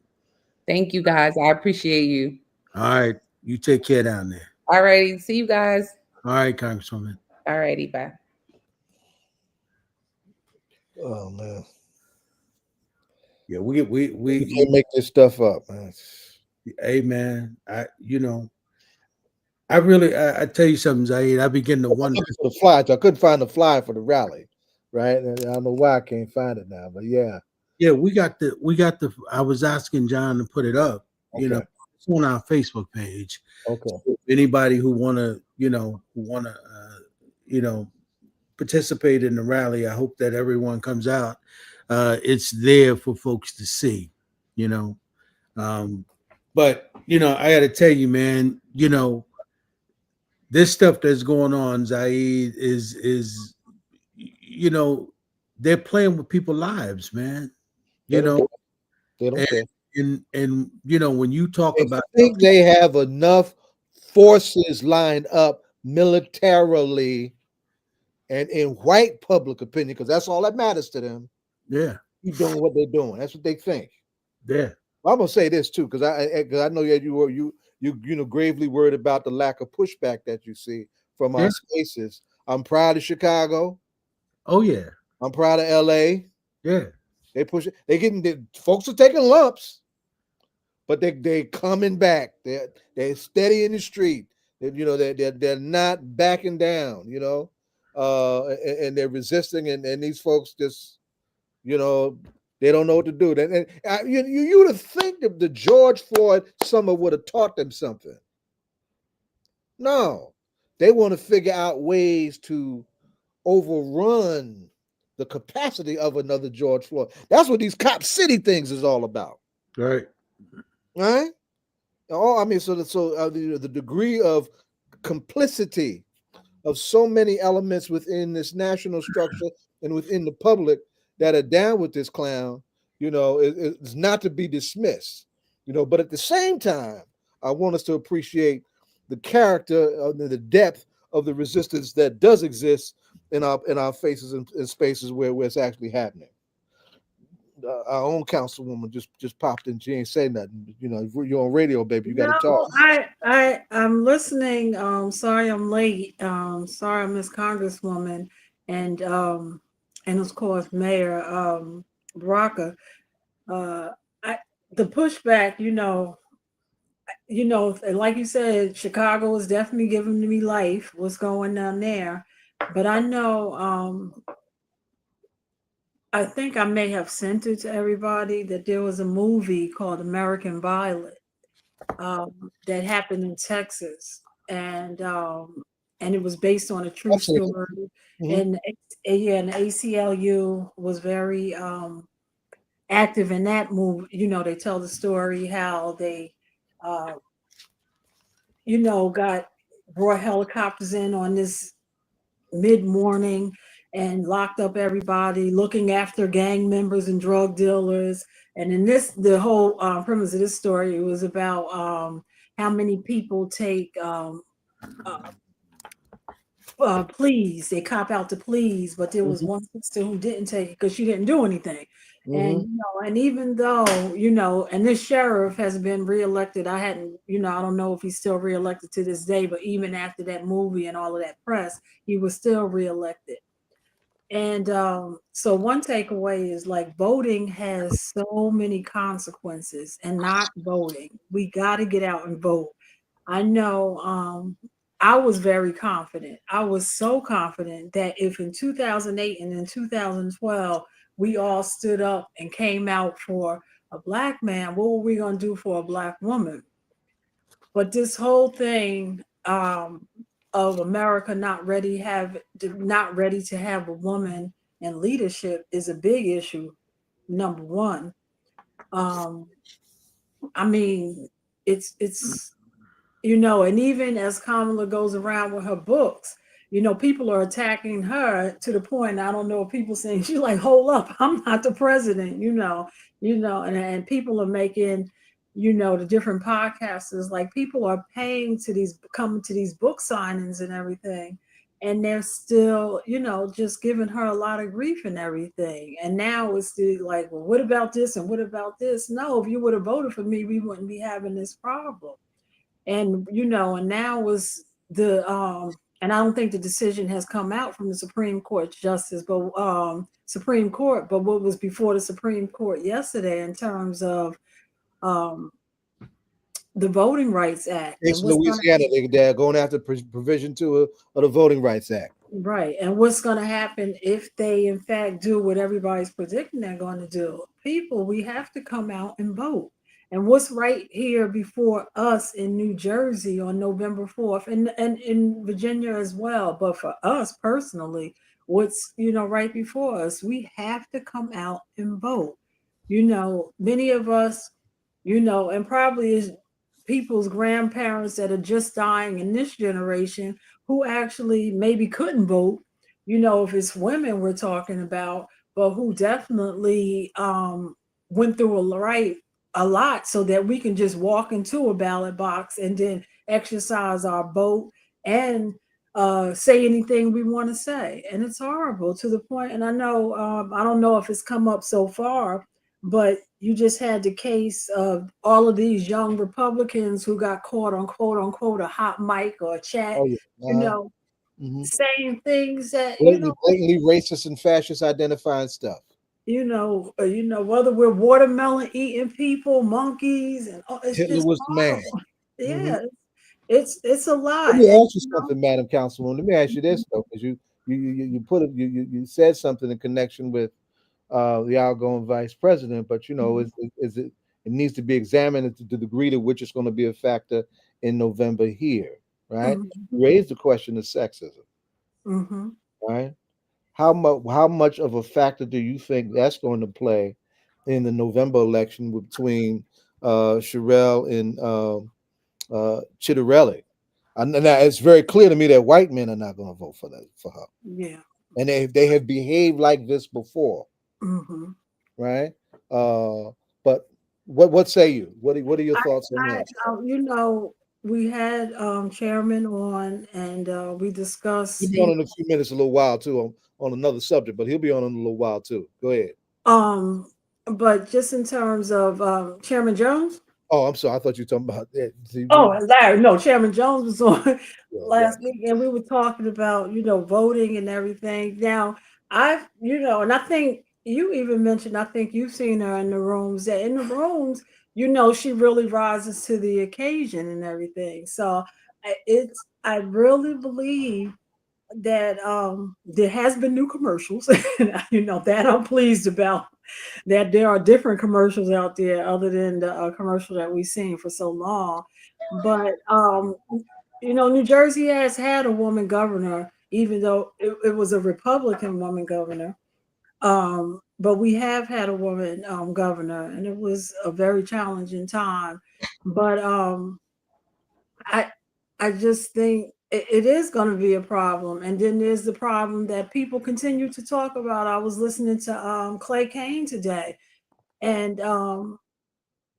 Thank you, guys. I appreciate you. All right. You take care down there. All righty. See you guys. All right, Congresswoman. All righty. Bye. Oh man. Yeah, we can't make this stuff up, man. Hey man, I tell you something, Zaid. I begin to wonder for the flyer. I couldn't find the flyer for the rally, right? And I don't know why I can't find it now, but yeah. Yeah, we got the. I was asking John to put it up. Okay. It's on our Facebook page. Okay. So anybody who wanna participate in the rally, I hope that everyone comes out. It's there for folks to see. But I got to tell you, man. This stuff that's going on, Zaid, is they're playing with people's lives, man. They don't care. And when you talk about, I think they have enough forces lined up militarily and in white public opinion, because that's all that matters to them, Yeah. keep doing what they're doing. That's what they think. Yeah. I'm gonna say this too, because I know that you gravely worried about the lack of pushback that you see from our spaces. I'm proud of Chicago. Oh yeah. I'm proud of LA. Yeah. They push it. Folks are taking lumps, but they coming back. They're steady in the street. They're not backing down. And they're resisting. And these folks just they don't know what to do. And you would have think that the George Floyd summer would have taught them something. No, they want to figure out ways to overrun the capacity of another George Floyd. That's what these Cop City things is all about. Right. Right? Oh, I mean, the degree of complicity of so many elements within this national structure and within the public that are down with this clown, is not to be dismissed. But at the same time, I want us to appreciate the character, the depth of the resistance that does exist in our faces and spaces where it's actually happening. Our own councilwoman just popped in. She ain't say nothing. You're on radio, baby. You got to talk. I'm listening. Sorry I'm late. Sorry, Miss Congresswoman, and of course Mayor Baraka. The pushback, and like you said, Chicago is definitely giving me life. What's going on there? But I know. I think I may have sent it to everybody that there was a movie called American Violet that happened in Texas, and it was based on a true story. Mm-hmm. And the ACLU was very active in that movie. They tell the story how they, brought helicopters in on this mid-morning and locked up everybody, looking after gang members and drug dealers. And in the whole premise of this story, it was about how many people take pleas. They cop out to pleas, but there was one sister who didn't take it because she didn't do anything. And and even though and this sheriff has been reelected, I don't know if he's still reelected to this day, but even after that movie and all of that press, he was still reelected. And so one takeaway is like voting has so many consequences, and not voting. We got to get out and vote. I know I was very confident. I was so confident that if in 2008 and in 2012, we all stood up and came out for a Black man, what were we going to do for a Black woman? But this whole thing of America not ready to have a woman in leadership is a big issue. Number one, I mean, it's and even as Kamala goes around with her books, people are attacking her to the point. I don't know if people saying she's like, hold up, I'm not the president, and people are making, the different podcasters, like people are paying coming to these book signings and everything. And they're still, just giving her a lot of grief and everything. And now it's like, well, what about this? And what about this? No, if you would have voted for me, we wouldn't be having this problem. And, and now was and I don't think the decision has come out from the Supreme Court justice, but Supreme Court, but what was before the Supreme Court yesterday in terms of the Voting Rights Act. It's Louisiana, they're going after provision 2 of the Voting Rights Act. Right. And what's going to happen if they, in fact, do what everybody's predicting they're going to do? People, we have to come out and vote. And what's right here before us in New Jersey on November 4th and in Virginia as well. But for us personally, what's, right before us, we have to come out and vote. Many of us, and probably is people's grandparents that are just dying in this generation who actually maybe couldn't vote, if it's women we're talking about, but who definitely went through a lot so that we can just walk into a ballot box and then exercise our vote and say anything we want to say, and it's horrible to the point. And I know I don't know if it's come up so far, but you just had the case of all of these young Republicans who got caught on quote unquote a hot mic or a chat, Oh yeah. you know, Mhm. saying things that Blatantly racist and fascist identifying stuff. Whether we're watermelon eating people, monkeys, and it's Hitler just was the man. horrible. Mhm. Yeah, it's a Let lot. me And, ask you something, Madam Councilwoman. Let me ask you this though, because you put it you said something in connection with the outgoing vice president, but is it needs to be examined to the degree to which it's going to be a factor in November here, right? Mhm, Raise the question of sexism, mhm. right? How much of a factor do you think that's going to play in the November election between Sherelle and Chitterelli? And now it's very clear to me that white men are not going to vote for her, Yeah. and they have behaved like this before, Mhm. right? But what say you? What are your thoughts on that? We had chairman on, and we He'll discussed, be on in a few minutes, a little while too, on another subject, but he'll be on in a little while too. Go ahead. um, but just in terms of Chairman Jones. Oh, I'm sorry. I thought you were talking about that. See, Oh, Larry, no, Chairman Jones was on yeah, last gotcha. week, and we were talking about, voting and everything. Now, and I think you even mentioned, I think you've seen her in the rooms, that in the rooms, she really rises to the occasion and everything. So I really believe that there has been new commercials, and that I'm pleased about, that there are different commercials out there other than the commercial that we've seen for so long. But New Jersey has had a woman governor, even though it was a Republican woman governor. But we have had a woman governor, and it was a very challenging time. But I I just think it is going to be a problem. And then there's the problem that people continue to talk about. I was listening to Clay Kane today, and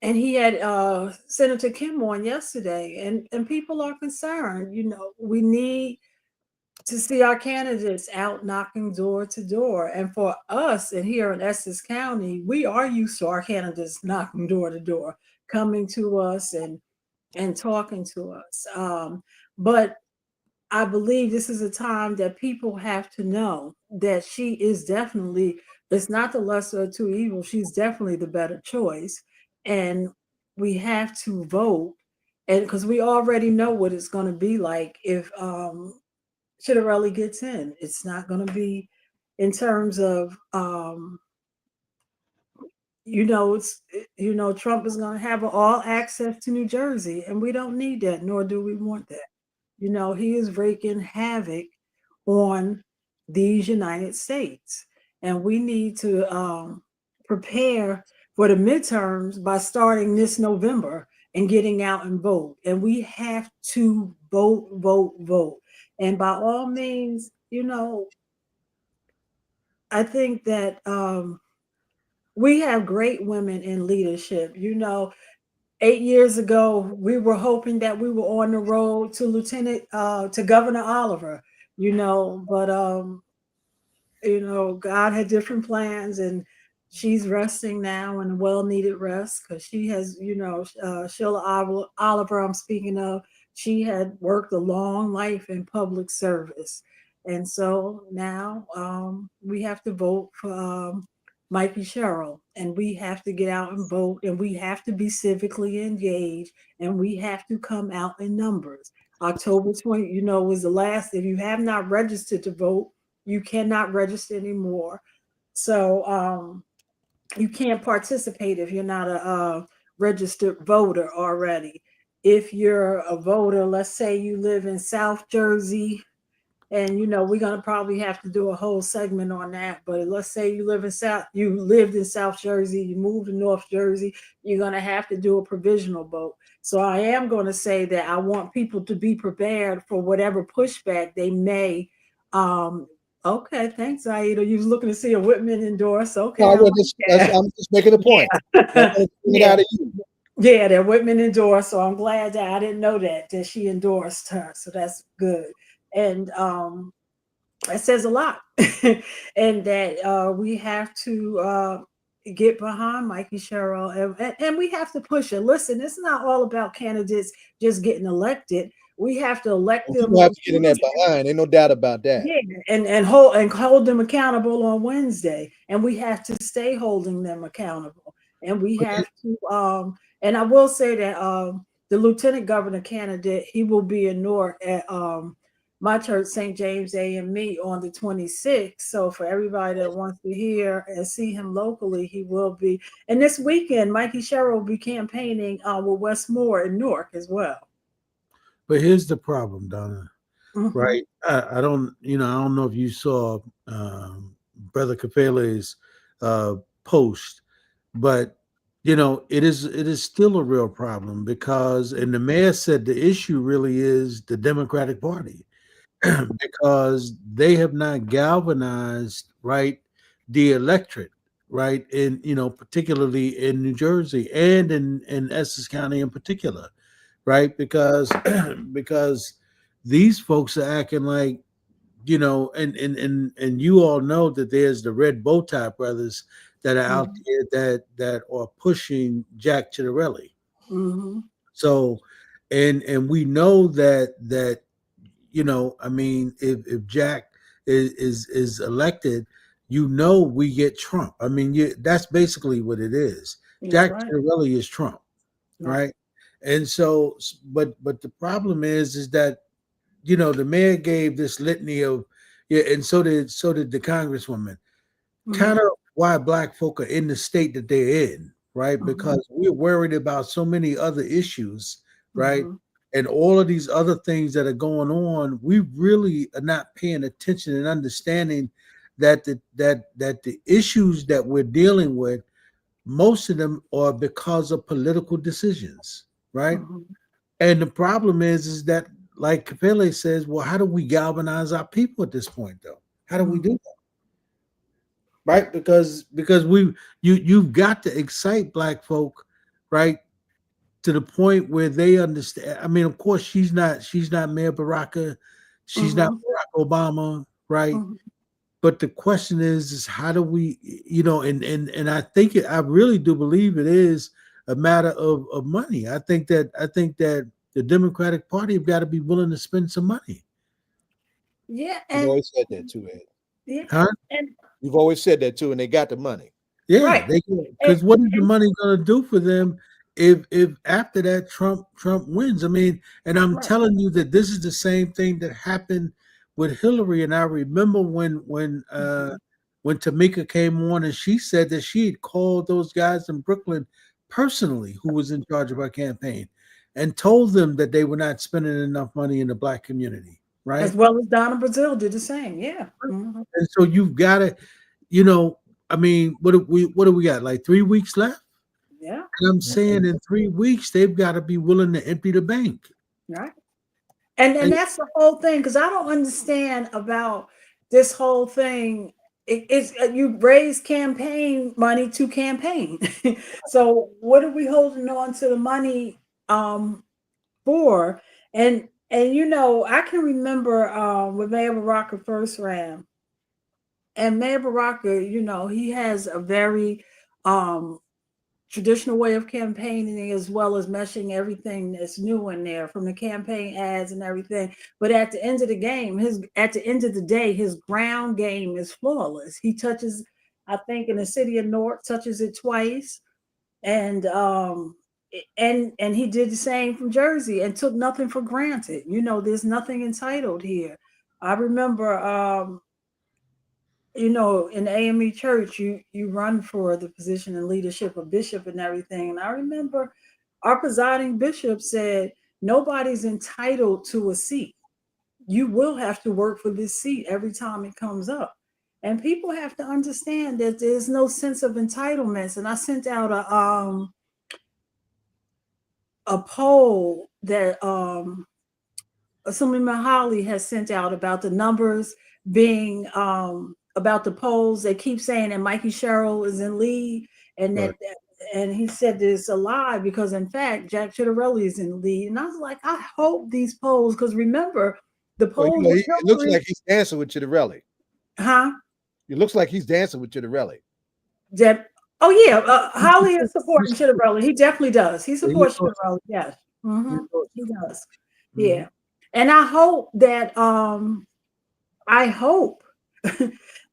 he had Senator Kim on yesterday, and people are concerned. We need to see our candidates out knocking door to door. And for us, and here in Essex County, we are used to our candidates knocking door to door, coming to us and talking to us. But I believe this is a time that people have to know that she is definitely, it's not the lesser of two evils. She's definitely the better choice. And we have to vote. And because we already know what it's going to be like if Chitterelli gets in. It's not going to be in terms of, Trump is going to have all access to New Jersey, and we don't need that, nor do we want that. He is wreaking havoc on these United States. And we need to prepare for the midterms by starting this November and getting out and vote. And we have to vote, vote, vote. And by all means, I think that we have great women in leadership. 8 years ago, we were hoping that we were on the road to Governor Oliver, but God had different plans, and she's resting now in a well-needed rest because she has, Sheila Oliver, I'm speaking of, she had worked a long life in public service. And so now we have to vote for Mikey Sherrill, and we have to get out and vote, and we have to be civically engaged, and we have to come out in numbers. October 20, was the last. If you have not registered to vote, you cannot register anymore. So you can't participate if you're not a registered voter already. If you're a voter, let's say you live in South Jersey, and we're gonna probably have to do a whole segment on that. But let's say you lived in South Jersey, you moved to North Jersey, you're gonna have to do a provisional vote. So I am going to say that I want people to be prepared for whatever pushback they may. Okay, thanks, Aida. You was looking to see a Whitman endorse. Okay, No, I like that. I'm just making a point. I want to bring it out of you. Yeah, that Whitman endorsed. So I'm glad that I didn't know that she endorsed her. So that's good. and it says a lot. And that we have to get behind Mikey Sherrill, and we have to push it. Listen, it's not all about candidates just getting elected. We have to elect them People have on to get in there behind. Ain't no doubt about that. yeah, and hold them accountable on Wednesday, and we have to stay holding them accountable, and we have to and I will say that the lieutenant governor candidate, he will be in Newark at my church, St. James AME, on the 26th. So for everybody that wants to hear and see him locally, he will be. And this weekend, Mikey Sherrill will be campaigning with Westmore in Newark as well. But here's the problem, Donna. Mhm. Right? I don't, I don't know if you saw Brother Kafele's post, but it is still a real problem because, and the mayor said the issue really is the Democratic Party because they have not galvanized the electorate, right, in particularly in New Jersey and in Essex County in particular, right, because because these folks are acting like, and you all know that there's the red bow tie brothers that are out Mhm. there that are pushing Jack Chiarelli. Mhm. So, and we know that I mean, if Jack is elected, we get Trump. I mean, that's basically what it is. That's Jack right. Chiarelli is Trump, Right. right? And so, but the problem is that the mayor gave this litany of, yeah, and so did the congresswoman. Kind Mhm. of why black folk are in the state that they're in, right? Mhm. Because we're worried about so many other issues, right? Mhm. And all of these other things that are going on, we really are not paying attention and understanding that the issues that we're dealing with, most of them are because of political decisions, right? Mhm. And the problem is that, like Capele says, well, how do we galvanize our people at this point, though? How do we do Mhm. that? Right? Because you've got to excite black folk, right, to the point where they understand. I mean, of course, she's not Mayor Baraka, she's not Mhm. Barack Obama, right? Mhm. But the question is how do we, and I really do believe it is a matter of money. I think that the Democratic Party have got to be willing to spend some money. Yeah, You've and always said that too, Ed. yeah, Huh? and You've always said that too, and they got the money. Yeah, right, they and, because what is the and money going to do for them if after that Trump wins? I mean, and I'm right. telling you that this is the same thing that happened with Hillary. And I remember Mhm. when Tamika came on and she said that she had called those guys in Brooklyn personally who was in charge of our campaign and told them that they were not spending enough money in the black community, As right? well as Donna Brazil did the same. Yeah. Mhm. And so you've got to, you know, I mean, what do we got? Like 3 weeks left? Yeah. And I'm saying in 3 weeks they've got to be willing to empty the bank. Right. And And that's the whole thing, because I don't understand about this whole thing. It's you raise campaign money to campaign. So what are we holding on to the money for? And I can remember when Mayor Baraka first ran, and Mayor Baraka, he has a very um traditional way of campaigning, as well as meshing everything that's new in there from the campaign ads and everything. But at the end of the game, at the end of the day, his ground game is flawless. He touches, I think, in the city of Newark, touches it twice, and and he did the same from Jersey and took nothing for granted. There's nothing entitled here. I remember in the AME church, you run for the position and leadership of bishop and everything. And I remember our presiding bishop said, nobody's entitled to a seat. You will have to work for this seat every time it comes up. And people have to understand that there's no sense of entitlements. And I sent out a poll that Assemblyman Holly has sent out about the numbers being about the polls. They keep saying that Mikey Sherrill is in lead, and Right. and he said that it's a lie because in fact Jack Chiarelli is in lead. And I was like, I hope these polls, because remember The Well, polls with it looks Hillary, like he's dancing with Chiarelli. huh? It looks like he's dancing with Chiarelli. That oh yeah, Holly is supporting Chiarelli. He definitely does. He supports Chiarelli. Yes, he does. Yeah, and I hope that I hope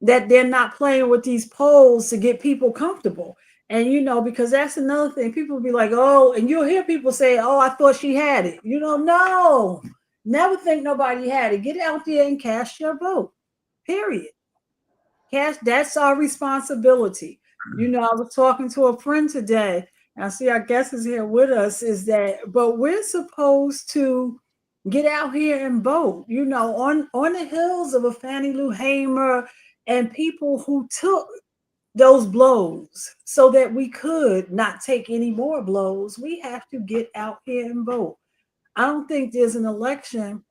that they're not playing with these polls to get people comfortable. And because that's another thing. People will be like, oh, and you'll hear people say, oh, I thought she had it. No, never think nobody had it. Get out there and cast your vote. Period. That's our responsibility. I was talking to a friend today, and I see our guest is here with us, but we're supposed to get out here and vote, on the hills of a Fannie Lou Hamer and people who took those blows so that we could not take any more blows. We have to get out here and vote. I don't think there's an election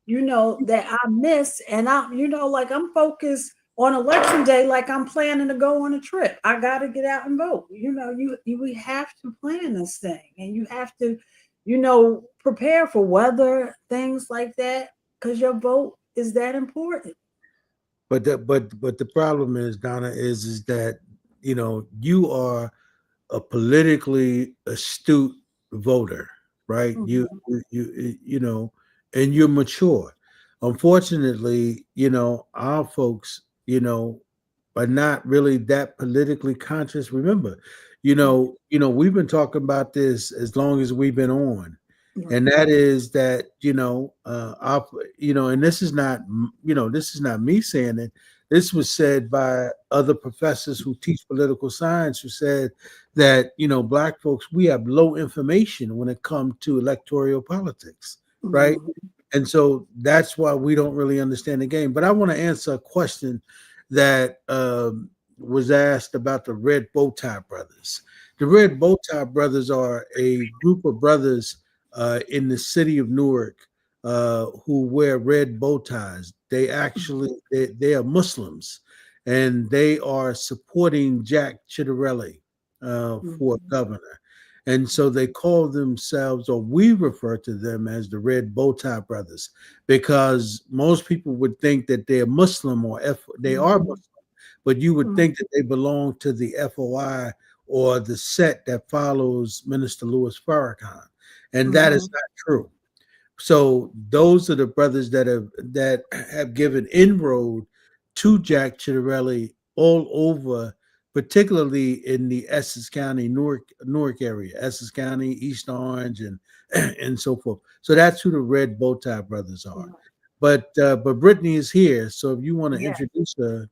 that I miss. And like I'm focused on election day, like I'm planning to go on a trip. I got to get out and vote. We have to plan this thing, and you have to, prepare for weather, things like that, because your vote is that important. But the problem is, Donna, is that you are a politically astute voter, right? And you're mature. Unfortunately, our folks, are not really that politically conscious. Remember, we've been talking about this as long as we've been on. And that is that, and this is not me saying it. This was said by other professors who teach political science, who said that, Black folks, we have low information when it comes to electoral politics, right? And so that's why we don't really understand the game. But I want to answer a question that was asked about the Red Bow Tie Brothers. The Red Bow Tie Brothers are a group of brothers in the city of Newark who wear red bow ties. They are Muslims, and they are supporting Jack Ciattarelli for governor. And so they call themselves, or we refer to them as the Red Bow Tie Brothers, because most people would think that they're Muslim they are Muslim, but you would think that they belong to the FOI or the set that follows Minister Louis Farrakhan. And that is not true. So those are the brothers that have given inroad to Jack Ciattarelli all over, particularly in the Essex County, Newark area, Essex County, East Orange, and so forth. So that's who the Red Bow Tie Brothers are. But Britany is here, so if you want to introduce her.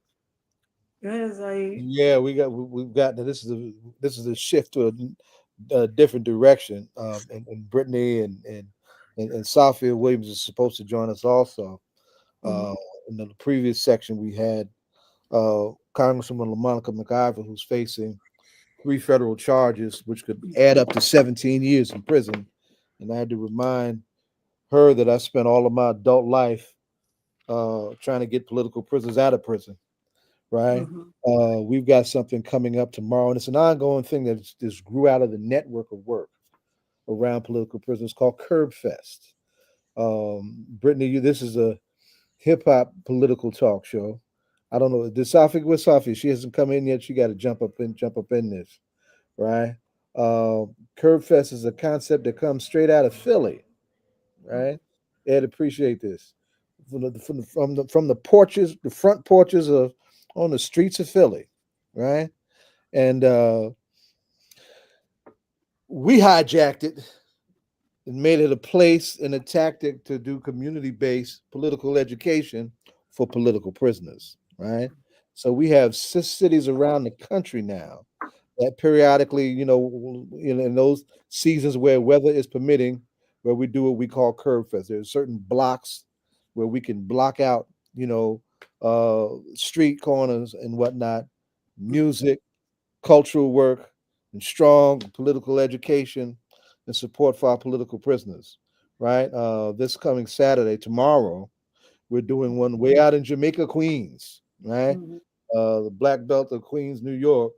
Yeah, we've got this is a shift to a different direction. And Britany and Sophia Williams is supposed to join us also. In the previous section, we had Congresswoman LaMonica McIver, who's facing 3 federal charges, which could add up to 17 years in prison. And I had to remind her that I spent all of my adult life trying to get political prisoners out of prison. Right. We've got something coming up tomorrow, and it's an ongoing thing that just grew out of the network of work around political prisoners called Curbfest. Britany, this is a hip hop political talk show. I don't know. Where's Sophia? She hasn't come in yet. She got to jump up in this, right? Curbfest is a concept that comes straight out of Philly, right? Ed, appreciate this. From the porches, the front porches of on the streets of Philly, right? And we hijacked it and made it a place and a tactic to do community-based political education for political prisoners, right? So we have 6 cities around the country now that periodically, in those seasons where weather is permitting, where we do what we call Curbfest. There's certain blocks where we can block out, street corners and whatnot, music, cultural work, and strong political education and support for our political prisoners, right? This coming Saturday, tomorrow, we're doing one way out in Jamaica, Queens, right? The Black Belt of Queens, New York,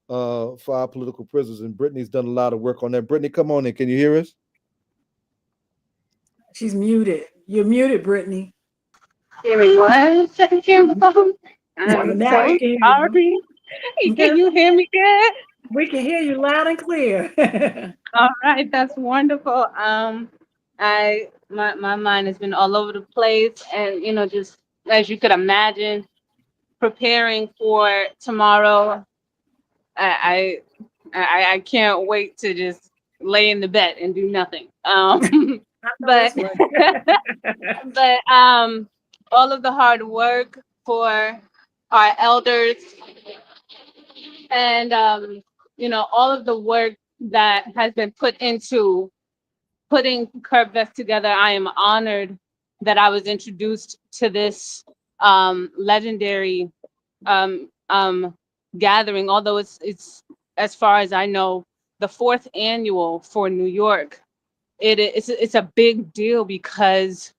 for our political prisoners. And Britany's done a lot of work on that. Britany, come on in. Can you hear us? She's muted. You're muted, Britany. Give me one second, phone. I'm Now we so can hear you. sorry. Can you hear me good? We can hear you loud and clear. All right, that's wonderful. My mind has been all over the place, and just as you could imagine, preparing for tomorrow. I I can't wait to just lay in the bed and do nothing. I know But that's right. but all of the hard work for our elders, and all of the work that has been put into putting Curbfest together. I am honored that I was introduced to this legendary um, um, gathering. Although it's as far as I know the fourth annual for New York. It's a big deal because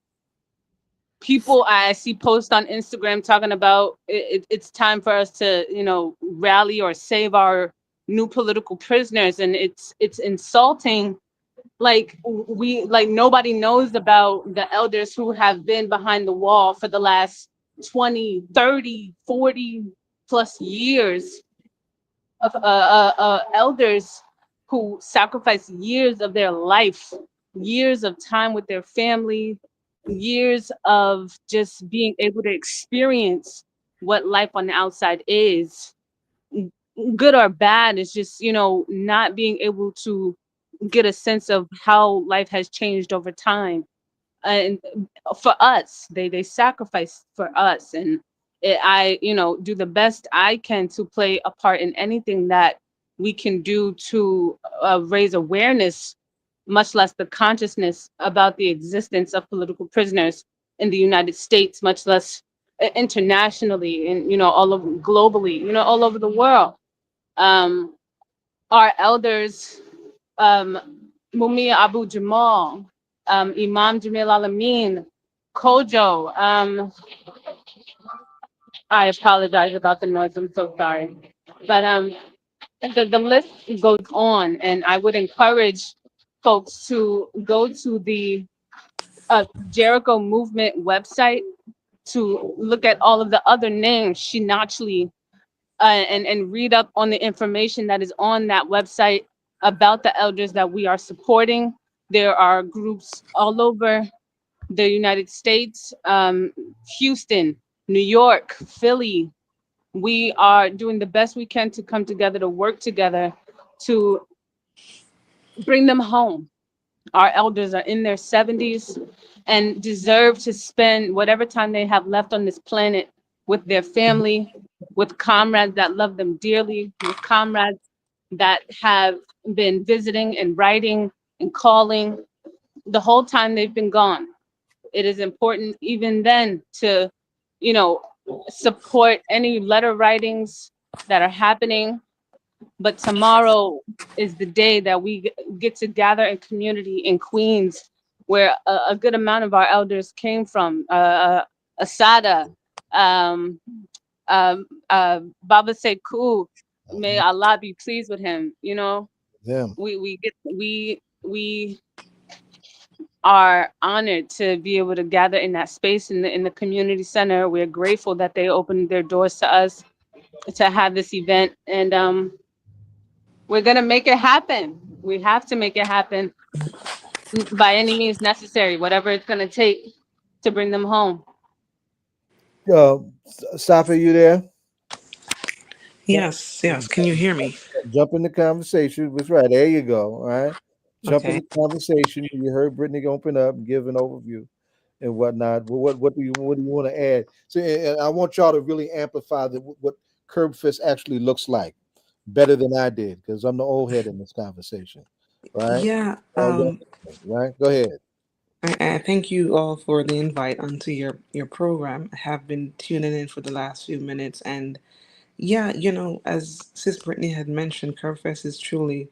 people, I see posts on Instagram talking about it's time for us to rally or save our new political prisoners, and it's insulting. Like nobody knows about the elders who have been behind the wall for the last 20, 30, 40 plus years, of elders who sacrifice years of their life, years of time with their family, years of just being able to experience what life on the outside is, good or bad. It's just not being able to get a sense of how life has changed over time. And for us, they sacrifice for us, and I do the best I can to play a part in anything that we can do to raise awareness, much less the consciousness about the existence of political prisoners in the United States, much less internationally, and all over globally, all over the world. um our elders, Mumia Abu Jamal, Imam Jamil Alameen, Kojo. I apologize about the noise. I'm so sorry. But the list goes on, and I would encourage folks to go to the Jericho Movement website to look at all of the other names, Shinachli, and read up on the information that is on that website about the elders that we are supporting. There are groups all over the United States, Houston, New York, Philly. We are doing the best we can to come together, to work together, to bring them home. Our elders are in their 70s and deserve to spend whatever time they have left on this planet with their family, with comrades that love them dearly, with comrades that have been visiting and writing and calling the whole time they've been gone. It is important even then to, you know, support any letter writings that are happening. But tomorrow is the day that we get to gather in community in Queens, where a good amount of our elders came from. Asada, um, Baba Sekou, may Allah be pleased with him. Them. We are honored to be able to gather in that space in the community center. We're grateful that they opened their doors to us to have this event, and we're gonna make it happen. We have to make it happen by any means necessary, whatever it's gonna take to bring them home. Uh, Sophia, you there? Yes, yes. Can you hear me? Jump in the conversation. That's right. There you go. All right. Jump in Okay. the conversation. You heard Brittany open up and give an overview and whatnot. What do you want to add? So, and I want y'all to really amplify what Curbfest actually looks like better than I did because I'm the old head in this conversation. Right. Yeah, All young, right. Go ahead. I thank you all for the invite onto your program. I have been tuning in for the last few minutes, and yeah, as Sis Brittany had mentioned, Curfest is truly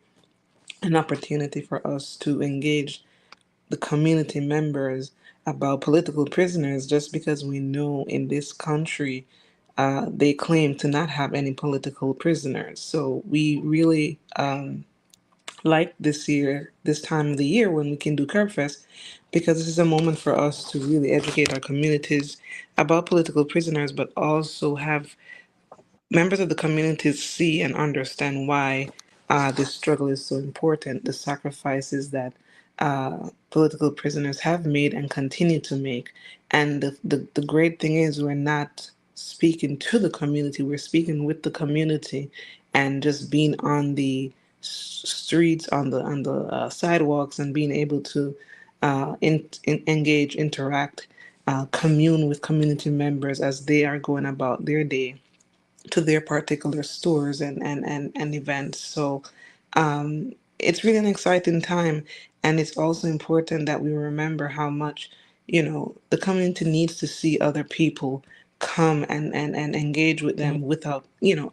an opportunity for us to engage the community members about political prisoners, just because we know in this country they claim to not have any political prisoners. So we really like this year, this time of the year when we can do Curbfest, because this is a moment for us to really educate our communities about political prisoners, but also have members of the community see and understand why this struggle is so important, the sacrifices that political prisoners have made and continue to make. And the great thing is, we're not speaking to the community, we're speaking with the community, and just being on the streets, on the sidewalks, and being able to engage, interact, commune with community members as they are going about their day to their particular stores and events. So it's really an exciting time. And it's also important that we remember how much, the community needs to see other people come and engage with them without,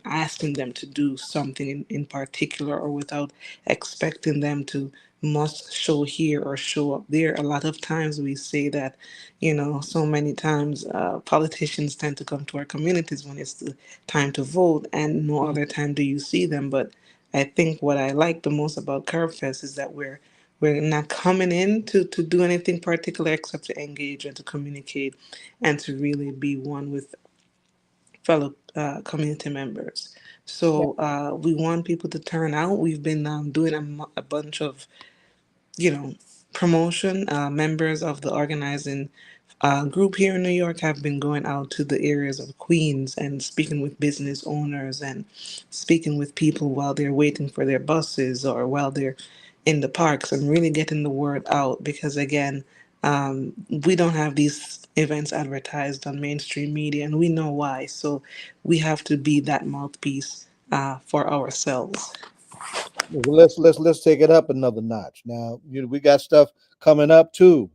asking them to do something in particular, or without expecting them to must show here or show up there. A lot of times we say that, so many times politicians tend to come to our communities when it's the time to vote, and no other time do you see them. But I think what I like the most about Curbfest is that we're not coming in to do anything particular except to engage and to communicate and to really be one with fellow community members. So we want people to turn out. We've been doing a bunch of promotion. Members of the organizing group here in New York have been going out to the areas of Queens and speaking with business owners and speaking with people while they're waiting for their buses or while they're in the parks, and really getting the word out. Because again, we don't have these events advertised on mainstream media, and we know why. So we have to be that mouthpiece for ourselves. Well, let's take it up another notch. Now, we got stuff coming up too.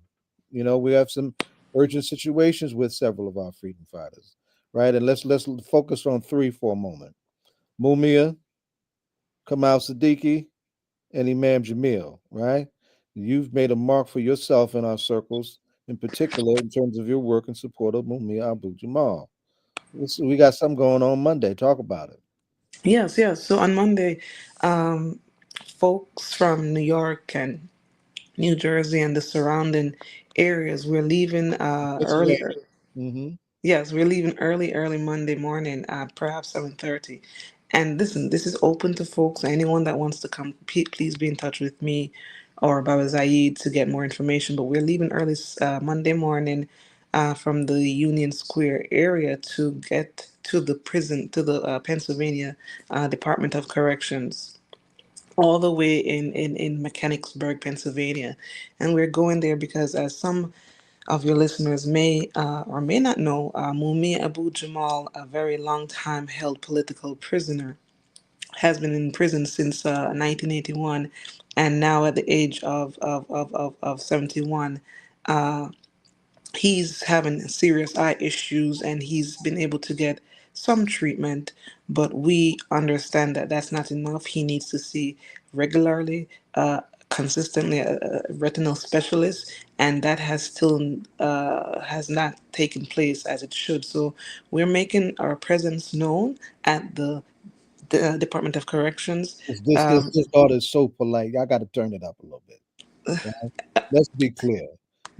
We have some urgent situations with several of our freedom fighters, right? And let's focus on three for a moment: Mumia, Kamal Siddiqui, and Imam Jamil. Right? You've made a mark for yourself in our circles, in particular in terms of your work in support of Mumia Abu Jamal. We got something going on Monday. Talk about it. Yes, yes. So on Monday, um, folks from New York and New Jersey and the surrounding areas, we're leaving earlier. Mm-hmm. Yes, we're leaving early Monday morning, perhaps 7:30. And listen, this is open to folks. Anyone that wants to come, please be in touch with me or Baba Zaid to get more information. But we're leaving early Monday morning from the Union Square area to get to the prison, to the Pennsylvania Department of Corrections, all the way in Mechanicsburg, Pennsylvania. And we're going there because, as some of your listeners may or may not know, Mumia Abu Jamal, a very long time held political prisoner, has been in prison since 1981, and now at the age of 71, he's having serious eye issues, and he's been able to get some treatment, but we understand that that's not enough. He needs to see regularly, consistently, a retinal specialist, and that has still has not taken place as it should. So we're making our presence known at the Department of Corrections. This daughter is so polite. I got to turn it up a little bit. Right? Let's be clear.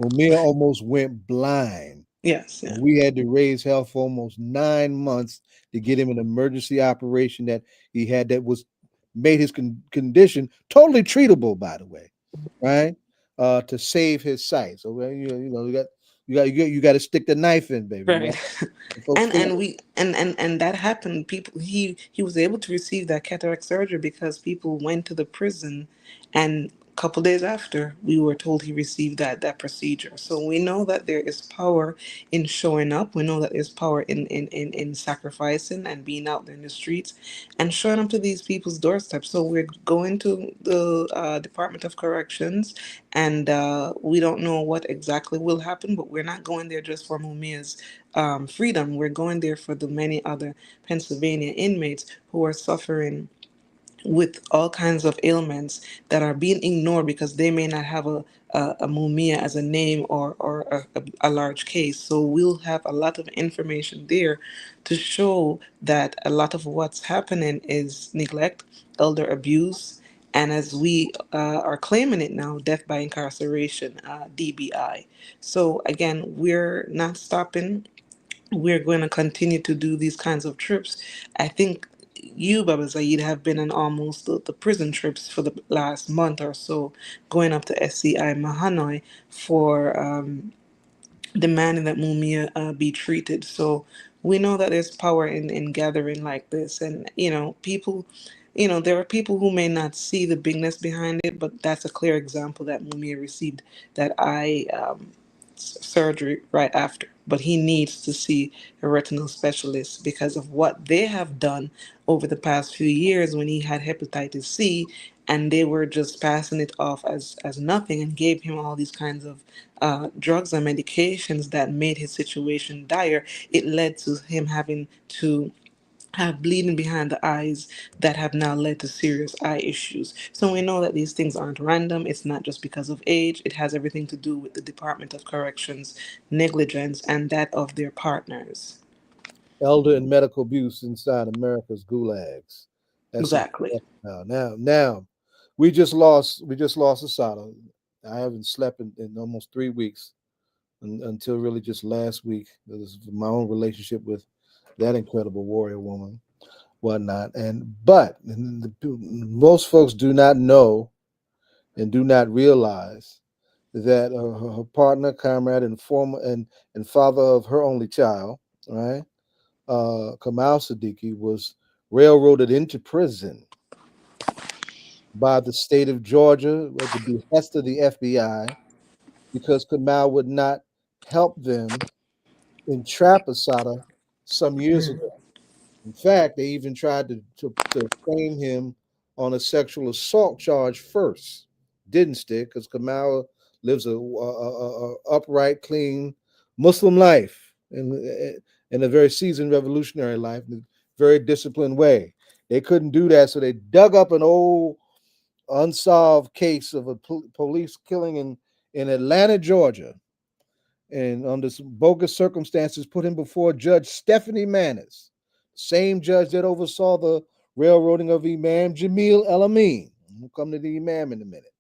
Mumia almost went blind. Yes, yeah, We had to raise hell for almost 9 months to get him an emergency operation that he had that was made his condition totally treatable, by the way, right? To save his sight. So you got to stick the knife in, baby. right. Right? And folks and think and we and that happened. People, he was able to receive that cataract surgery because people went to the prison, and a couple days after, we were told he received that procedure. So we know that there is power in showing up. We know that there's power in sacrificing and being out there in the streets and showing up to these people's doorsteps. So we're going to the Department of Corrections, and we don't know what exactly will happen, but we're not going there just for Mumia's freedom. We're going there for the many other Pennsylvania inmates who are suffering with all kinds of ailments that are being ignored because they may not have a Mumia as a name, or a large case. So we'll have a lot of information there to show that a lot of what's happening is neglect, elder abuse, And as we are claiming it now, death by incarceration, DBI. So again, we're not stopping. We're going to continue to do these kinds of trips. I think you, Baba Zaid, have been on almost the prison trips for the last month or so, going up to SCI Mahanoy for demanding that Mumia be treated. So we know that there's power in gathering like this. And, people, there are people who may not see the bigness behind it, but that's a clear example that Mumia received that eye surgery right after. But he needs to see a retinal specialist because of what they have done over the past few years when he had hepatitis C, and they were just passing it off as nothing and gave him all these kinds of drugs and medications that made his situation dire. It led to him having to have bleeding behind the eyes that have now led to serious eye issues. So we know that these things aren't random. It's not just because of age. It has everything to do with the Department of Corrections negligence and that of their partners. Elder and medical abuse inside America's gulags. That's what Exactly. now. We just lost Asada. I haven't slept in almost 3 weeks until really just last week. It was my own relationship with that incredible warrior woman, whatnot. Most folks do not know and do not realize that her partner, comrade, and former and father of her only child, right, Kamal Siddiqui, was railroaded into prison by the state of Georgia at the behest of the FBI because Kamal would not help them entrap Asada some years Mm. ago. In fact, they even tried to frame him on a sexual assault charge first. Didn't stick because Kamal lives a upright, clean Muslim life in a very seasoned revolutionary life, in a very disciplined way. They couldn't do that, so they dug up an old unsolved case of a police killing in Atlanta, Georgia, and under some bogus circumstances put him before Judge Stephanie Manis, same judge that oversaw the railroading of Imam Jamil El Amin. We'll come to the Imam in a minute,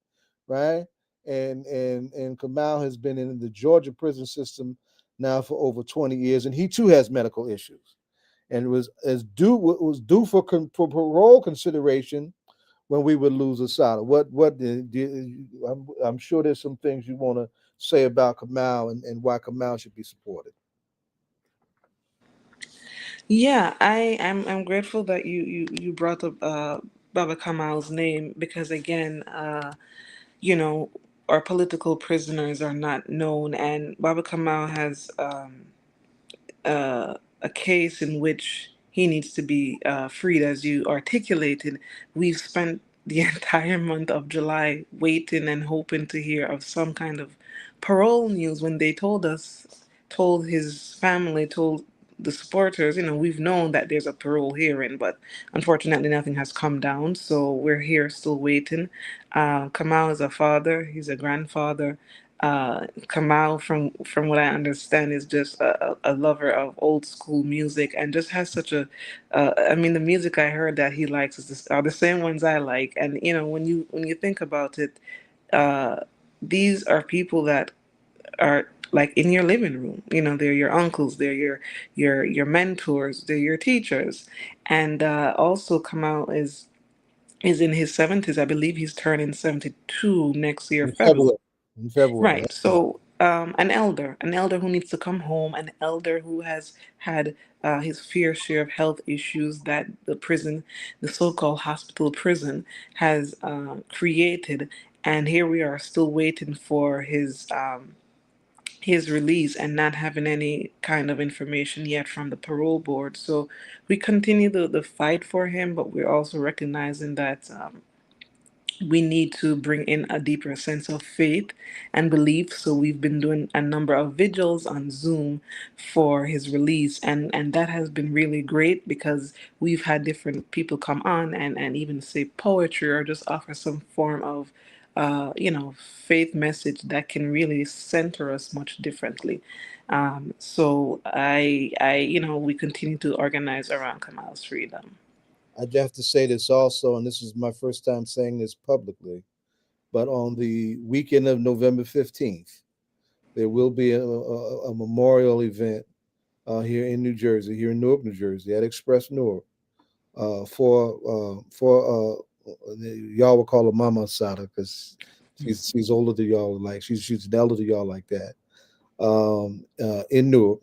right? And Kamal has been in the Georgia prison system now for over 20 years, and he too has medical issues, and was due for parole consideration when we would lose Asada. I'm sure there's some things you want to say about Kamal and why Kamal should be supported. Yeah, I'm grateful that you brought up Baba Kamal's name because again, you know, our political prisoners are not known, and Baba Kamal has a case in which he needs to be freed, as you articulated. We've spent the entire month of July waiting and hoping to hear of some kind of parole news when they told his family, told the supporters, we've known that there's a parole hearing, but unfortunately nothing has come down. So we're here still waiting. Kamal is a father, he's a grandfather. Kamal, from what I understand, is just a lover of old school music and just has such a. I mean, the music I heard that he likes are the same ones I like, and when you think about it, uh, these are people that are like in your living room. They're your uncles, they're your mentors, they're your teachers, and also Kamal is in his 70s. I believe he's turning 72 next year, In February. February. In February, Right. that's right. So, an elder who needs to come home, an elder who has had his fair share of health issues that the so-called hospital prison, has created, and here we are still waiting for his release and not having any kind of information yet from the parole board. So we continue the fight for him, but we're also recognizing that. We need to bring in a deeper sense of faith and belief. So we've been doing a number of vigils on Zoom for his release, and that has been really great because we've had different people come on and even say poetry or just offer some form of faith message that can really center us much differently. So we continue to organize around Kamal's freedom. I have to say this also, and this is my first time saying this publicly, but on the weekend of November 15th, there will be a memorial event here in New Jersey, here in Newark, New Jersey, at Express Newark, for y'all will call her Mama Sada because she's older than y'all, like she's elder to y'all like that. In Newark,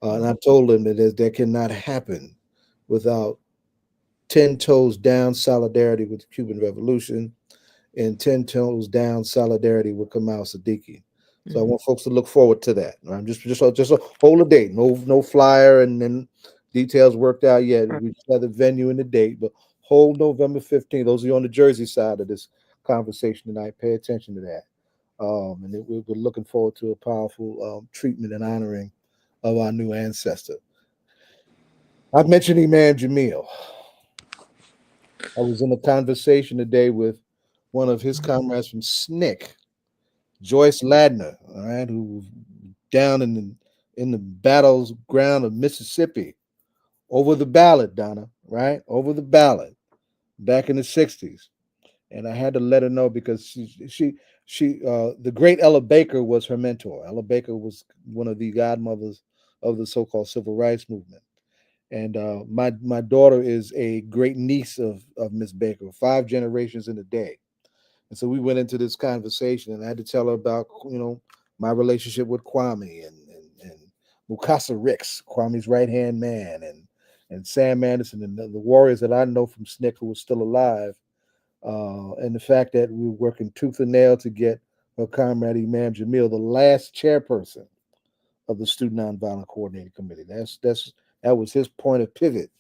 and I told him that cannot happen without 10 toes down solidarity with the Cuban Revolution and 10 toes down solidarity with Kamal Siddiqui. So I want folks to look forward to that. I'm just a hold a date. No flyer and then details worked out yet. We just have the venue and the date, but hold November 15th. Those of you on the Jersey side of this conversation tonight, pay attention to that. We're looking forward to a powerful treatment and honoring of our new ancestor. I've mentioned Imam Jamil. I was in a conversation today with one of his comrades from SNCC, Joyce Ladner, all right, who was down in the battleground of Mississippi over the ballot, Donna, right? Over the ballot back in the 60s. And I had to let her know because the great Ella Baker was her mentor. Ella Baker was one of the godmothers of the so-called civil rights movement. And my daughter is a great niece of Miss Baker, 5 generations in a day. And so we went into this conversation, and I had to tell her about my relationship with Kwame and Mukasa Ricks, Kwame's right hand man, and Sam Anderson and the warriors that I know from SNCC who were still alive, and the fact that we were working tooth and nail to get her comrade Imam Jamil, the last chairperson of the Student Nonviolent Coordinating Committee. That was his point of pivot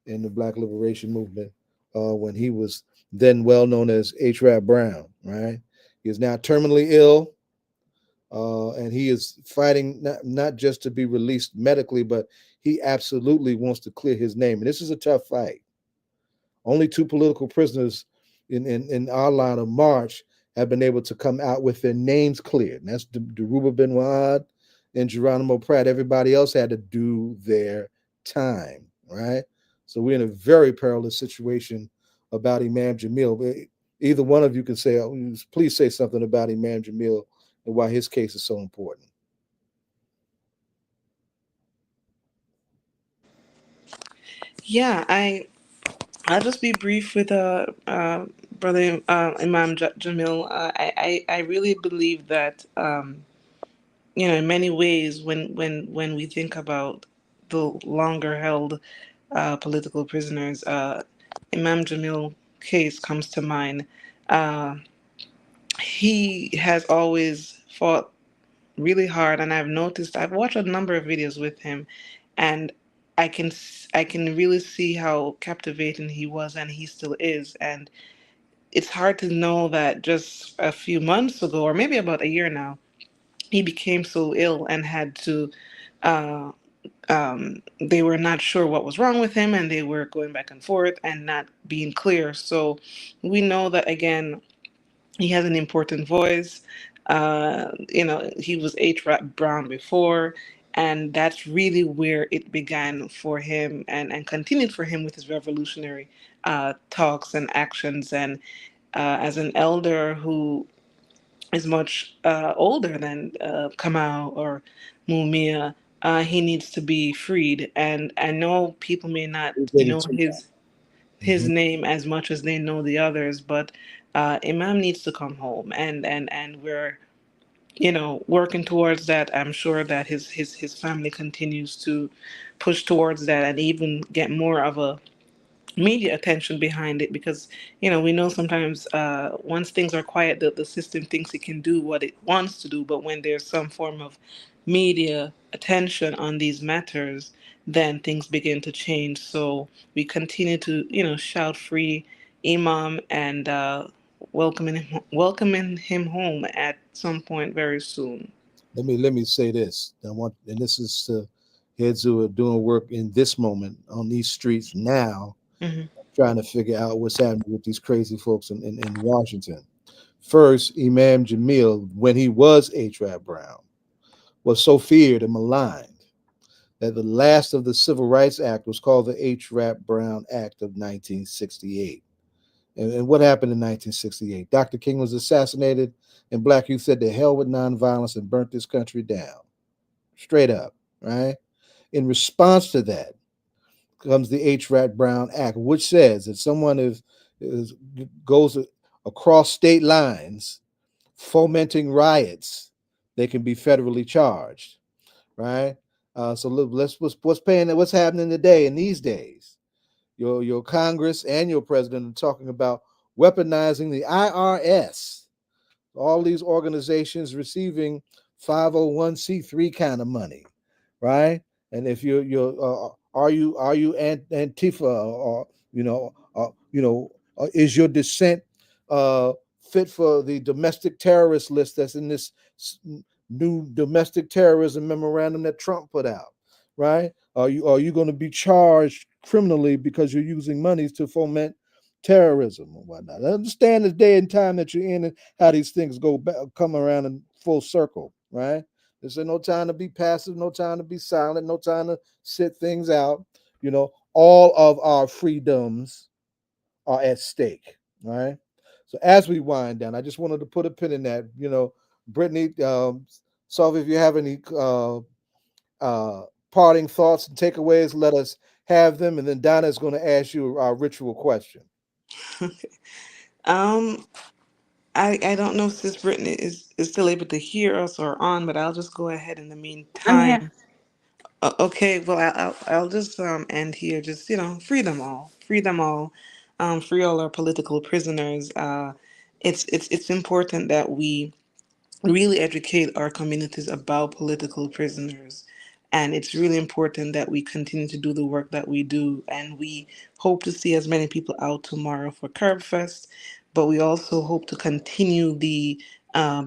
in the Black Liberation Movement when he was then well known as H. Rap Brown, right? He is now terminally ill, and he is fighting not just to be released medically, but he absolutely wants to clear his name. And this is a tough fight. Only 2 political prisoners in our line of march have been able to come out with their names cleared. And that's Deruba Ben Wad and Geronimo Pratt. Everybody else had to do their time, right? So we're in a very perilous situation about Imam Jamil. Either one of you can say, please say something about Imam Jamil and why his case is so important. Yeah, I'll just be brief with brother Imam Jamil. I really believe that in many ways when we think about the longer held political prisoners, Imam Jamil case comes to mind. Uh, he has always fought really hard, and I've watched a number of videos with him, and I can really see how captivating he was, and he still is. And it's hard to know that just a few months ago, or maybe about a year now, he became so ill and had to. Uh, they were not sure what was wrong with him, and they were going back and forth and not being clear. So we know that again he has an important voice. He was H. Rap Brown before, and that's really where it began for him and continued for him with his revolutionary talks and actions. And as an elder who is much older than Kamau or Mumia, he needs to be freed. And I know people may not He's know 82 his now. name as much as they know the others, but Imam needs to come home, and we're working towards that. I'm sure that his family continues to push towards that and even get more of a media attention behind it, because we know sometimes once things are quiet, the system thinks it can do what it wants to do, but when there's some form of media attention on these matters, then things begin to change. So we continue to shout free Imam, and welcoming him home at some point very soon. Let me say this. And this is to heads who are doing work in this moment on these streets now, Hmm. trying to figure out what's happening with these crazy folks in Washington. First, Imam Jamil, when he was H. Rap Brown, was so feared and maligned that the last of the Civil Rights Act was called the H. Rap Brown Act of 1968. And what happened in 1968? Dr. King was assassinated, and black youth said to hell with nonviolence and burnt this country down. Straight up, right? In response to that comes the H. Rap Brown Act, which says that someone goes across state lines fomenting riots, they can be federally charged, right? So what's happening today in these days? Your Congress and your president are talking about weaponizing the IRS, all these organizations receiving 501c3 kind of money, right? And if are you Antifa, or is your dissent fit for the domestic terrorist list that's in this new domestic terrorism memorandum that Trump put out, right? Are you going to be charged criminally because you're using monies to foment terrorism or whatnot? I understand the day and time that you're in and how these things come around in full circle, right? There's no time to be passive, no time to be silent, no time to sit things out. All of our freedoms are at stake, right? So as we wind down, I just wanted to put a pin in that. Britany, Sophia, if you have any parting thoughts and takeaways, let us have them. And then Donna is going to ask you our ritual question. I don't know if Sis Britany is still able to hear us or on, but I'll just go ahead in the I'm here. meantime. Okay, well, I'll just end here. Just free them all, free them all, free all our political prisoners. It's important that we really educate our communities about political prisoners. And it's really important that we continue to do the work that we do. And we hope to see as many people out tomorrow for Curbfest, but we also hope to continue the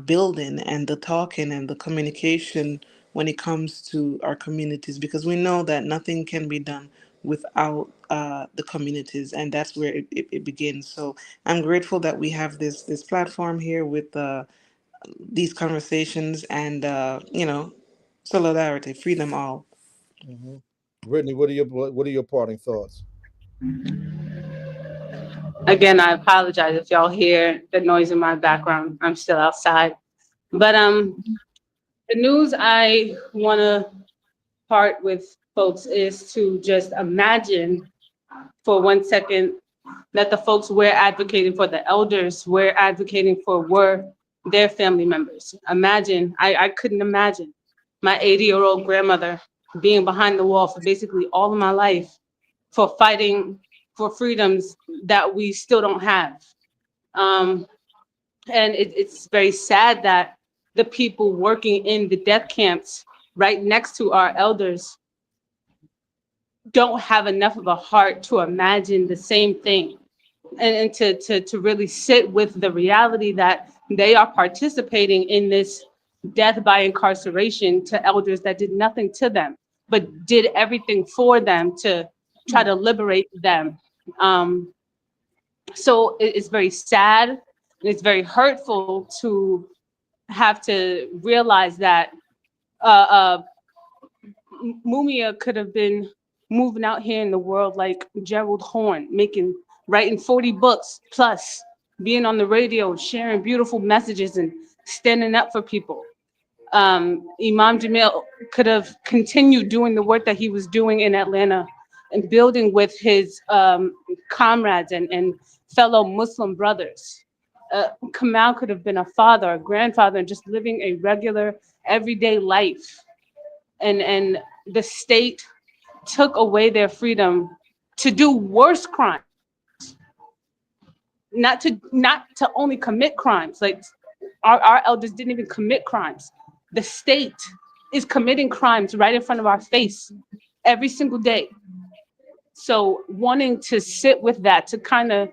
building and the talking and the communication when it comes to our communities, because we know that nothing can be done without the communities, and that's where it begins. So I'm grateful that we have this platform here with these conversations and solidarity, free them all. Mm-hmm. Brittany, what are your parting thoughts? Again, I apologize if y'all hear the noise in my background. I'm still outside. But the news I want to part with folks is to just imagine for 1 second that the folks we're advocating for, the elders we're advocating for, were their family members. Imagine, I couldn't imagine my 80-year-old grandmother being behind the wall for basically all of my life for fighting for freedoms that we still don't have. And it's very sad that the people working in the death camps right next to our elders don't have enough of a heart to imagine the same thing, and to really sit with the reality that they are participating in this death by incarceration to elders that did nothing to them, but did everything for them to try to liberate them. So it's very sad, and it's very hurtful to have to realize that Mumia could have been moving out here in the world like Gerald Horne, writing 40 books plus, being on the radio, sharing beautiful messages and standing up for people. Imam Jamil could have continued doing the work that he was doing in Atlanta and building with his comrades and fellow Muslim brothers. Kamal could have been a father, a grandfather, and just living a regular, everyday life. And the state took away their freedom to do worse crimes, not to only commit crimes. Like our elders didn't even commit crimes. The state is committing crimes right in front of our face every single day. So wanting to sit with that, to kind of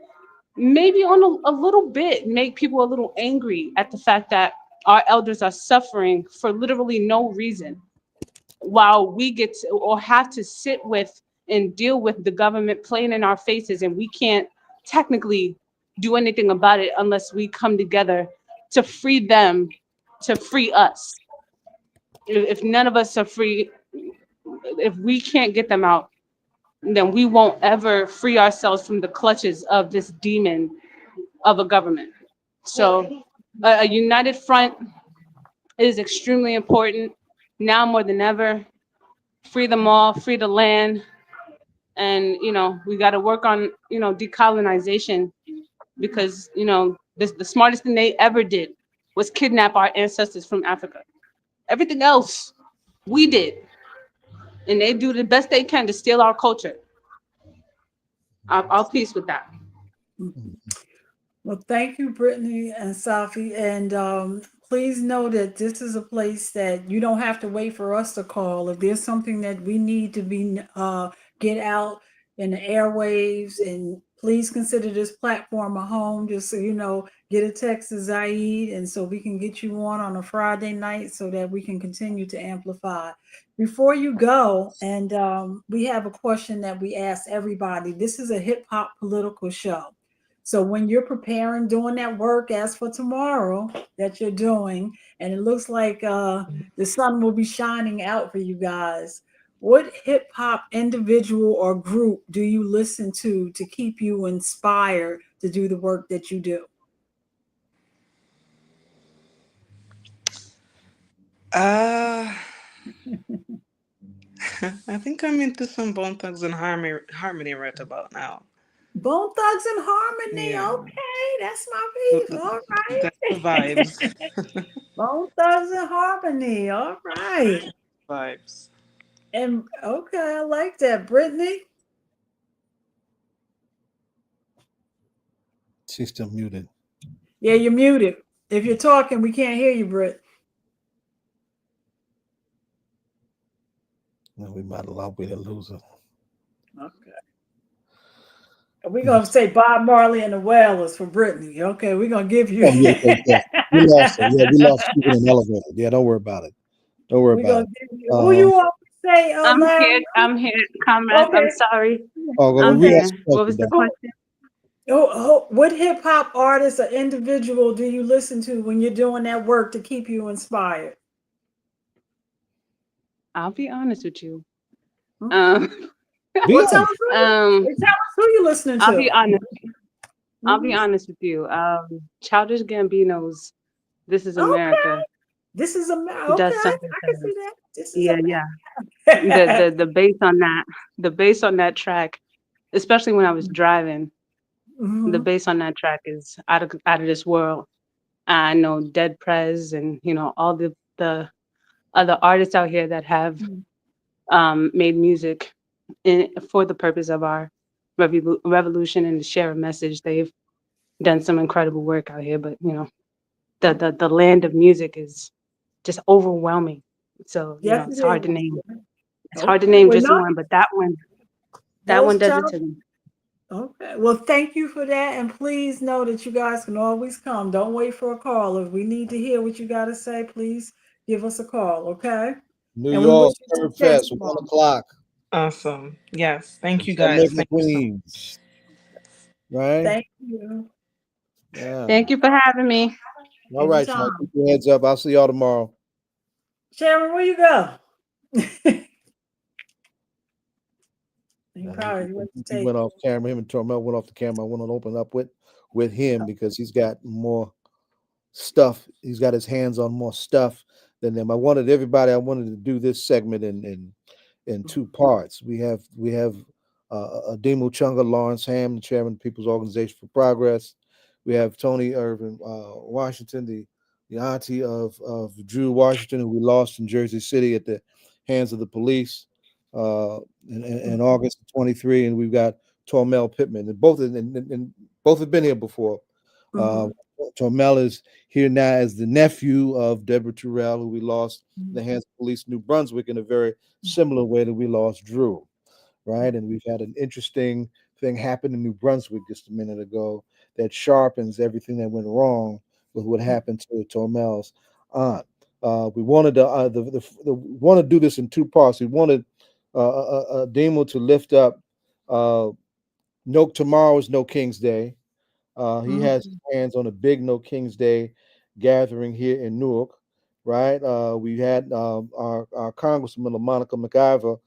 maybe on a little bit make people a little angry at the fact that our elders are suffering for literally no reason, while we get to, or have to sit with and deal with the government playing in our faces, and we can't technically do anything about it unless we come together to free them, to free us. If none of us are free, if we can't get them out, then we won't ever free ourselves from the clutches of this demon of a government. So a united front is extremely important now more than ever. Free them all, free the land, and we got to work on decolonization, because the smartest thing they ever did was kidnap our ancestors from Africa. Everything else we did, and they do the best they can to steal our culture. I'll peace with that. Well, thank you, Brittany and Safi. And please know that this is a place that you don't have to wait for us to call. If there's something that we need to be get out in the airwaves, and please consider this platform a home. Just so you know, get a text to Zaid, and so we can get you on a Friday night so that we can continue to amplify. Before you go, and we have a question that we ask everybody. This is a hip hop political show. So when you're preparing, doing that work, as for tomorrow that you're doing, and it looks like the sun will be shining out for you guys, what hip hop individual or group do you listen to keep you inspired to do the work that you do? I think I'm into some Bone Thugs and Harmony right about now. Bone Thugs and Harmony. Yeah. Okay, that's my beef. All right. That's the vibes. Bone Thugs and Harmony. All right. Vibes. And okay, I like that. Brittany? She's still muted. Yeah, you're muted. If you're talking, we can't hear you, Britt. No, we might allow we to lose her. Okay. We're going to say Bob Marley and the Wailers for Brittany. Okay, we're going to give you. Oh, yeah. We lost her. Yeah, we lost her in an elevator. Yeah, don't worry about it. Don't worry about it. Who you want to say, Larry? I'm here, comrade. Okay. I'm sorry. I'm here. What was the question? What hip hop artist or individual do you listen to when you're doing that work to keep you inspired? I'll be honest with you. Tell us who you listening to. I'll be honest. I'll be honest with you. Childish Gambino's "This Is America." Okay. This is America. Okay, I can see that. This is yeah. The bass on that, the bass on that track, especially when I was driving, the bass on that track is out of this world. I know Dead Prez and all the other artists out here that have made music for the purpose of our revolution and to share a message. They've done some incredible work out here, but the land of music is just overwhelming. So it's hard to name. It's hard to name just one, but that one does it to me. Okay. Well, thank you for that. And please know that you guys can always come. Don't wait for a call. If we need to hear what you got to say, please give us a call. Okay. New York, Curbfest, 1 o'clock. Awesome. Yes. Thank you guys. Thank Queens. Right. Thank you. Yeah. Thank you for having me. All right, y'all. Keep your heads up. I'll see y'all tomorrow. Sharon, where you go? He went off camera. Him and Tormel went off the camera. I want to open up with him because he's got more stuff. He's got his hands on more stuff than them. I wanted to do this segment in two parts. We have Ademo Chunga, Lawrence Ham, the chairman of the People's Organization for Progress. We have Toni Irvin Washington, the auntie of Drew Washington, who we lost in Jersey City at the hands of the police in August of 23, and we've got Tormel Pittman, and both have been here before. Tormel is here now as the nephew of Deborah Terrell, who we lost in the hands of police in New Brunswick in a very similar way that we lost Drew, right? And we've had an interesting thing happen in New Brunswick just a minute ago that sharpens everything that went wrong with what happened to Tormel's aunt. We wanted to want to do this in two parts. We wanted Demo to lift up tomorrow is No King's Day. He has his hands on a big No King's Day gathering here in Newark, right? We had our Congresswoman LaMonica McIver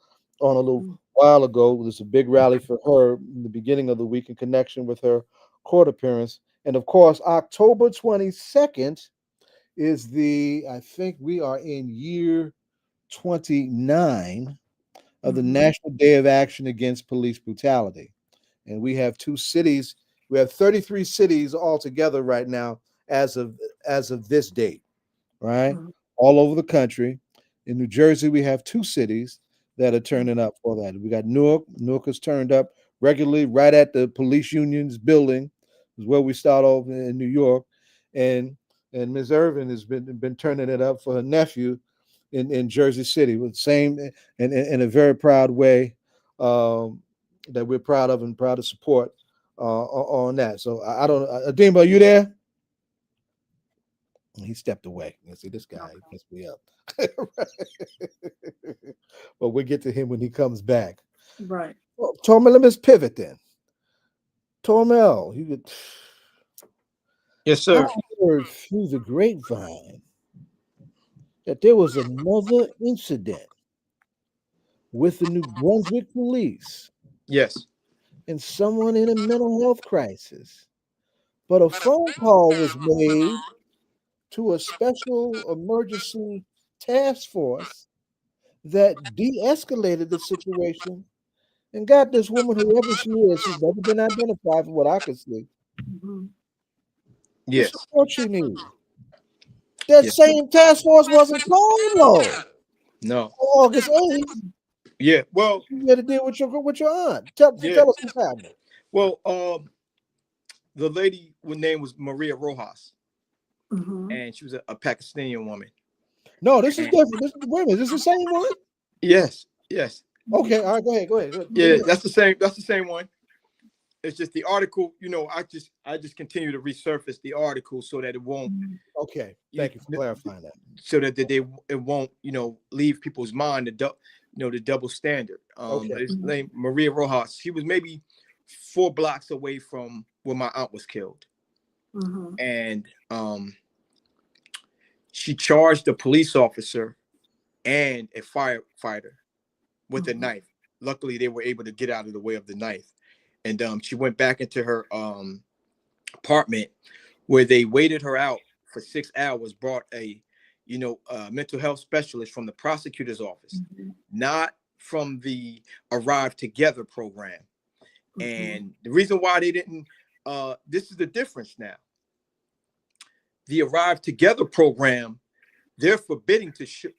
on a little while ago. There's a big rally for her in the beginning of the week in connection with her court appearance. And of course, October 22nd is I think we are in year 29 of the National Day of Action Against Police Brutality. And we have 33 cities altogether right now as of this date, right? All over the country. In New Jersey, we have 2 cities that are turning up for that. We got Newark. Newark has turned up regularly right at the police union's building, is where we start off in New York. And Ms. Irvin has been turning it up for her nephew in Jersey City with the same in a very proud way that we're proud of and proud to support on that. So I don't, Adim, are you there? He stepped away. You see, this guy messed me up. But we'll get to him when he comes back. Right. Well, Tormel, let's pivot then. Tormel, you could. Yes, sir. I heard through the grapevine that there was another incident with the New Brunswick police. Yes. And someone in a mental health crisis. But a phone call was made to a special emergency task force that de-escalated the situation and got this woman, whoever she is, she's never been identified from what I could see. Yes. The support she needs. That same task force wasn't called though. No. August 8th. Yeah. Well, you had to deal with your aunt. Tell us what's happening. Well, the lady, her name was Maria Rojas, and she was a Pakistani woman. No, this is different. Wait a minute, is this the same one? Yes. Yes. Okay. All right. Go ahead. Yeah, that's the same. That's the same one. It's just the article. I just continue to resurface the article so that it won't. Okay. Thank you for clarifying that. So that it won't leave people's mind the double standard. His name Maria Rojas. She was maybe 4 blocks away from where my aunt was killed, and she charged a police officer and a firefighter with a knife. Luckily, they were able to get out of the way of the knife, and she went back into her apartment where they waited her out for 6 hours. Brought a mental health specialist from the prosecutor's office, not from the Arrive Together program. And the reason why they didn't, this is the difference now. The Arrive Together program, they're forbidden to show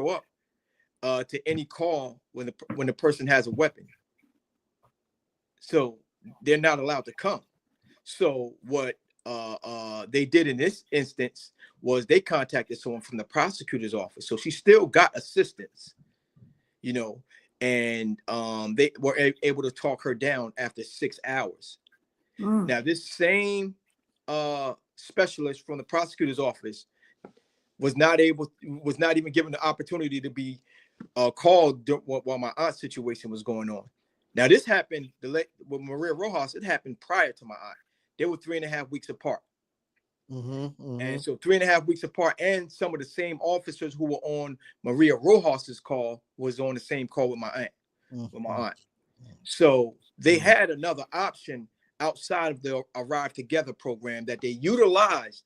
up to any call when the person has a weapon. So they're not allowed to come. So what they did in this instance was they contacted someone from the prosecutor's office. So she still got assistance, and they were able to talk her down after 6 hours. Now, this same specialist from the prosecutor's office was not even given the opportunity to be called while my aunt's situation was going on. Now, this happened with Maria Rojas. It happened prior to my aunt. They were 3.5 weeks apart. And so 3.5 weeks apart, and some of the same officers who were on Maria Rojas's call was on the same call with my aunt. So they had another option outside of the Arrive Together program that they utilized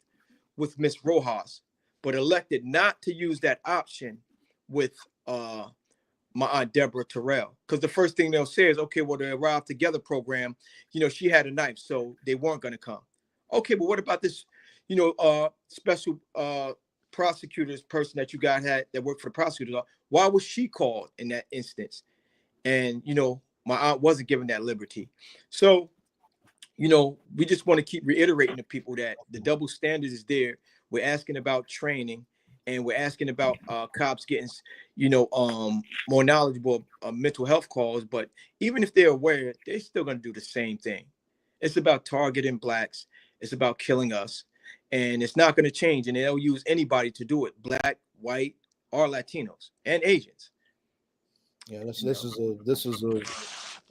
with Miss Rojas, but elected not to use that option with my aunt Deborah Terrell, because the first thing they'll say is, okay, well, the Arrive Together program, she had a knife, so they weren't going to come. Okay, but what about this, special prosecutor's person that you got that worked for the prosecutor's office? Why was she called in that instance? And, my aunt wasn't given that liberty. So, we just want to keep reiterating to people that the double standard is there. We're asking about training, and we're asking about cops getting, more knowledgeable mental health calls. But even if they're aware, they're still going to do the same thing. It's about targeting Blacks. It's about killing us. And it's not going to change. And they'll use anybody to do it, Black, white, or Latinos, and Asians. Yeah, this is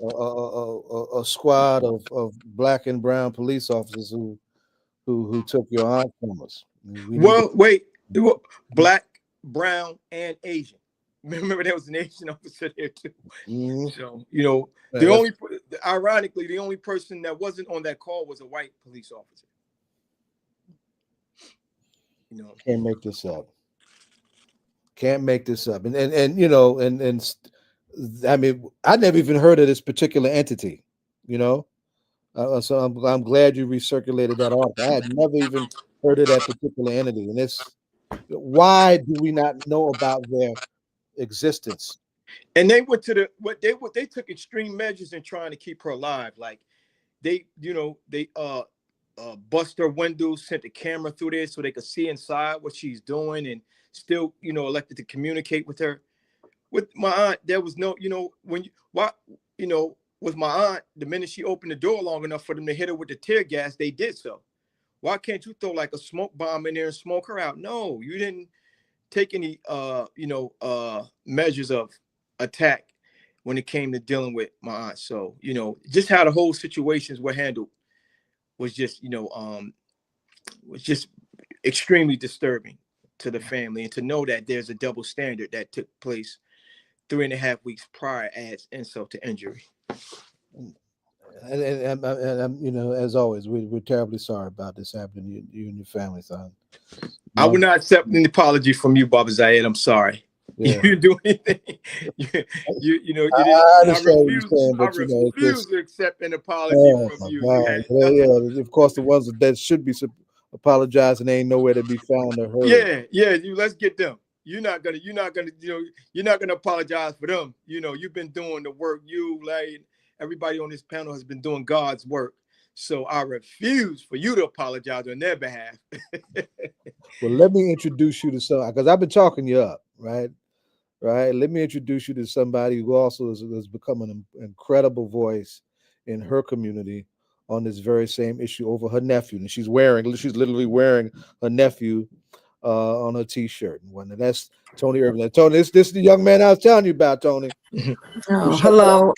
a squad of Black and brown police officers who took your aunt from us. Black, brown, and Asian. Remember, there was an Asian officer there too. Mhm. So, you know, ironically, the only person that wasn't on that call was a white police officer. You know, can't make this up. Can't make this up. And you know, and I mean, I never even heard of this particular entity. You know, so I'm glad you recirculated that article. I had never even heard of that particular entity, and it's why do we not know about their existence? and they went to they took extreme measures in trying to keep her alive. Like they, you know, they bust her windows, sent the camera through there so they could see inside what she's doing, and still, you know, elected to communicate with her. With my aunt, there was no, you know, with my aunt, the minute she opened the door long enough for them to hit her with the tear gas, they did so. Why can't you throw like a smoke bomb in there and smoke her out? No, you didn't take any measures of attack when it came to dealing with my aunt. So, you know, just how the whole situations were handled was just, was just extremely disturbing to the family, and to know that there's a double standard that took place 3.5 weeks prior adds insult to injury. And you know, as always, we're terribly sorry about this happening to you and your family, son. I will not accept an apology from you, Baba Zayed. I'm sorry. Yeah. You didn't do anything. You know, you I didn't. understand what you're saying, but you know, refuse to accept an apology oh from my you. God. Yeah, of course, the ones that should be apologizing ain't nowhere to be found or heard. Yeah. Let's get them. You're not gonna, you're not gonna apologize for them. You know, you've been doing the work. You, Larry, everybody on this panel has been doing God's work. So I refuse for you to apologize on their behalf. Well, let me introduce you to somebody, because I've been talking you up, right? Right. Let me introduce you to somebody who also has become an incredible voice in her community on this very same issue over her nephew. And she's literally wearing her nephew on her t-shirt. And that's Toni Irving. Toni, this is the young man I was telling you about, Toni. Oh, hello.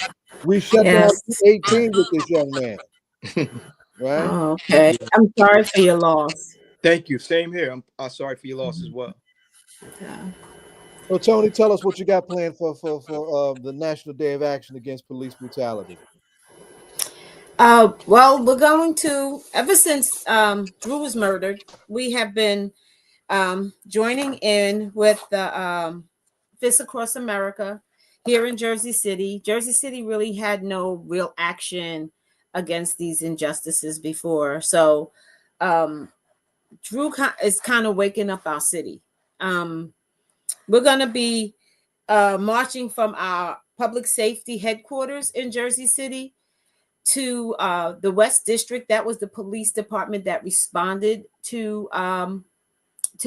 We shut down 18 with this young man. Right? Oh, okay. I'm sorry for your loss. Thank you. Same here. I'm sorry for your loss as well. Yeah. Well, Toni, tell us what you got planned for the National Day of Action Against Police Brutality. Well, we're going to, ever since Drew was murdered, we have been joining in with the Fists Across America here in Jersey City. Jersey City really had no real action against these injustices before. So Drew is kind of waking up our city. We're going to be marching from our public safety headquarters in Jersey City to the West District. That was the police department that responded to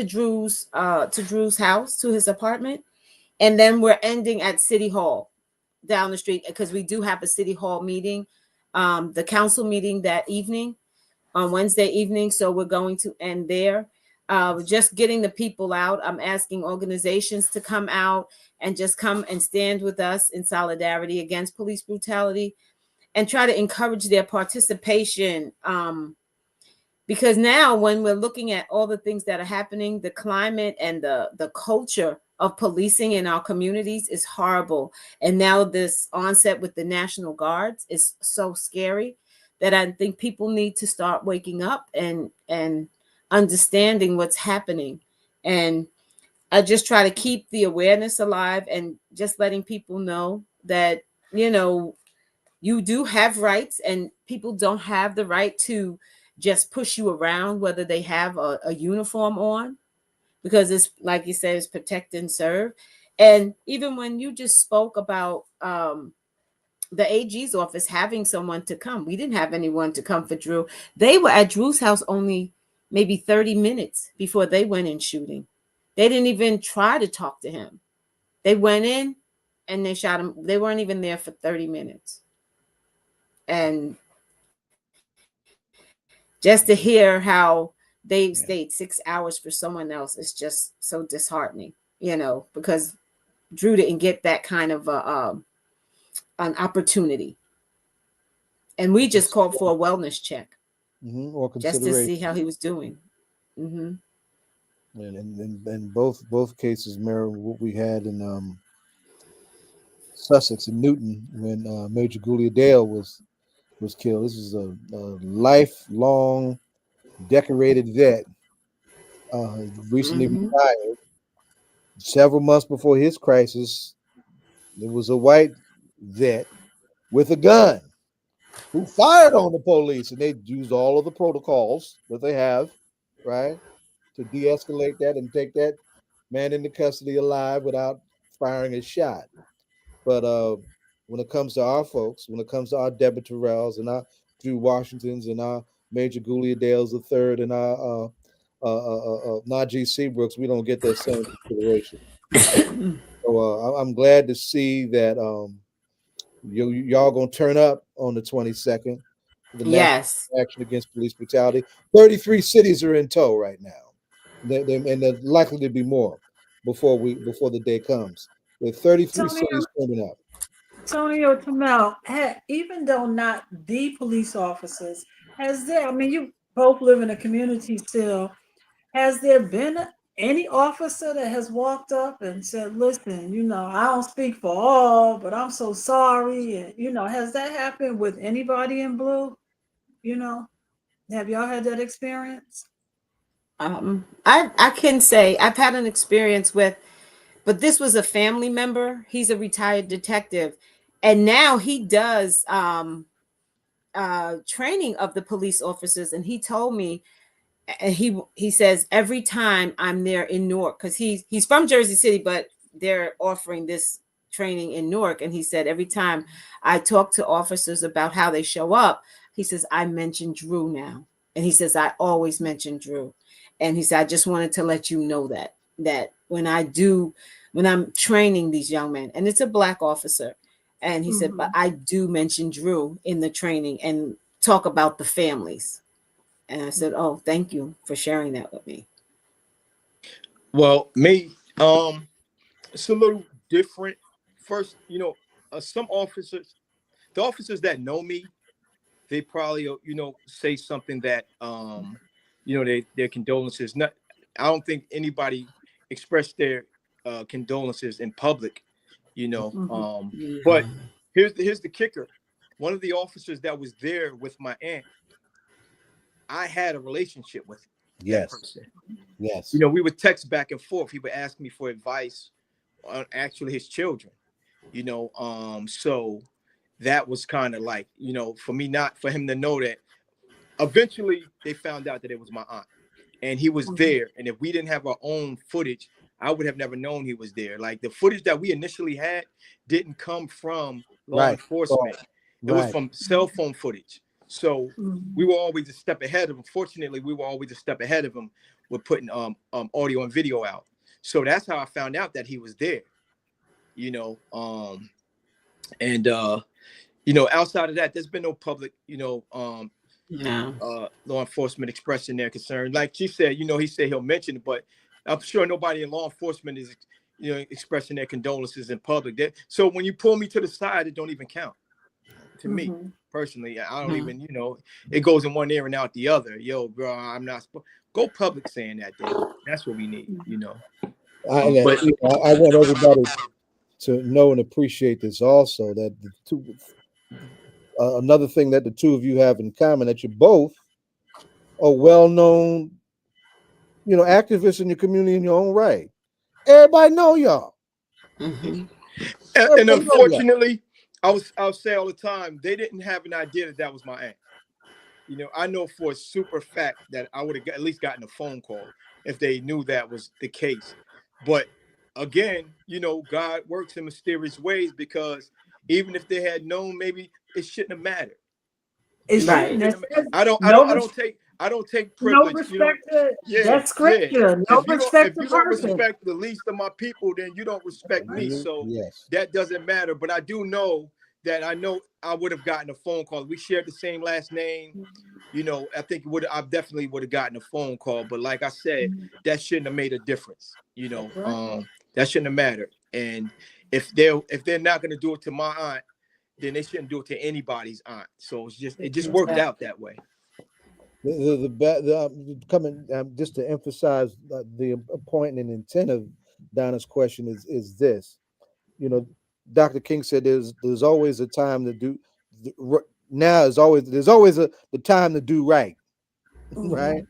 Drew's house, to his apartment. And then we're ending at City Hall down the street, because we do have a City Hall meeting, the council meeting that evening on Wednesday evening. So we're going to end there. Just getting the people out. I'm asking organizations to come out and just come and stand with us in solidarity against police brutality, and try to encourage their participation. Because now, when we're looking at all the things that are happening, the climate and the culture of policing in our communities is horrible. And now this onset with the National Guards is so scary that I think people need to start waking up and understanding what's happening. And I just try to keep the awareness alive, and just letting people know that, you know, you do have rights, and people don't have the right to just push you around, whether they have a uniform on, because it's, like you said, it's protect and serve. And even when you just spoke about the AG's office having someone to come, we didn't have anyone to come for Drew. They were at Drew's house only maybe 30 minutes before they went in shooting. They didn't even try to talk to him. They went in and they shot him. They weren't even there for 30 minutes. And just to hear how they stayed 6 hours for someone else is just so disheartening, you know, because Drew didn't get that kind of an opportunity. And we just called for a wellness check, or just to see how he was doing. And both cases mirror what we had in Sussex and Newton when Major Julia Dale was killed. This is a lifelong decorated vet, recently retired. Several months before his crisis, there was a white vet with a gun who fired on the police, and they used all of the protocols that they have, right, to de-escalate that and take that man into custody alive without firing a shot. But when it comes to our folks, when it comes to our Deborah Terrells and our Drew Washingtons and our Major Julia Dales III and our Najee Seabrooks, we don't get that same consideration. So I'm glad to see that y'all gonna turn up on the 22nd for the National Action Against Police Brutality. 33 cities are in tow right now, and there's likely to be more before the day comes. There are 33 cities coming up. Tony or Tamel, even though not the police officers, has there, I mean, you both live in a community still, has there been any officer that has walked up and said, listen, you know, I don't speak for all, but I'm so sorry. And, you know, has that happened with anybody in blue? You know, have y'all had that experience? I can say I've had an experience with, but this was a family member. He's a retired detective, and now he does training of the police officers. And he told me, and he says every time I'm there in Newark, because he's from Jersey City, but they're offering this training in Newark, and he said every time I talk to officers about how they show up, he says I mention Drew now, and he says I always mention Drew, and he said I just wanted to let you know that when I'm training these young men, and it's a Black officer, and he said, but I do mention Drew in the training and talk about the families. And I said, oh, thank you for sharing that with me. Well, me, it's a little different. First, you know, some officers, the officers that know me, they probably, you know, say something that, you know, their condolences. Not, I don't think anybody expressed their condolences in public, you know. But here's the kicker. One of the officers that was there with my aunt, I had a relationship with that person. Yes. You know, we would text back and forth. He would ask me for advice on actually his children, you know. So that was kind of like, you know, for him to know that eventually they found out that it was my aunt and he was there. And if we didn't have our own footage, I would have never known he was there. Like the footage that we initially had didn't come from law enforcement. It was from cell phone footage. So we were always a step ahead of him. Fortunately, we were always a step ahead of him with putting audio and video out. So that's how I found out that he was there, you know. And you know, outside of that, there's been no public, you know, law enforcement expressing their concern. Like she said, you know, he said he'll mention it, but I'm sure nobody in law enforcement is, you know, expressing their condolences in public. So when you pull me to the side, it don't even count to me personally. I don't even, you know, it goes in one ear and out the other. Yo, bro, I'm not go public saying that. Then that's what we need, you know. I want everybody to know and appreciate this also, that the two, another thing that the two of you have in common, that you both are well-known, you know, activists in your community in your own right. Everybody know y'all. And unfortunately, I'll say all the time, they didn't have an idea that was my aunt. You know, I know for a super fact that I would have at least gotten a phone call if they knew that was the case. But again, you know, God works in mysterious ways, because even if they had known, maybe it shouldn't have mattered. It shouldn't. I don't take privilege. No respect, you know? That's scripture. No respect if you to don't person. respect the least of my people, then you don't respect me. So that doesn't matter. But I do know that I would have gotten a phone call. We shared the same last name. You know, I think I definitely would have gotten a phone call. But like I said, that shouldn't have made a difference. You know, that shouldn't have mattered. And if they're not going to do it to my aunt, then they shouldn't do it to anybody's aunt. So it just worked out that way. Coming just to emphasize the point and intent of Donna's question is this. You know, Dr. King said there's always a time to do. Now there's always the time to do right, right?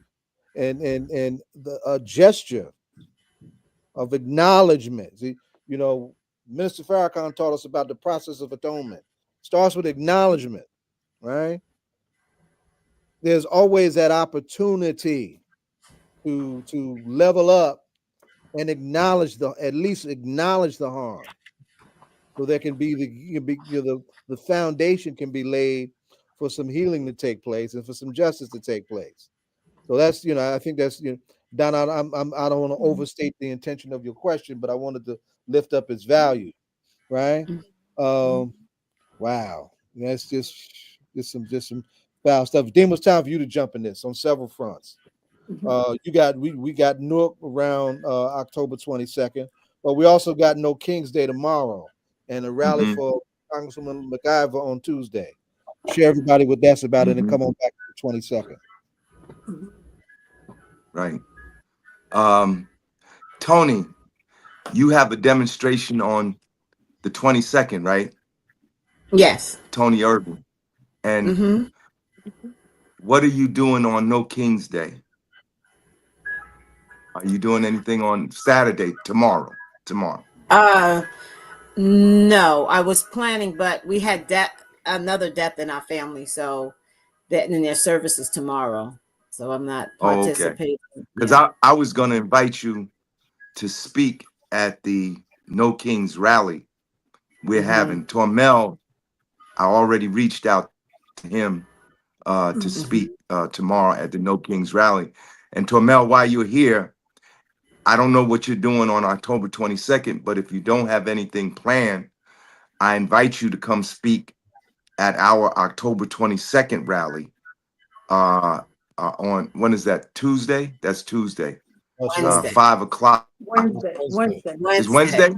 And the gesture of acknowledgement. See, Minister Farrakhan taught us about the process of atonement. Starts with acknowledgement, right? There's always that opportunity to level up and at least acknowledge the harm, so there can be the foundation can be laid for some healing to take place and for some justice to take place. So that's I think that's Don. I don't want to overstate the intention of your question, but I wanted to lift up its value, right? Wow, that's just some foul stuff. Then it's time for you to jump in this on several fronts. We got Newark around October 22nd, but we also got No King's Day tomorrow and a rally for Congresswoman McIver on Tuesday. Share everybody what that's about and then come on back to the 22nd. Right. Toni, you have a demonstration on the 22nd, right? Yes. Toni Urban. And what are you doing on No King's Day? Are you doing anything on Saturday, tomorrow? No, I was planning, but we had another death in our family, so that in their services tomorrow. So I'm not participating. Because I was going to invite you to speak at the No Kings rally we're having. Tormel, I already reached out to him to speak tomorrow at the No Kings rally. And Tormel, while you're here, I don't know what you're doing on October 22nd, but if you don't have anything planned, I invite you to come speak at our October 22nd rally on, when is that, Tuesday? That's Tuesday. Wednesday. 5 o'clock. Wednesday. Is Wednesday?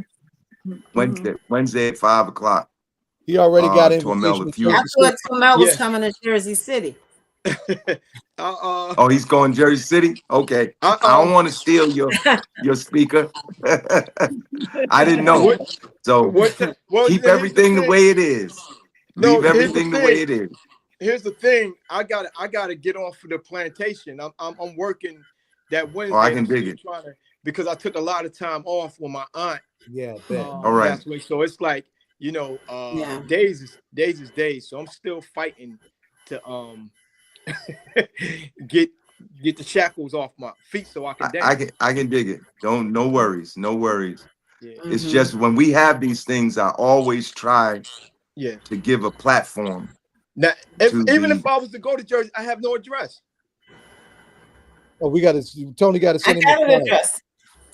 Wednesday at 5 o'clock. He already got Tormel, invitation. I thought Tormel was coming to Jersey City. Oh, he's going Jersey City? Okay. I don't want to steal your speaker. I didn't know. So keep everything the way it is. Leave everything the way it is. Here's the thing. I gotta get off of the plantation. I'm working that Wednesday. I can dig it. Because I took a lot of time off with my aunt. Yeah, all right. So it's like, days is days. So I'm still fighting to get the shackles off my feet so I can dance. I can dig it. No worries. Yeah. It's just when we have these things, I always try to give a platform. Now, if I was to go to Jersey, I have no address. Oh, Tony got to send him the flyer. Address.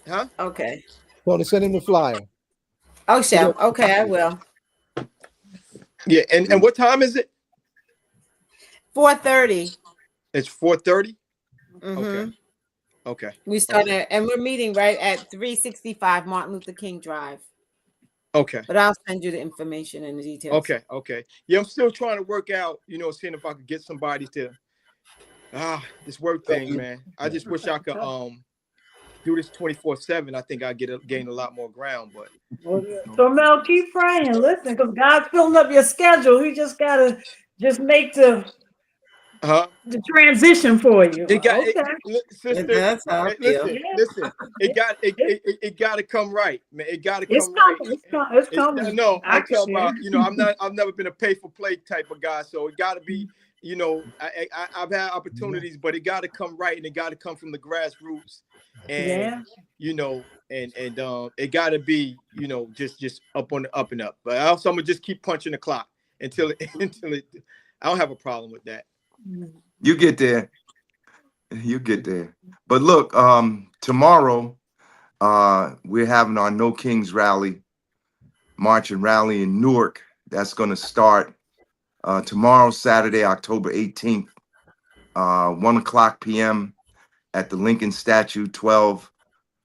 Huh? Okay. Tony, send him the flyer. Oh, shall. Okay, I will. Yeah, and what time is it? 4:30. It's 4:30? Okay. We started, and we're meeting right at 365 Martin Luther King Drive. Okay. But I'll send you the information and the details. Okay. Yeah, I'm still trying to work out, seeing if I could get somebody to this work thing, man. I just wish I could do this 24/7. I think I gain a lot more ground, but so Mel, keep praying. Listen, because God's filling up your schedule. He just gotta make the transition for you. Sister, that's how I feel. Listen, it got to come right, man. It got to come right. It's coming. No, I'm talking about, I've never been a pay for play type of guy, so it got to be, I've had opportunities, but it got to come right, and it got to come from the grassroots, and it got to be, just up on the up and up. But also, I'm gonna just keep punching the clock until it. I don't have a problem with that. You get there. But look, tomorrow we're having our No Kings rally, march and rally in Newark. That's going to start tomorrow, Saturday, October 18th, 1:00 p.m. at the Lincoln Statue, 12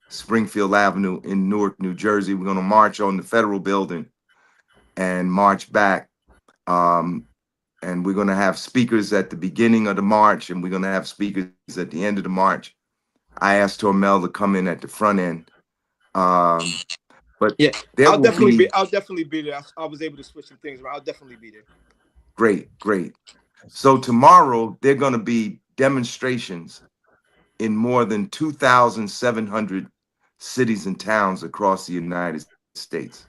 Springfield Avenue in Newark, New Jersey. We're going to march on the Federal Building and march back. And we're going to have speakers at the beginning of the march, and we're going to have speakers at the end of the march. I asked Tormel to come in at the front end. But Yeah, there I'll will definitely be be. I'll definitely be there. I was able to switch some things around. I'll definitely be there. great. So tomorrow there are going to be demonstrations in more than 2,700 cities and towns across the United States.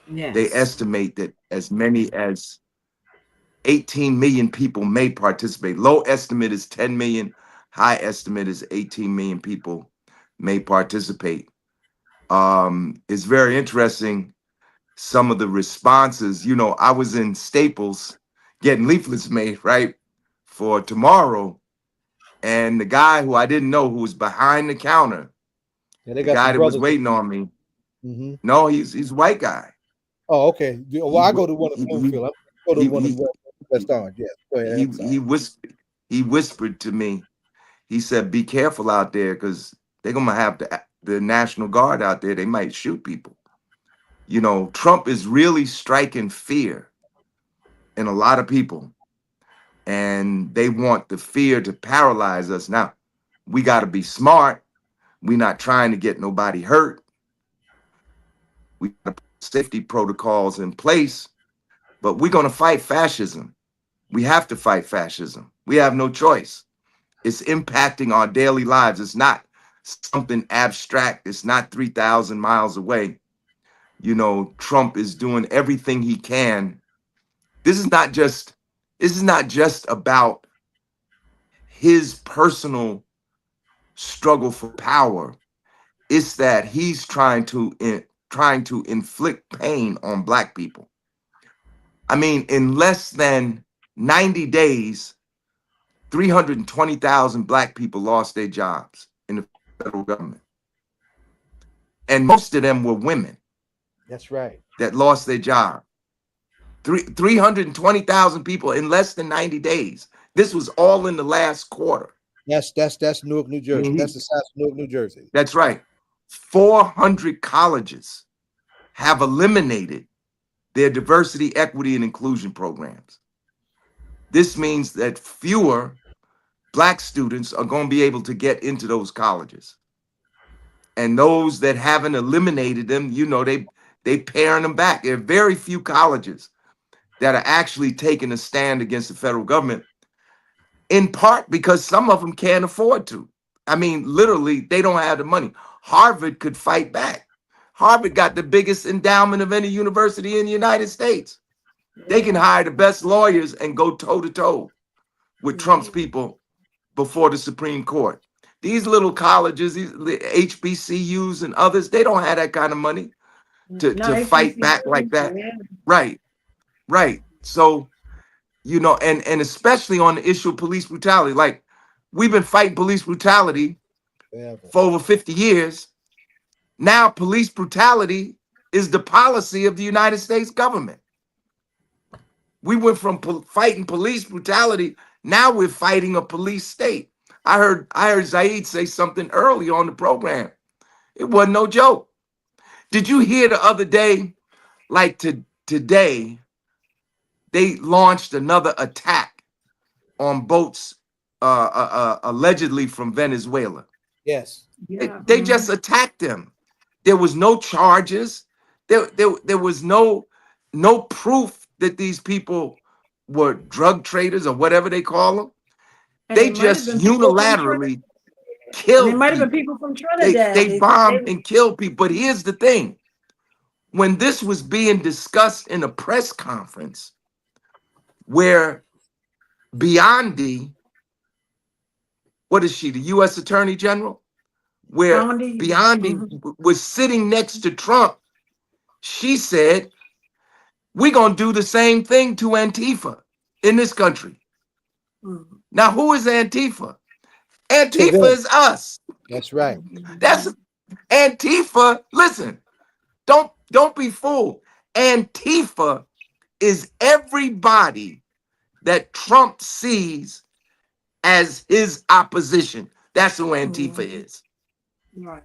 They Yes. estimate that as many as 18 million people may participate. Low estimate is 10 million. High estimate is 18 million people may participate. It's very interesting. Some of the responses, I was in Staples getting leaflets made, right, for tomorrow. And the guy who I didn't know, who was behind the counter, Yeah, they the got guy some that was brothers. waiting on me. Mm-hmm. No, he's a white guy. Oh, okay. Well, He I go to one in he Bloomfield. I go to he the one in he West Orange. Yeah. Go ahead. he, I'm sorry. he whispered to me. He said, "Be careful out there, because they're gonna have the National Guard out there. They might shoot people." Trump is really striking fear in a lot of people, and they want the fear to paralyze us. Now, we got to be smart. We're not trying to get nobody hurt. We got to put safety protocols in place, but we're going to fight fascism. We have to fight fascism. We have no choice. It's impacting our daily lives. It's not something abstract. It's not 3,000 miles away. Trump is doing everything he can. This is not just about his personal struggle for power. It's that he's trying to inflict pain on Black people. I mean, in less than 90 days, 320,000 Black people lost their jobs in the federal government. And most of them were women That's right. that lost their job. 320,000 people in less than 90 days. This was all in the last quarter. That's Newark, New Jersey. That's the size of Newark, New Jersey. That's right. 400 colleges have eliminated their diversity, equity, and inclusion programs. This means that fewer Black students are going to be able to get into those colleges. And those that haven't eliminated them, they paring them back. There are very few colleges that are actually taking a stand against the federal government, in part because some of them can't afford to. I mean, literally, they don't have the money. Harvard could fight back. Harvard got the biggest endowment of any university in the United States. They can hire the best lawyers and go toe-to-toe with Trump's people before the Supreme Court. These little colleges, these HBCUs and others, they don't have that kind of money to fight back like that. Right. So, and especially on the issue of police brutality. Like, we've been fighting police brutality for over 50 years. Now, police brutality is the policy of the United States government. We went from fighting police brutality. Now we're fighting a police state. I heard Zaid say something early on the program. It wasn't no joke. Did you hear the other day, like today, they launched another attack on boats allegedly from Venezuela? Yes. They just attacked them. There was no charges. There was no proof that these people were drug traders or whatever they call them. And they just unilaterally killed. It might have been people from Trinidad. They bombed and killed people. But here's the thing: when this was being discussed in a press conference, where Biondi, what is she, the U.S. Attorney General? Where Biondi was sitting next to Trump, she said, "We're going to do the same thing to Antifa in this country." Now, who is Antifa? Antifa is us. That's right. That's Antifa. Listen, don't be fooled. Antifa is everybody that Trump sees as his opposition. That's who Antifa is. Right.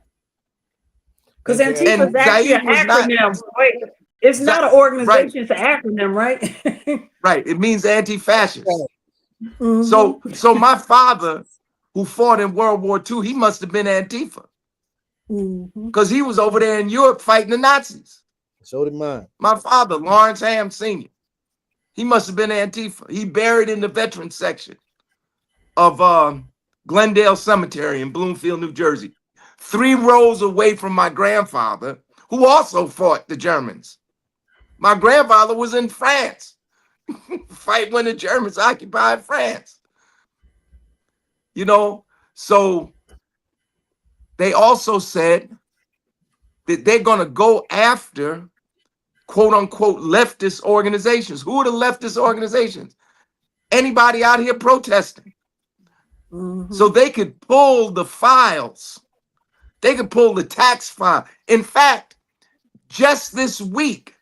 Because Antifa is actually an acronym. It's not an organization, it's an acronym, right? Right. It means anti-fascist. So my father, who fought in World War II, he must have been Antifa. Mm-hmm. he was over there in Europe fighting the Nazis. So did mine. My father, Lawrence Ham Sr., he must have been Antifa. He buried in the veterans section of Glendale Cemetery in Bloomfield, New Jersey, 3 rows away from my grandfather, who also fought the Germans. My grandfather was in France, fight when the Germans occupied France. You know, so they also said that they're going to go after quote unquote leftist organizations. Who are the leftist organizations? Anybody out here protesting. Mm-hmm. So they could pull the files. They could pull the tax file. In fact, just this week,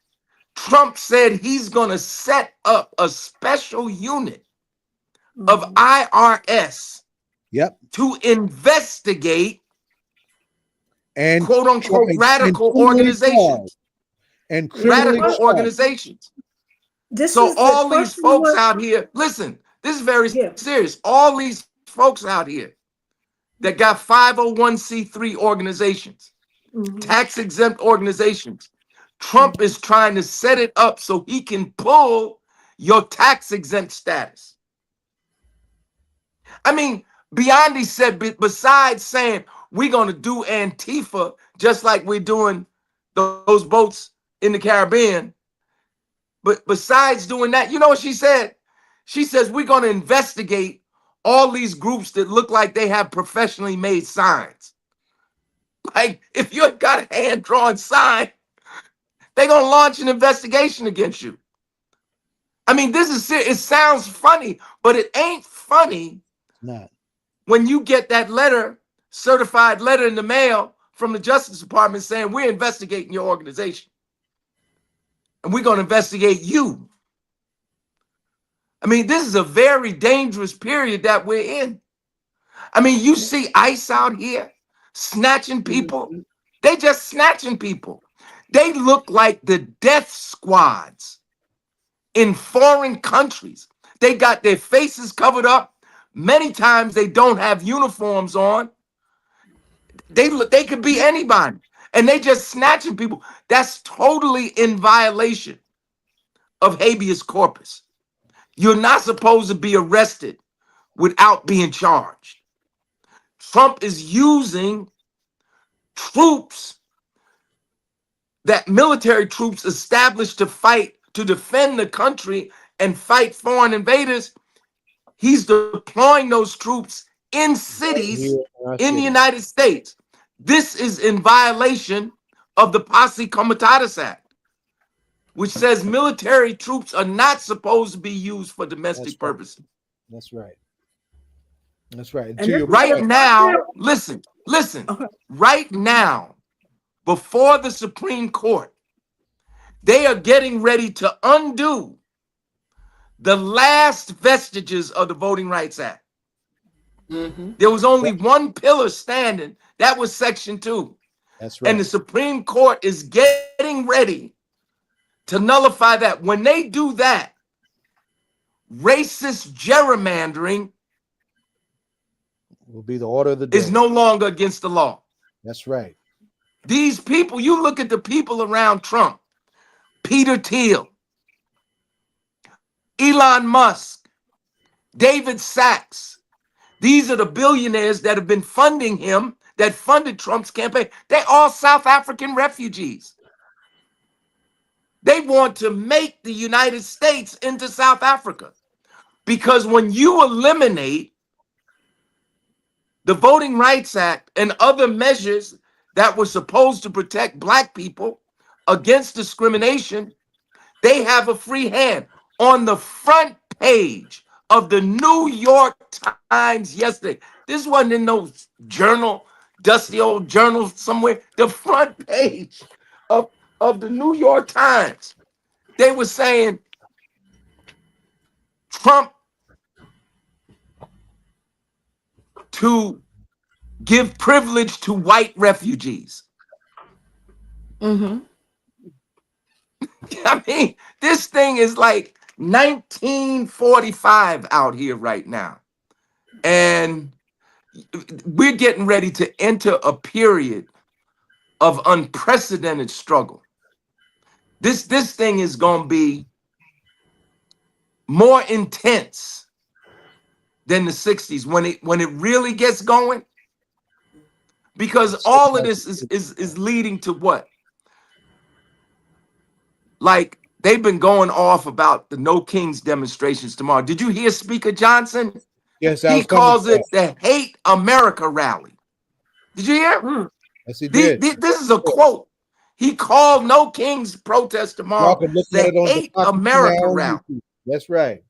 Trump said he's going to set up a special unit of IRS to investigate and quote unquote radical organizations. And radical organizations. So all these folks out here, listen, this is very serious. All these folks out here that got 501c3 organizations, tax exempt organizations, Trump is trying to set it up so he can pull your tax exempt status. I mean, Biondi said, besides saying we're going to do Antifa just like we're doing those boats in the Caribbean, but besides doing that, you know what she said? She says we're going to investigate all these groups that look like they have professionally made signs. Like, if you got a hand-drawn sign, they're going to launch an investigation against you. I mean, this is serious. It sounds funny, but it ain't funny. It's not. When you get that letter, certified letter in the mail from the Justice Department saying we're investigating your organization and we're going to investigate you. I mean, this is a very dangerous period that we're in. I mean, you see ICE out here snatching people. They just snatching people. They look like the death squads in foreign countries. They got their faces covered up. Many times they don't have uniforms on. They could be anybody. And they just snatching people. That's totally in violation of habeas corpus. You're not supposed to be arrested without being charged. Trump is using troops, that military troops established to fight, to defend the country and fight foreign invaders. He's deploying those troops in cities in the United States. This is in violation of the Posse Comitatus Act, which says military troops are not supposed to be used for domestic purposes. That's right. That's right. Right now, listen. Right now, before the Supreme Court, they are getting ready to undo the last vestiges of the Voting Rights Act. There was only one pillar standing. That was Section 2. That's right. And the Supreme Court is getting ready to nullify that. When they do that, racist gerrymandering will be the order of the day. Is no longer against the law. That's right. These people, you look at the people around Trump, Peter Thiel, Elon Musk, David Sachs. These are the billionaires that have been funding him, that funded Trump's campaign. They're all South African refugees. They want to make the United States into South Africa. Because when you eliminate the Voting Rights Act and other measures that were supposed to protect Black people against discrimination, they have a free hand. On the front page of the New York Times yesterday, this wasn't in no journal, dusty old journal somewhere, the front page of the New York Times, they were saying Trump to give privilege to white refugees. I mean, this thing is like 1945 out here right now. And we're getting ready to enter a period of unprecedented struggle. This thing is going to be more intense than the 60s when it really gets going, because all of this is leading to what? Like, they've been going off about the No Kings demonstrations tomorrow. Did you hear Speaker Johnson? Yes, He calls it the Hate America rally. Did you hear? Yes, he did. This is a quote. He called No Kings protest tomorrow Y'all can look at the it on Hate Democracy America Now! On rally. YouTube. That's right.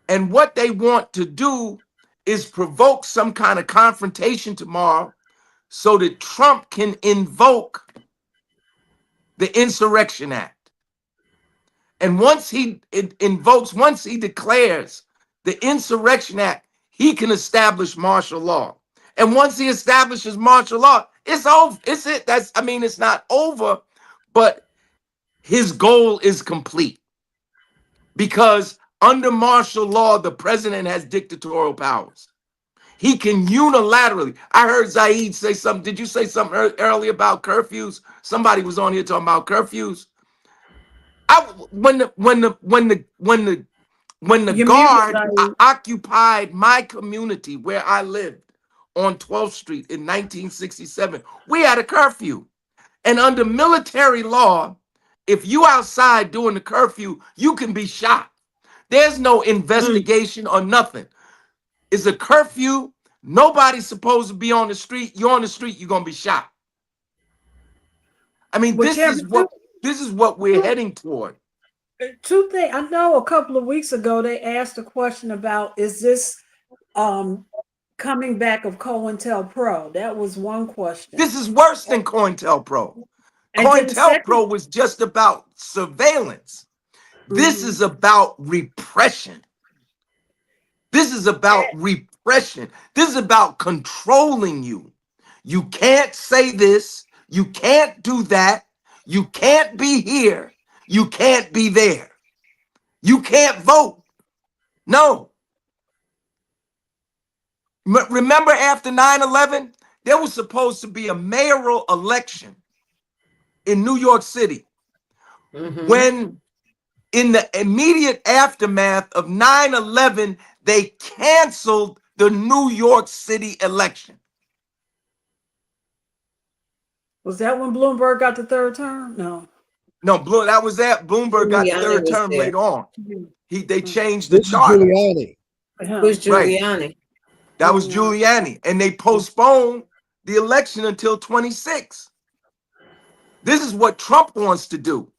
And what they want to do is provoke some kind of confrontation tomorrow so that Trump can invoke the Insurrection Act. And once he declares the Insurrection Act, he can establish martial law. And once he establishes martial law, it's over. It's not over, but his goal is complete. Because under martial law, the president has dictatorial powers. He can unilaterally. I heard Zaid say something. Did you say something earlier about curfews? Somebody was on here talking about curfews. When the guard occupied my community where I lived on 12th Street in 1967, we had a curfew. And under military law, if you outside during the curfew, you can be shot. There's no investigation or nothing. It's a curfew. Nobody's supposed to be on the street. You're on the street, you're gonna be shot. I mean, this is what we're heading toward. Two things. I know a couple of weeks ago they asked a question about, is this coming back of COINTELPRO? That was one question. This is worse than COINTELPRO. COINTELPRO was just about surveillance. This is about repression. This is about repression. This is about controlling you. You can't say this. You can't do that. You can't be here. You can't be there. You can't vote. No. Remember after 9/11, there was supposed to be a mayoral election in New York City. When in the immediate aftermath of 9/11, they canceled the New York City election. Was that when Bloomberg got the third term? No. No, that was that. Bloomberg got the third term later on. They changed the chart. Giuliani. It was Giuliani. Right. That was Giuliani. And they postponed the election until 26. This is what Trump wants to do.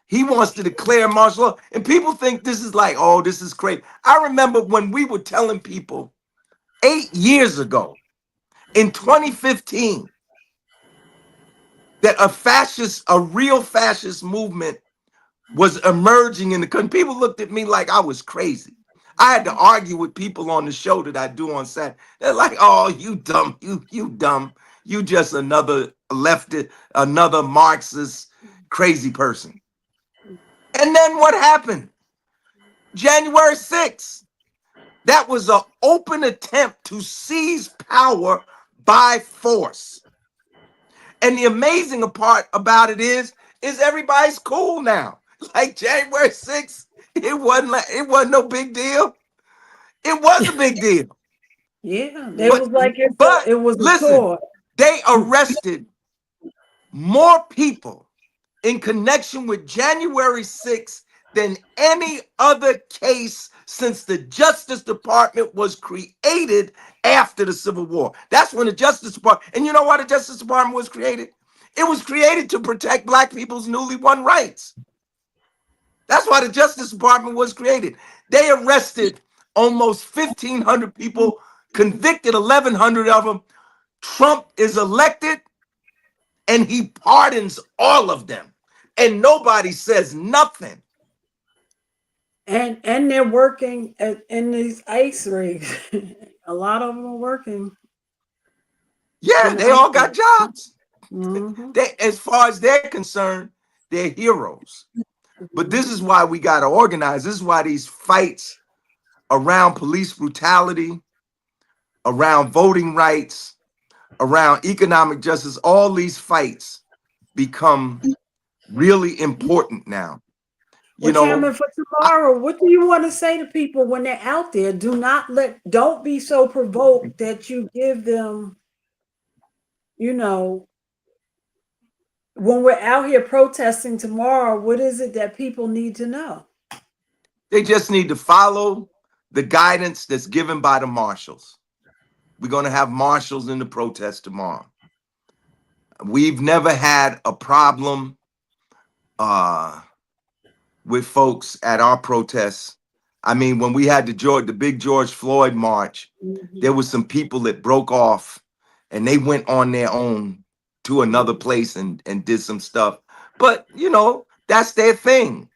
He wants to declare martial law. And people think this is like, oh, this is crazy. I remember when we were telling people 8 years ago, in 2015, that a real fascist movement was emerging in the country. People looked at me like I was crazy. I had to argue with people on the show that I do on Saturday. They're like, oh, you dumb, you dumb. You just another leftist, another Marxist crazy person. And then what happened? January 6th. That was an open attempt to seize power by force. And the amazing part about it is everybody's cool now. Like January 6th, it wasn't no big deal. It was a big deal. Yeah, it was like it was a tour. They arrested more people in connection with January 6th than any other case since the Justice Department was created after the Civil War. That's when the Justice Department, and you know why the Justice Department was created? It was created to protect Black people's newly won rights. That's why the Justice Department was created. They arrested almost 1,500 people, convicted 1,100 of them. Trump is elected, and he pardons all of them, and nobody says nothing. And they're working in these ICE rigs. A lot of them are working. Yeah, they all got jobs. They, as far as they're concerned, they're heroes. But this is why we got to organize. This is why these fights around police brutality, around voting rights, around economic justice, all these fights become really important now. Well, Chairman, for tomorrow, what do you want to say to people when they're out there? Don't be so provoked that you give them, when we're out here protesting tomorrow, what is it that people need to know? They just need to follow the guidance that's given by the marshals. We're going to have marshals in the protest tomorrow. We've never had a problem with folks at our protests. I mean, when we had the big George Floyd march, there was some people that broke off and they went on their own to another place and did some stuff. But, that's their thing.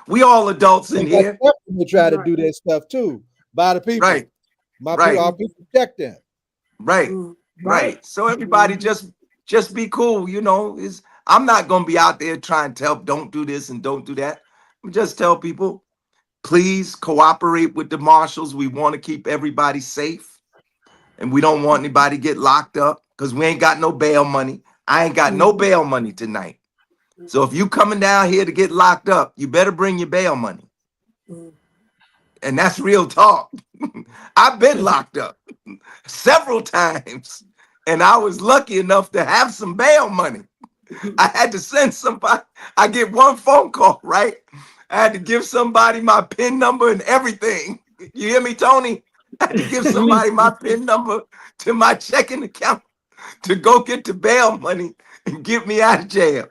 We all adults in here. They try to do that stuff too by the people. Right. Our people protect them. Right. So everybody just be cool. I'm not going to be out there trying to tell, don't do this and don't do that. Just tell people, please cooperate with the marshals. We want to keep everybody safe. And we don't want anybody to get locked up because we ain't got no bail money. I ain't got no bail money tonight. So if you coming down here to get locked up, you better bring your bail money. And that's real talk. I've been locked up several times. And I was lucky enough to have some bail money. I had to send somebody. I get one phone call, right? I had to give somebody my PIN number and everything. You hear me, Tony? I had to give somebody my PIN number to my checking account to go get the bail money and get me out of jail.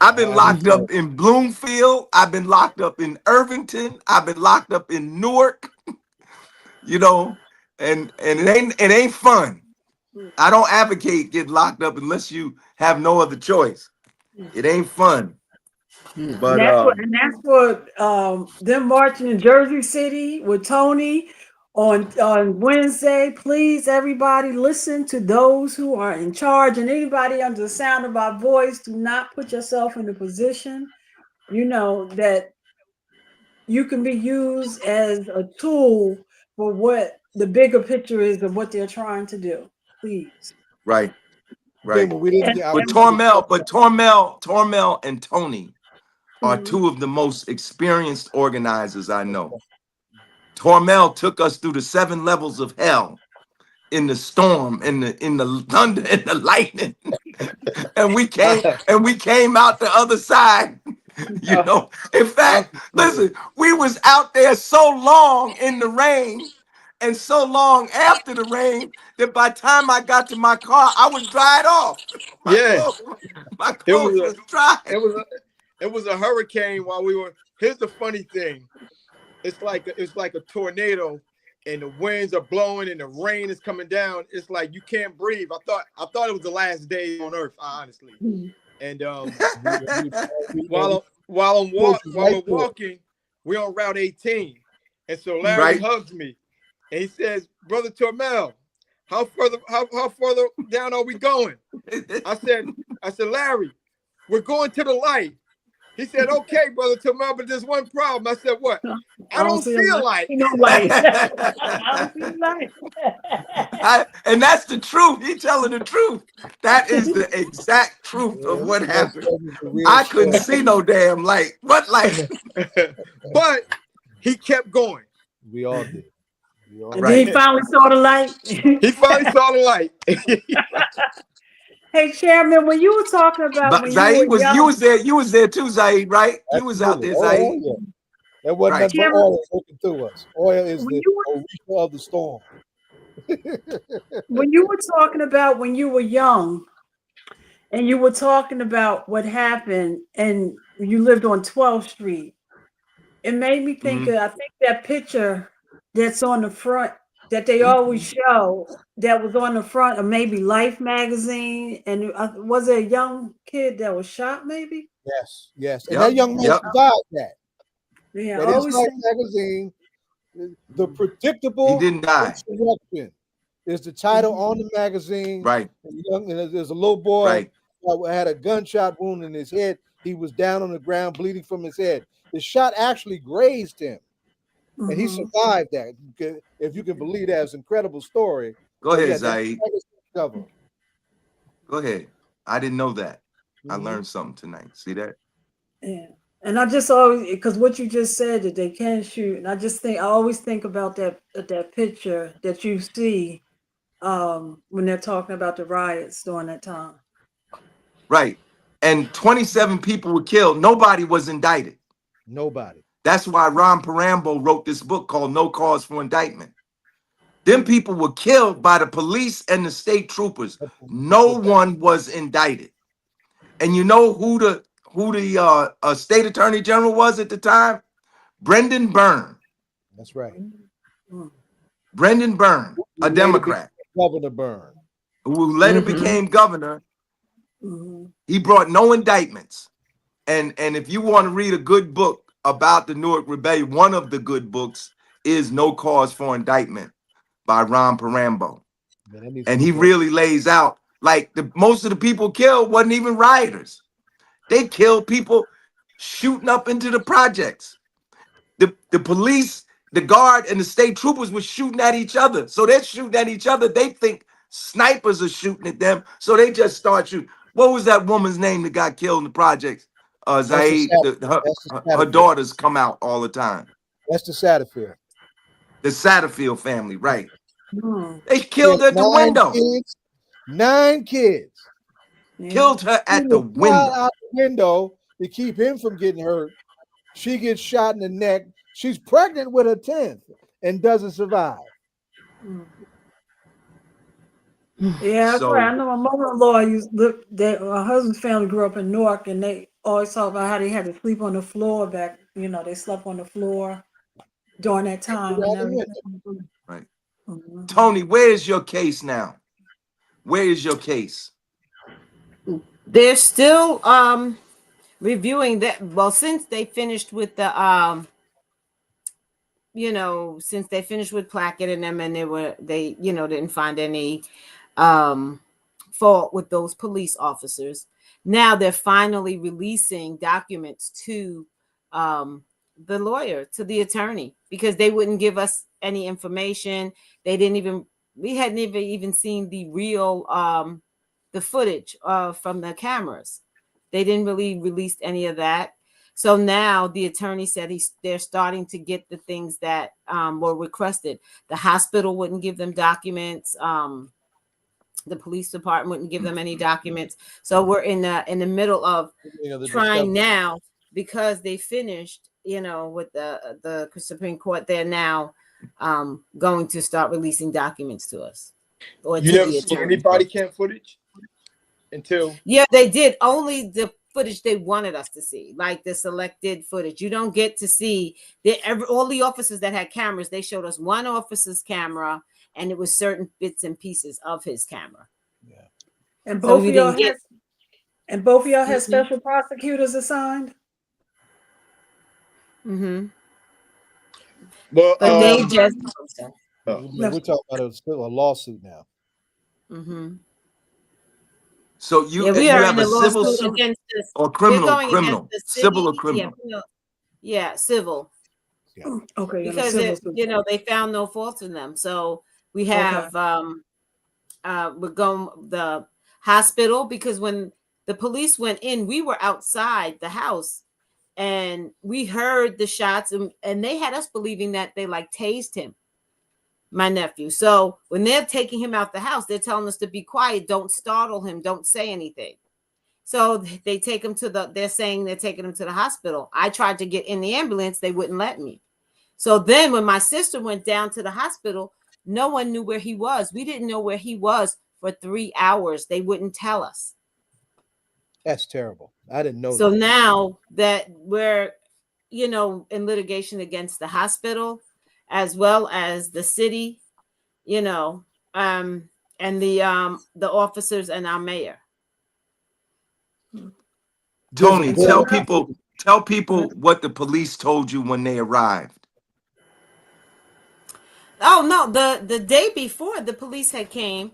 I've been locked up in Bloomfield. I've been locked up in Irvington. I've been locked up in Newark. And it ain't fun. I don't advocate getting locked up unless you have no other choice. It ain't fun. But that's what them marching in Jersey City with Tony on Wednesday. Please, everybody, listen to those who are in charge, and anybody under the sound of our voice. Do not put yourself in a position, that you can be used as a tool for what the bigger picture is of what they're trying to do. Please. Right. But Tormel and Tony are two of the most experienced organizers I know. Tormel took us through the 7 levels of hell in the storm, in the thunder, and the lightning. and we came out the other side. In fact, listen, we was out there so long in the rain and so long after the rain that by the time I got to my car, I was dried off. My clothes was dry. It was a hurricane while we were. Here's the funny thing. It's like a tornado, and the winds are blowing and the rain is coming down. It's like you can't breathe. I thought it was the last day on earth, honestly. And while we're walking, we're on Route 18, and so Larry hugs me, and he says, "Brother Tormel, how further down are we going?" I said, "Larry, we're going to the light." He said, "Okay, Brother Tormel, but there's one problem." I said, "What?" I don't see a light. No light. I don't see a light. And that's the truth. He's telling the truth. That is the exact truth of what happened. I couldn't see no damn light. What light? But he kept going. We all did. And then he finally saw the light. He finally saw the light. Hey, Chairman, when you were talking about you was there too, Zaid, right? You was out there, Zaid. That wasn't nothing but oil looking through us. Oil is the origin of the storm. When you were talking about when you were young, and you were talking about what happened, and you lived on 12th Street, it made me think of, I think that picture that's on the front that they always show, that was on the front of maybe Life magazine, and was it a young kid that was shot maybe? Yes. And that young man survived that. Yeah, that is Life magazine. The predictable he didn't die. Insurrection is the title on the magazine. Right. And there's a little boy that had a gunshot wound in his head. He was down on the ground bleeding from his head. The shot actually grazed him. and he survived that. If you can believe that, it's an incredible story. Go But ahead, yeah, that's Zaid. cover. Go ahead. I didn't know that. I learned something tonight. See that? Yeah. And I just always, because what you just said that they can shoot, and I always think about that picture that you see when they're talking about the riots during that time. Right. And 27 people were killed. Nobody was indicted. Nobody. That's why Ron Parambo wrote this book called No Cause for Indictment. Them people were killed by the police and the state troopers. No one was indicted. And you know who the state attorney general was at the time? Brendan Byrne. That's right. Brendan Byrne, a Democrat. Governor Byrne. Who later became governor. He brought no indictments. And if you want to read a good book about the Newark Rebellion, one of the good books is No Cause for Indictment by Ron Parambo. And he really lays out, like, most of the people killed wasn't even rioters. They killed people shooting up into the projects. The police, the guard, and the state troopers were shooting at each other. So they're shooting at each other. They think snipers are shooting at them. So they just start shooting. What was that woman's name that got killed in the projects? Zaid, her daughters come out all the time. That's the Satterfield. The Satterfield family, right. They killed her at the window. 9 kids. Killed her at the window. Out the window to keep him from getting hurt. She gets shot in the neck. She's pregnant with her 10th and doesn't survive. Yeah, that's right. I know my mother-in-law her husband's family grew up in Newark, and they always talk about how they had to sleep on the floor back. They slept on the floor during that time. Right. Toni, where is your case now? Where is your case? They're still reviewing that. Well, since they finished with the since they finished with Plackett and them, and they didn't find any fault with those police officers. Now they're finally releasing documents to the lawyer, to the attorney, because they wouldn't give us any information. We hadn't even seen the real the footage from the cameras. They didn't really release any of that. So now the attorney said they're starting to get the things that were requested. The hospital wouldn't give them documents. The police department wouldn't give them any documents. So we're in the middle of trying now, because they finished, with the Supreme Court. They're now going to start releasing documents to us. Or you never seen any body cam footage until? Yeah, they did. Only the footage they wanted us to see, like the selected footage. You don't get to see all the officers that had cameras. They showed us one officer's camera, and it was certain bits and pieces of his camera. Yeah. And both of y'all had special prosecutors assigned. Well, but they just we're talking about a lawsuit now. So you have a civil suit or criminal, civil or criminal? Yeah, civil. Yeah. Okay. Because they found no fault in them. So we have we're going the hospital, because when the police went in, we were outside the house and we heard the shots, and they had us believing that they tased him, my nephew. So when they're taking him out the house, they're telling us to be quiet, don't startle him, don't say anything. So they take him they're saying they're taking him to the hospital. I tried to get in the ambulance, they wouldn't let me. So then when my sister went down to the hospital, no one knew where he was. We didn't know where he was for 3 hours. They wouldn't tell us. That's terrible. I didn't know. So now that we're, in litigation against the hospital, as well as the city, and the officers and our mayor. Toni, tell people what the police told you when they arrived. Oh no, the day before the police had came,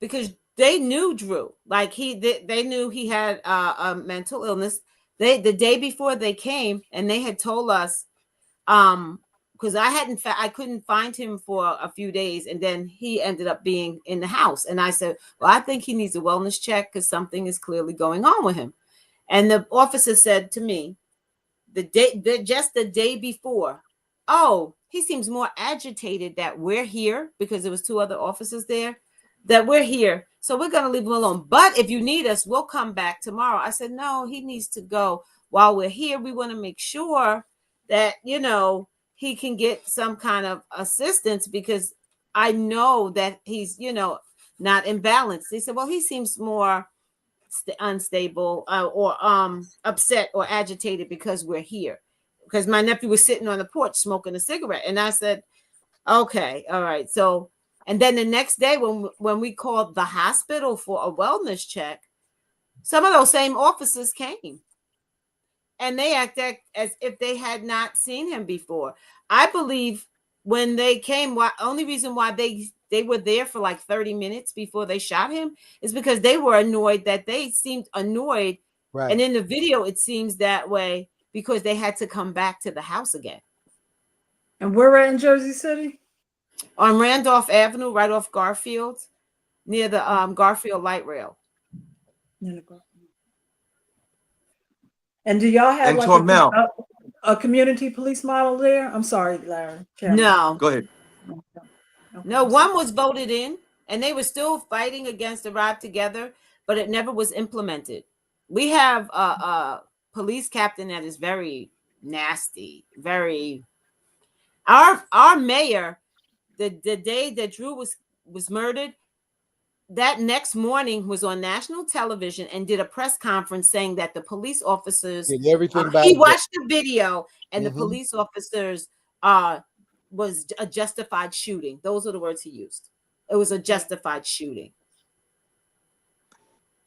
because they knew Drew. They knew he had a mental illness. The day before they came, and they had told us because I couldn't find him for a few days, and then he ended up being in the house. And I said, well, I think he needs a wellness check because something is clearly going on with him. And the officer said to me just the day before, oh, he seems more agitated that we're here, because there was 2 other officers there, that we're here, so we're going to leave him alone. But if you need us, we'll come back tomorrow. I said, no, he needs to go. While we're here, we want to make sure that, he can get some kind of assistance, because I know that he's, not in balance. They said, well, he seems more unstable or upset or agitated because we're here. Because my nephew was sitting on the porch smoking a cigarette. And I said, okay, all right. So, and then the next day when we called the hospital for a wellness check, some of those same officers came. And they acted as if they had not seen him before. I believe when they came, only reason why they were there for like 30 minutes before they shot him is because they were annoyed, that they seemed annoyed. Right. And in the video, it seems that way because they had to come back to the house again. And we're at in Jersey City? On Randolph Avenue, right off Garfield, near the Garfield light rail. And do y'all have like a community police model there? I'm sorry, Larry. No. Go ahead. No, one was voted in, and they were still fighting against Arrive Together, but it never was implemented. We have a police captain that is very nasty, very. Our mayor, the day that Drew was murdered, that next morning was on national television and did a press conference saying that the police officers did everything he watched the video, and the police officers was a justified shooting. Those are the words he used. It was a justified shooting.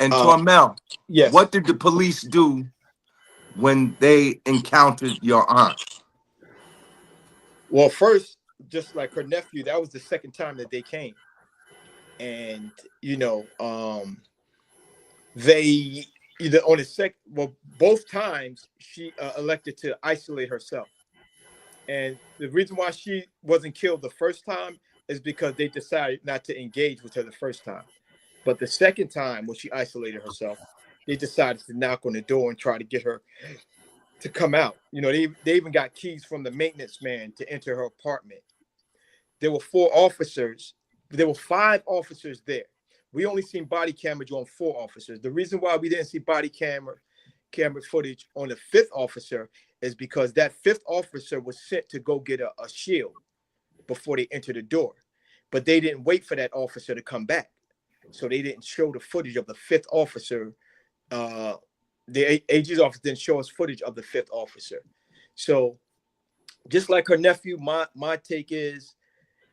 And Tormel, yes. What did the police do when they encountered your aunt? Well, first, just like her nephew, that was the second time that they came. And, they either on the both times she elected to isolate herself. And the reason why she wasn't killed the first time is because they decided not to engage with her the first time. But the second time when she isolated herself, they decided to knock on the door and try to get her to come out. They even got keys from the maintenance man to enter her apartment. There were 4 officers. There were 5 officers there. We only seen body camera on 4 officers. The reason why we didn't see body camera footage on the 5th officer is because that 5th officer was sent to go get a shield before they entered the door. But they didn't wait for that officer to come back. So they didn't show the footage of the 5th officer. The AG's office didn't show us footage of the 5th officer. So just like her nephew, my take is,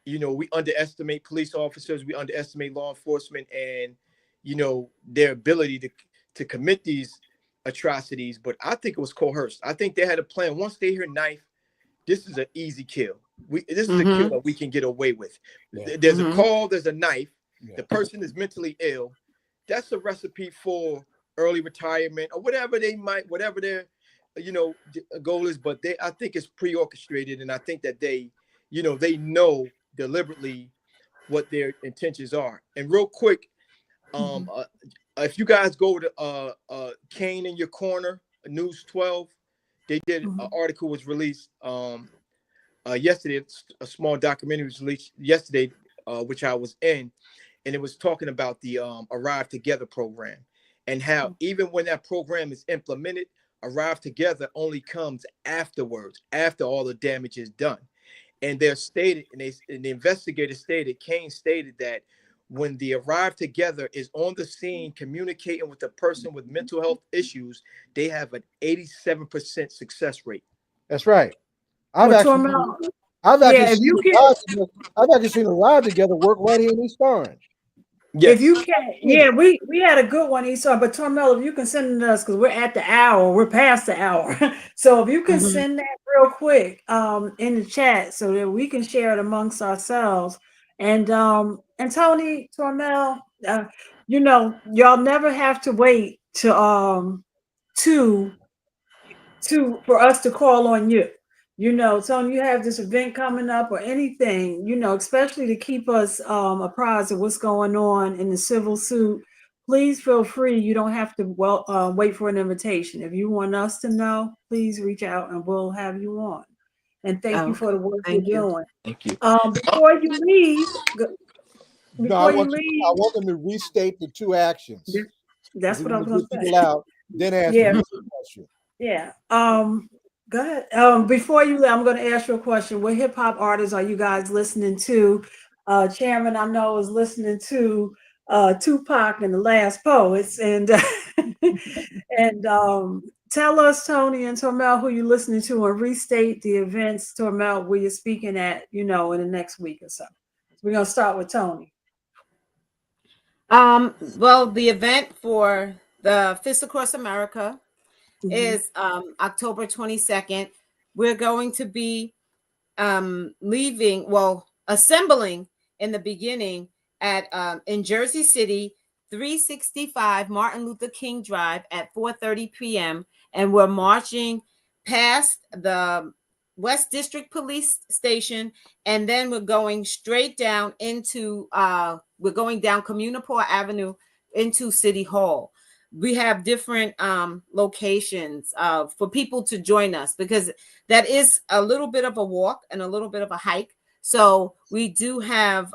we underestimate police officers, we underestimate law enforcement and, their ability to commit these atrocities. But I think it was coerced. I think they had a plan. Once they hear knife, this is an easy kill. This is a kill that we can get away with. Yeah. There's a call, there's a knife. Yeah. The person is mentally ill. That's a recipe for early retirement or whatever their goal is. But I think it's pre-orchestrated, and I think that they know deliberately what their intentions are. And real quick, if you guys go to Kane in Your Corner, News 12, they did an article was released yesterday. A small documentary was released yesterday, which I was in, and it was talking about the Arrive Together program and how even when that program is implemented, Arrive Together only comes afterwards, after all the damage is done. And they're stated, and the investigator stated, Kane stated that when the Arrive Together is on the scene communicating with a person with mental health issues, they have an 87% success rate. That's right. I've actually seen Arrive Together work right here in East Orange. Yes. If you can, we had a good one, Esau. But Tormel, if you can send us, because we're at the hour, we're past the hour. So if you can send that real quick in the chat so that we can share it amongst ourselves. And Toni, Tormel, y'all never have to wait to for us to call on you. Tony, you have this event coming up or anything, especially to keep us apprised of what's going on in the civil suit, please feel free. You don't have to wait for an invitation. If you want us to know, please reach out and we'll have you on. And thank you for the work you're doing. Thank you. Before you leave, I want them to restate the two actions. That's what I was going going to say. Out, then ask you a question. Yeah. Go ahead. Before you leave, I'm going to ask you a question. What hip hop artists are you guys listening to? Chairman, I know, is listening to Tupac and the Last Poets, and and tell us, Tony and Tormel, who you're listening to, and restate the events, Tormel, where you're speaking at, in the next week or so. We're gonna start with Tony. Well, the event for the Fist Across America is October 22nd. We're going to be assembling in the beginning at in Jersey City, 365 Martin Luther King Drive at 4:30 p.m. and we're marching past the West District Police Station, and then we're going straight down into we're going down Communipaw Avenue into City Hall. We have different locations for people to join us, because that is a little bit of a walk and a little bit of a hike. So we do have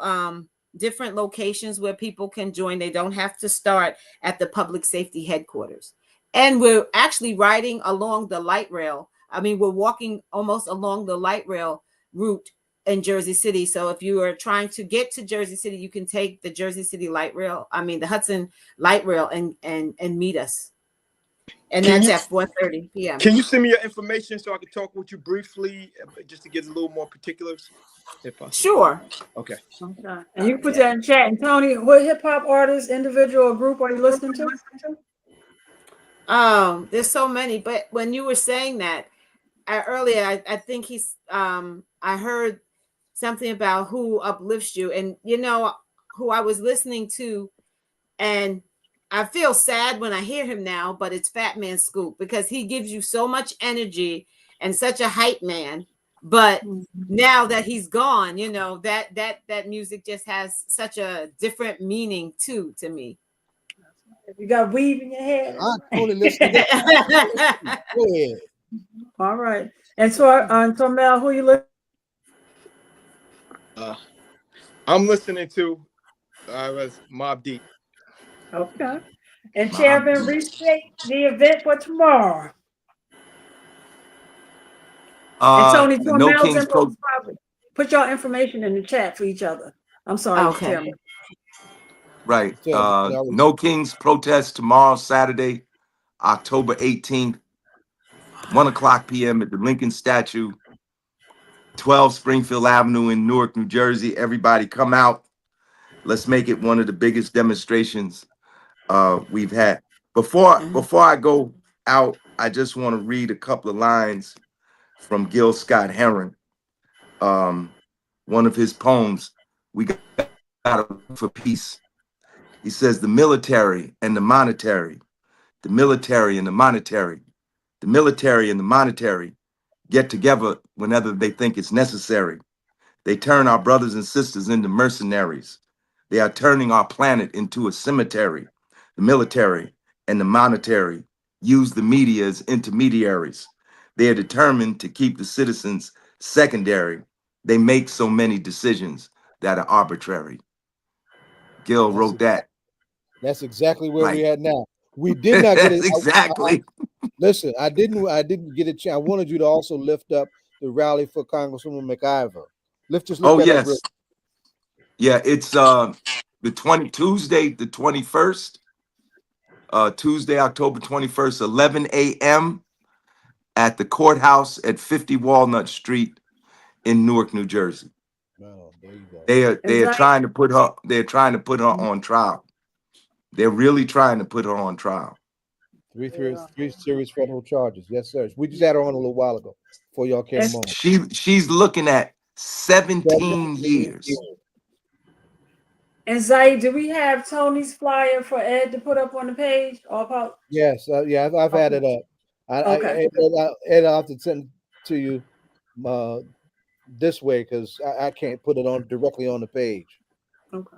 different locations where people can join. They don't have to start at the public safety headquarters. And we're actually riding along the light rail. I mean, we're walking almost along the light rail route in Jersey City. So if you are trying to get to Jersey City, you can take the Jersey City light rail. I mean, the Hudson light rail and meet us. And that's at 4:30 p.m. Can you send me your information so I can talk with you briefly, just to get a little more particulars? Sure. Okay. And you can put that in chat. And Tony, what hip hop artist, individual, or group are you listening to? There's so many, but when you were saying that earlier, I think I heard something about who uplifts you, and who I was listening to, and I feel sad when I hear him now, but it's Fat Man Scoop, because he gives you so much energy and such a hype man. But now that he's gone, that music just has such a different meaning to me. You got weave in your hair. I'm totally listening. Go ahead. All right. And so, Tormel, who you listening? I'm listening to Mobb Deep. Okay. And Chairman, restate the event for tomorrow. And Tony, Tormel's info, put your information in the chat for each other. I'm sorry, Chairman. Right. No Kings protest tomorrow, Saturday, October 18th, 1:00 p.m. at the Lincoln Statue, 12 Springfield Avenue in Newark, New Jersey. Everybody come out. Let's make it one of the biggest demonstrations we've had. Before I go out, I just want to read a couple of lines from Gil Scott Heron. One of his poems, "We Got for Peace." He says, the military and the monetary, the military and the monetary, the military and the monetary get together whenever they think it's necessary. They turn our brothers and sisters into mercenaries. They are turning our planet into a cemetery. The military and the monetary use the media as intermediaries. They are determined to keep the citizens secondary. They make so many decisions that are arbitrary. Gil wrote that. That's exactly where we're at now. We did not get it. Exactly. Listen, I didn't get a chance. I wanted you to also lift up the rally for Congresswoman McIver. Lift that up real. Yeah, it's Tuesday, the 21st. Tuesday, October 21st, 11 a.m. at the courthouse at 50 Walnut Street in Newark, New Jersey. Oh, there you go. They are trying to put her. They're trying to put her on trial. They're really trying to put her on trial. Three serious federal charges. Yes, sir. We just had her on a little while ago before y'all came on. She's looking at 17 years. And Zay, do we have Tony's flyer for Ed to put up on the page? Yes, I've had it up. Ed, I'll have to send it to you this way because I can't put it on directly on the page. Okay.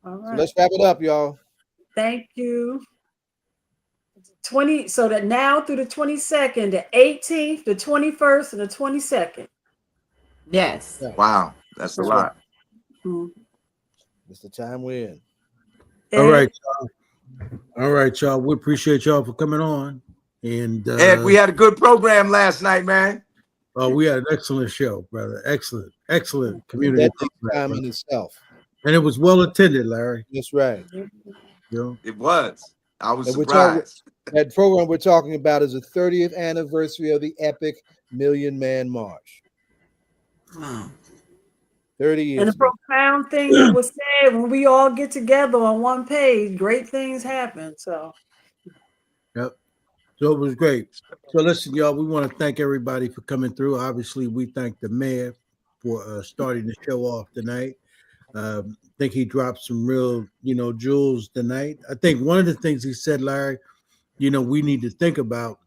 All So right. let's wrap it up, y'all. Thank you. 20. So that now through the 22nd, the 18th, the 21st, and the 22nd. Yes. Wow, that's a lot. Mhm. It's the time we're in. All right, y'all. All right, y'all. We appreciate y'all for coming on. And Ed, we had a good program last night, man. we had an excellent show, brother. Excellent community That takes program, time brother. in itself. And it was well attended, Larry. That's right. You know? It was. I was And surprised. that program we're talking about is the 30th anniversary of the epic Million Man March. Wow. 30 years And the ago. profound thing that was said when we all get together on one page, great things happen. So, Yep. So it was great. So listen, y'all, we want to thank everybody for coming through. Obviously, we thank the mayor for starting the show off tonight. I think he dropped some real, jewels tonight. I think one of the things he said, Larry, we need to think about,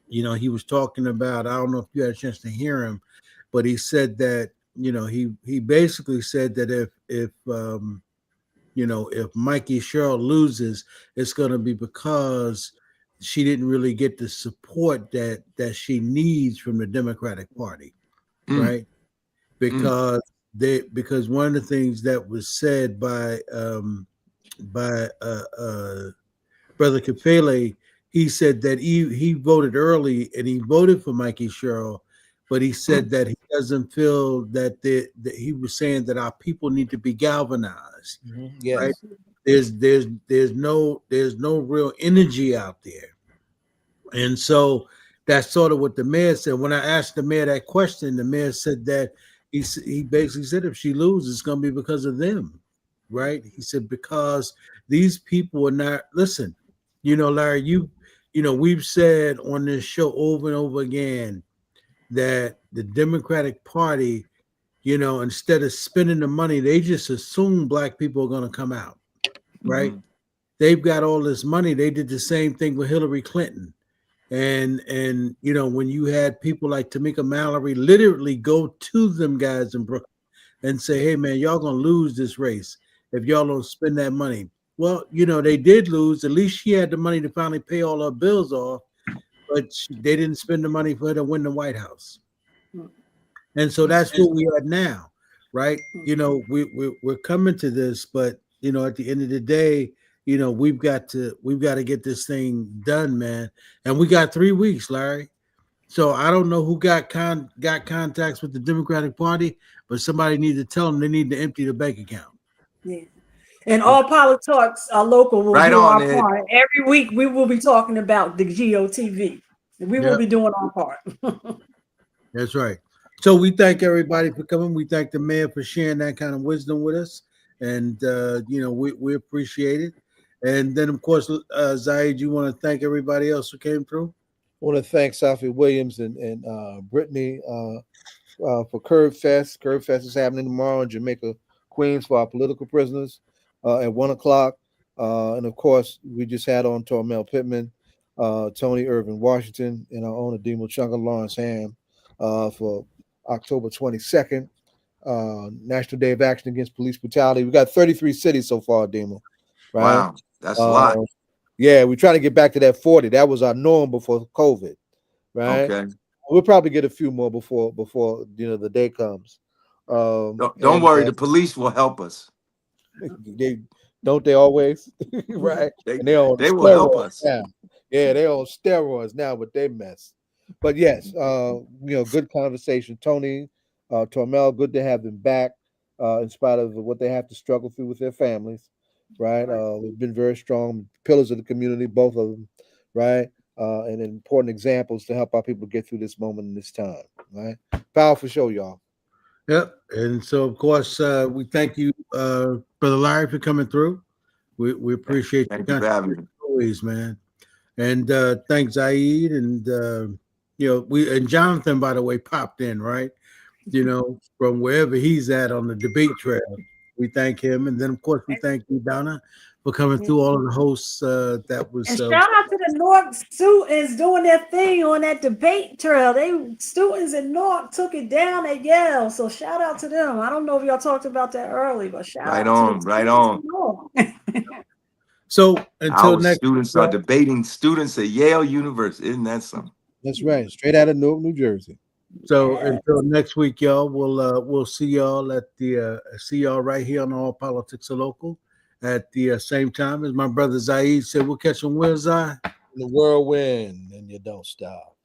he was talking about, I don't know if you had a chance to hear him, but he said that, he basically said that if Mikey Sherrill loses, it's going to be because she didn't really get the support that she needs from the Democratic Party, right? Because because one of the things that was said by Brother Kafele, he said that he voted early and he voted for Mikey Sherrill, but he said that he doesn't feel that he was saying that our people need to be galvanized. Yes. Right? There's no real energy out there. And so that's sort of what the mayor said. When I asked the mayor that question, the mayor said that he basically said if she loses, it's going to be because of them, right? He said because these people are not. Listen, Larry, we've said on this show over and over again that the Democratic Party, instead of spending the money, they just assume black people are going to come out, right? They've got all this money. They did the same thing with Hillary Clinton. And when you had people like Tamika Mallory literally go to them guys in Brooklyn and say, hey man, y'all gonna lose this race if y'all don't spend that money. Well, they did lose. At least she had the money to finally pay all her bills off, but they didn't spend the money for her to win the White House. And so that's what we are now, right? We're coming to this, but at the end of the day, we've got to get this thing done, man. And we got 3 weeks, Larry. So I don't know who got contacts with the Democratic Party, but somebody needs to tell them they need to empty the bank account. yeah. And all politics, our local will do our part. Every week we will be talking about the GOTV. And we will be doing our part. That's right. So we thank everybody for coming. We thank the mayor for sharing that kind of wisdom with us. And, we appreciate it. And then, of course, Zaid, you want to thank everybody else who came through? I want to thank Sophia Williams and Britany for Curbfest. Curbfest is happening tomorrow in Jamaica, Queens for our political prisoners at 1 o'clock. And, of course, we just had on Tormel Pittman, Toni Washington, and our own Ademo Chunga Lawrence Ham for October 22nd. National Day of Action Against Police Brutality. We got 33 cities so far, Demo. Right? Wow, that's a lot. Yeah, we're trying to get back to that 40. That was our norm before COVID, right? Okay. We'll probably get a few more before the day comes. Don't worry, the police will help us. They always, right? They will help us. Now. Yeah, they're on steroids now, but they mess. But yes, good conversation, Toni. Tormel, good to have them back, in spite of what they have to struggle through with their families, right? They've been very strong pillars of the community, both of them, right? And important examples to help our people get through this moment in this time, right? Powerful show, y'all. Yep. And so, of course, we thank you, Brother Larry, for coming through. We appreciate Thank you for having me. Always, man. And thanks, Zaid. And, and Jonathan, by the way, popped in, right? From wherever he's at on the debate trail. We thank him. And then, of course, we thank you, Donna, for coming through. All of the hosts that was. And shout out to the Newark students doing their thing on that debate trail. They students in Newark took it down at Yale. So shout out to them. I don't know if y'all talked about that early, but shout Right out on, to right on. So until Our next students are debating students at Yale University. Isn't that something? That's right. Straight out of Newark, New Jersey. So until next week, y'all, we'll see y'all at the see y'all right here on All Politics Are Local at the same time. As my brother Zaid said, we'll catch them where's I? In the whirlwind, and you don't stop.